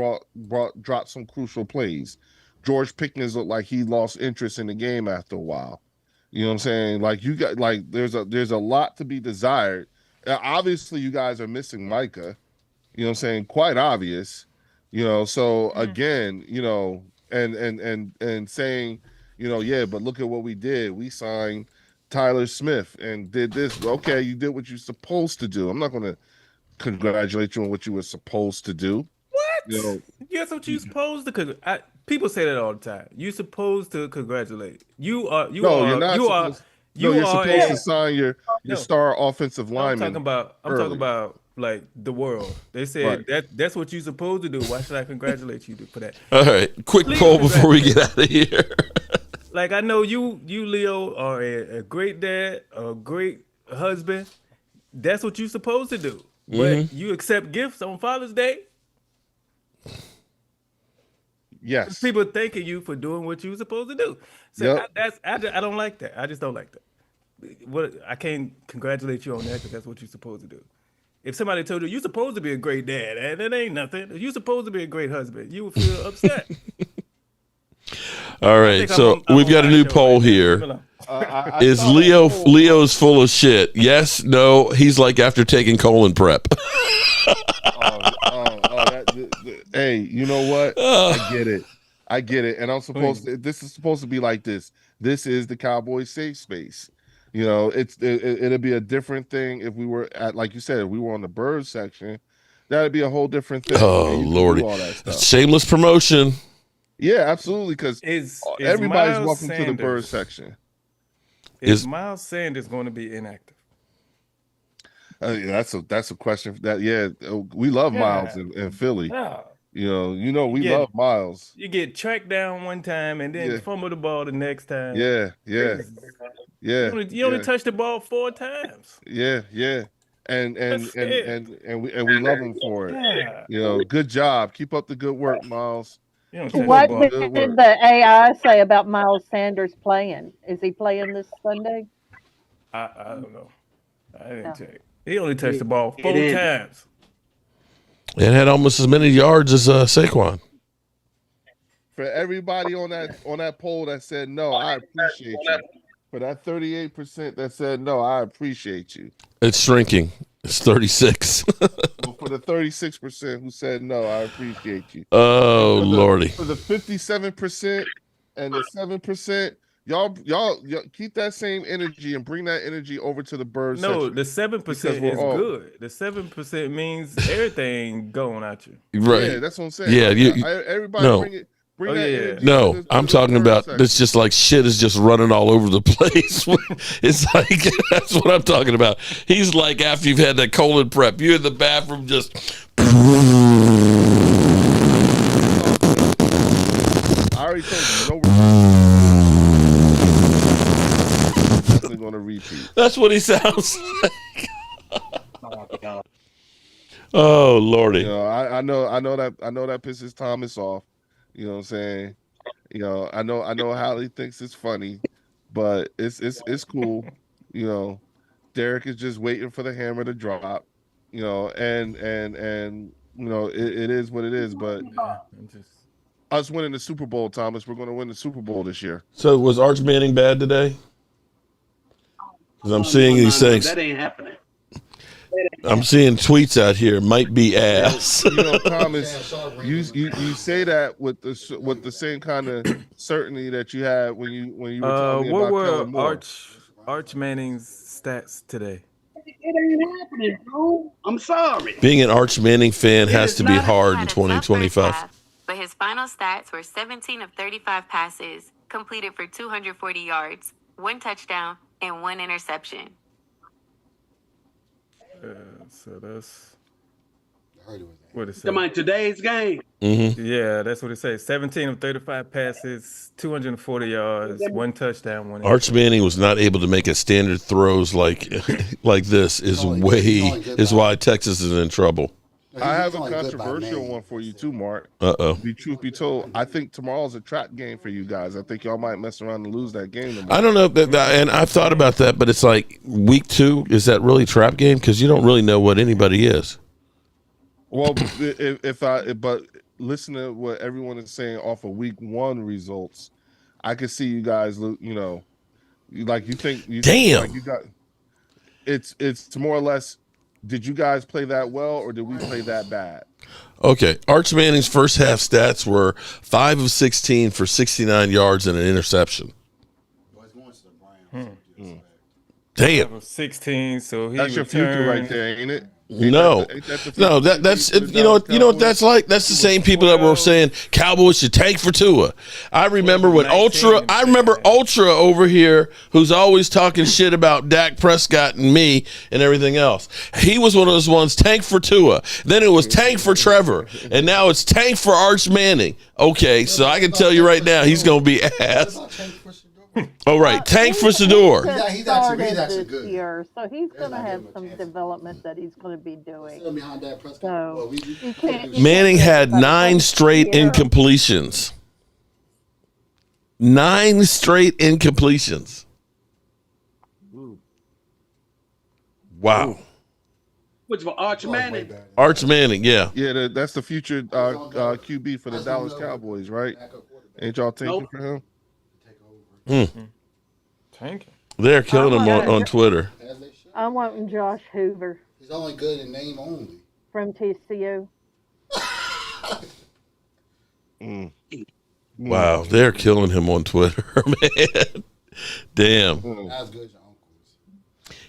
dropped some crucial plays. George Pickens looked like he lost interest in the game after a while. You know what I'm saying? Like you got like there's a lot to be desired. Obviously, you guys are missing Micah. You know what I'm saying? Quite obvious. You know, so again, you know, and saying, you know, yeah, but look at what we did. We signed Tyler Smith and did this. Okay, you did what you're supposed to do. I'm not going to congratulate you on what you were supposed to do. What? You know, That's what you're supposed to. People say that all the time. You're supposed to congratulate. You're not supposed to sign your star offensive lineman. I'm talking about like the world. They said that's what you're supposed to do. Why should I congratulate you for that? All right, quick poll before we get out of here. Like I know you Leo are a great dad, a great husband. That's what you're supposed to do. But you accept gifts on Father's Day. Yes. People thanking you for doing what you were supposed to do. So I don't like that. I just don't like that. I can't congratulate you on that because that's what you're supposed to do. If somebody told you you're supposed to be a great dad, and it ain't nothing. You're supposed to be a great husband. You would feel upset. All right, so we've got a new poll here. Is Leo's full of shit? Yes, no. He's like after taking colon prep. Hey, you know what? I get it. And I'm supposed to. This is supposed to be like this. This is the Cowboys safe space. You know, it'll be a different thing if we were at, like you said, if we were on the bird section. That'd be a whole different thing. Oh Lordy, shameless promotion. Yeah, absolutely. Because everybody's welcome to the bird section. Is Miles Sanders going to be inactive? That's a question. We love Miles in Philly. Yeah. You know, we love Miles. You get tracked down one time and then fumble the ball the next time. Yeah. You only touched the ball 4 times. Yeah. And we love him for it. Yeah. You know, good job. Keep up the good work, Miles. What did the AI say about Miles Sanders playing? Is he playing this Sunday? I don't know. I didn't check. He only touched the ball 4 times. And had almost as many yards as Saquon. For everybody on that poll that said no, I appreciate you. For that 38% that said no, I appreciate you. It's shrinking. It's 36. Well, for the 36% who said no, I appreciate you. Oh, Lordy. For the 57% and the 7%, y'all keep that same energy and bring that energy over to the bird section. No, the 7% is good. The 7% means everything going at you. Right. Yeah, that's what I'm saying. Yeah, everybody bring it. No, I'm talking about it's just like shit is just running all over the place. It's like that's what I'm talking about. He's like after you've had that colon prep, you're in the bathroom just. I already told you. Definitely gonna repeat. That's what he sounds like. Oh Lordy. You know, I know that pisses Thomas off. You know what I'm saying? You know, I know how he thinks it's funny, but it's cool. You know, Derek is just waiting for the hammer to drop. You know, and you know, it is what it is. But us winning the Super Bowl, Thomas, we're going to win the Super Bowl this year. So was Arch Manning bad today? Because I'm seeing these things. That ain't happening. I'm seeing tweets out here. Might be ass. You know, Thomas, you say that with the same kind of certainty that you had when you were talking about Kellen Moore. Arch Manning's stats today? It ain't happening, bro. I'm sorry. Being an Arch Manning fan has to be hard in 2025. But his final stats were 17 of 35 passes, completed for 240 yards, 1 touchdown, and 1 interception. So that's what it said. Today's game. Mm-hmm. Yeah, that's what it says. 17 of 35 passes, 240 yards, 1 touchdown, 1. Arch Manning was not able to make a standard throws like this. Is why Texas is in trouble. I have a controversial one for you too, Mark. Truth be told, I think tomorrow's a trap game for you guys. I think y'all might mess around and lose that game tomorrow. I don't know, and I've thought about that, but it's like week 2. Is that really a trap game? Because you don't really know what anybody is. Well, but listening to what everyone is saying off of week 1 results, I could see you guys, you know, like you think Damn. like you got it's more or less, did you guys play that well or did we play that bad? Okay. Arch Manning's first half stats were 5 of 16 for 69 yards and an interception. Damn. 16, so he That's your future right there, ain't it? No, that's you know what that's like. That's the same people that were saying Cowboys should tank for Tua. I remember when Ultra over here, who's always talking shit about Dak Prescott and me and everything else. He was one of those ones, tank for Tua. Then it was tank for Trevor, and now it's tank for Arch Manning. Okay, so I can tell you right now, he's gonna be ass. Oh, right. Tank for Sador. He's actually good. Year, so he's going to have some development that he's going to be doing. So Manning had 9 straight incompletions. 9 straight incompletions. Wow. Which for Arch Manning? Arch Manning, yeah. Yeah, that's the future QB for the Dallas Cowboys, right? Ain't y'all tanking for him? Tanking. They're killing him on Twitter. I'm wanting Josh Hoover. He's only good in name only. From TCU. Wow, they're killing him on Twitter, man. Damn. As good as your uncles.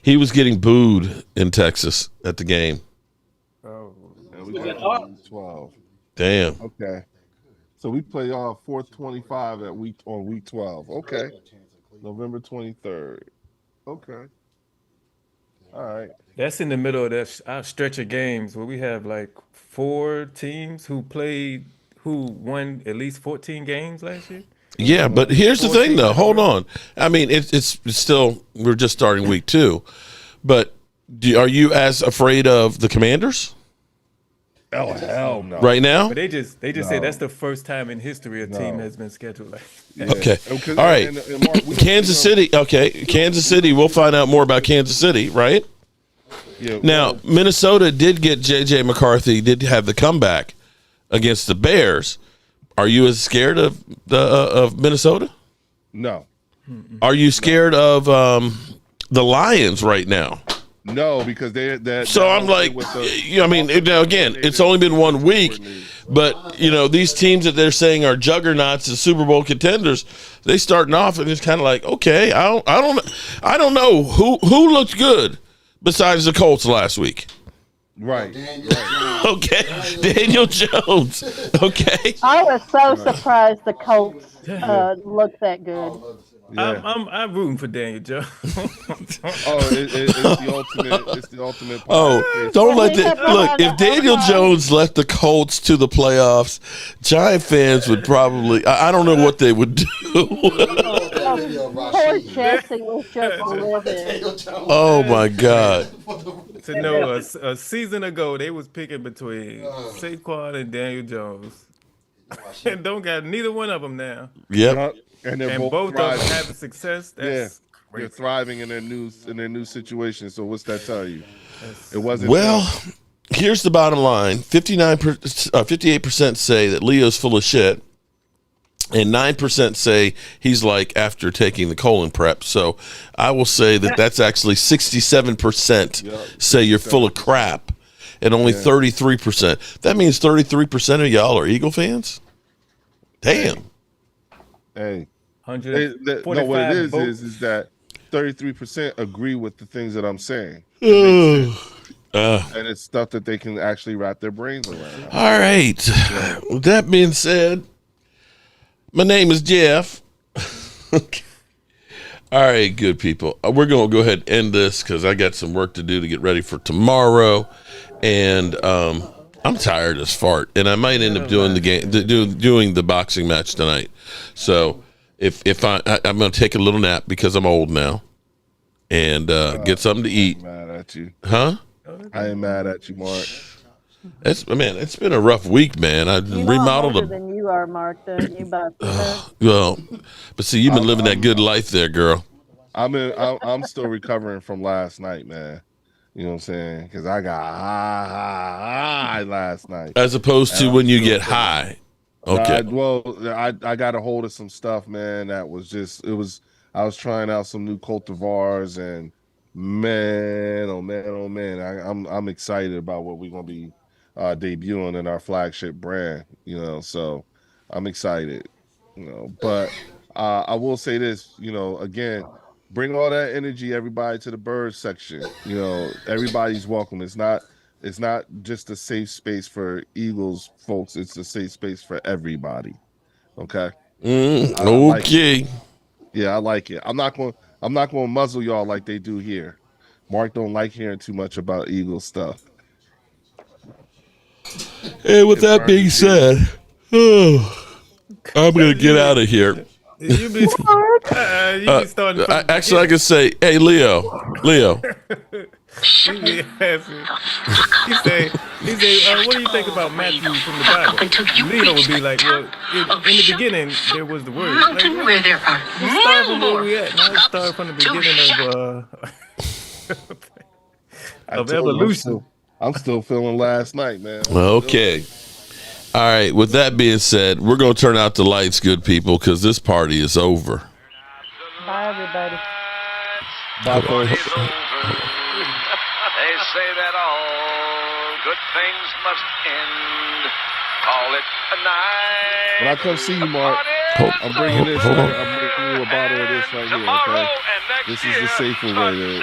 He was getting booed in Texas at the game. Oh, we got 12. Damn. Okay. So we play 4th 25 on week 12. Okay. November 23rd. Okay. All right. That's in the middle of that our stretch of games where we have like 4 teams who won at least 14 games last year. Yeah, but here's the thing, though. Hold on. I mean, it's still, we're just starting week 2. But are you as afraid of the Commanders? Oh, hell no. Right now? But they just say that's the first time in history a team has been scheduled like that. Okay. All right. And Mark, Kansas City. Okay. Kansas City. We'll find out more about Kansas City, right? Yeah. Now, Minnesota did get J.J. McCarthy, did have the comeback against the Bears. Are you as scared of Minnesota? No. Are you scared of the Lions right now? No, because so I'm like, I mean, now again, it's only been 1 week, but you know, these teams that they're saying are juggernauts and Super Bowl contenders, they starting off and it's kind of like, okay, I don't know who looked good besides the Colts last week. Right. Okay, Daniel Jones. Okay. I was so surprised the Colts looked that good. Yeah. I'm rooting for Daniel Jones. It's the ultimate. Oh, don't let that look. If Daniel Jones left the Colts to the playoffs, Giant fans would probably. I don't know what they would do. Poor Jesse was just living. Oh my God. To know a season ago they was picking between Saquon and Daniel Jones. And don't got neither one of them now. Yep. And both of them having success. That's they're thriving in their new situation. So what's that tell you? It wasn't Here's the bottom line: 58% say that Leo's full of shit, and 9% say he's like after taking the colon prep. So I will say that that's actually 67% say you're full of crap, and only 33%. That means 33% of y'all are Eagle fans. Damn. Hey, what it is that 33% agree with the things that I'm saying. And it's stuff that they can actually wrap their brains around. All right. With that being said, my name is Jeff. Okay. All right, good people. We're going to go ahead and end this because I got some work to do to get ready for tomorrow. And I'm tired as fart, and I might end up doing the game, doing the boxing match tonight. So if I'm going to take a little nap because I'm old now, and get something to eat. I'm mad at you, huh? I ain't mad at you, Mark. It's been a rough week, man. I remodeled a. Than you are, Mark. You well, but see, you've been living that good life there, girl. I'm still recovering from last night, man. You know what I'm saying? Because I got high last night. As opposed to when you get high. Okay. I got a hold of some stuff, man. That was just I was trying out some new cultivars, and man, oh man, I'm excited about what we're gonna be debuting in our flagship brand. You know, so I'm excited. You know, but I will say this. You know, again. Bring all that energy, everybody, to the bird section. You know, everybody's welcome. It's not just a safe space for Eagles folks. It's a safe space for everybody. Okay. Okay. I like it. I'm not going to muzzle y'all like they do here. Mark don't like hearing too much about Eagles stuff. And with that being said, I'm gonna get out of here. You be starting. Actually, I can say, hey, Leo. He say, what do you think about Matthew from the Bible? Leo would be like, well, in the beginning there was the word. Mountain where there are Start where we at. Now let's start from the beginning of evolution. I'm still feeling last night, man. Okay. All right. With that being said, we're going to turn out the lights, good people, because this party is over. Bye, everybody. Bye, folks. They say that all good things must end. Call it a night. When I come see you, Mark, I'm bringing this. I'm bringing you a bottle of this right here. Okay, this is the safer way to.